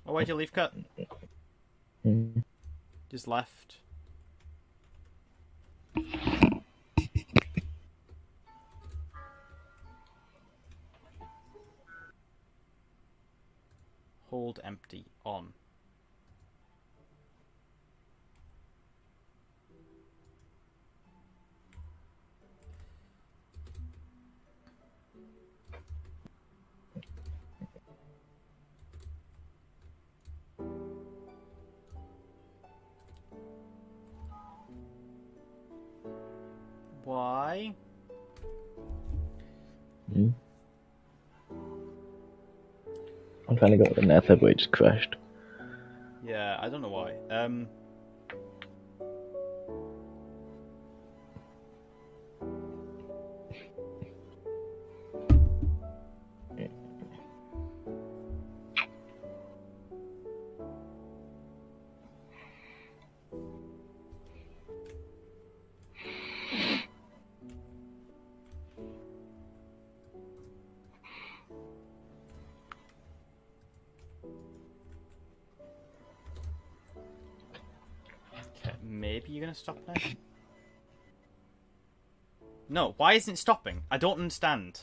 Oh, why'd you leave, Cut? Just left. Hold empty on. Why? I'm trying to go to the nether, but it just crashed. Yeah, I don't know why. Okay, maybe you're gonna stop now? No, why isn't it stopping? I don't understand.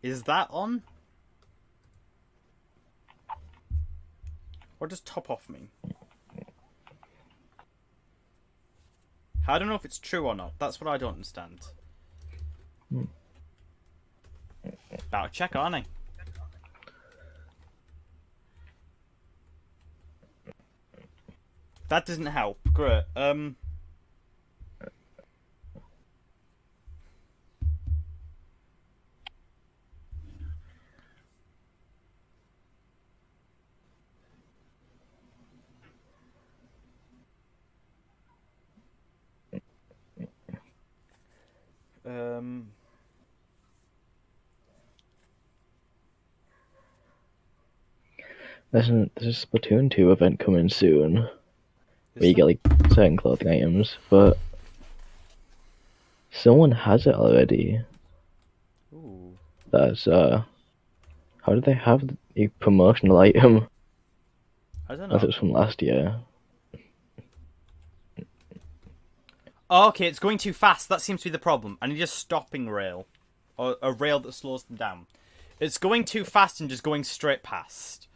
Is that on? Or does top off mean? I don't know if it's true or not. That's what I don't understand. About to check, aren't I? That doesn't help. Great. There's a Splatoon 2 event coming soon, where you get like certain clothing items, but someone has it already. Ooh. That's how do they have a promotional item? I don't know. Unless it was from last year. Oh, okay, it's going too fast. That seems to be the problem. I need a stopping rail. Or a rail that slows them down. It's going too fast and just going straight past.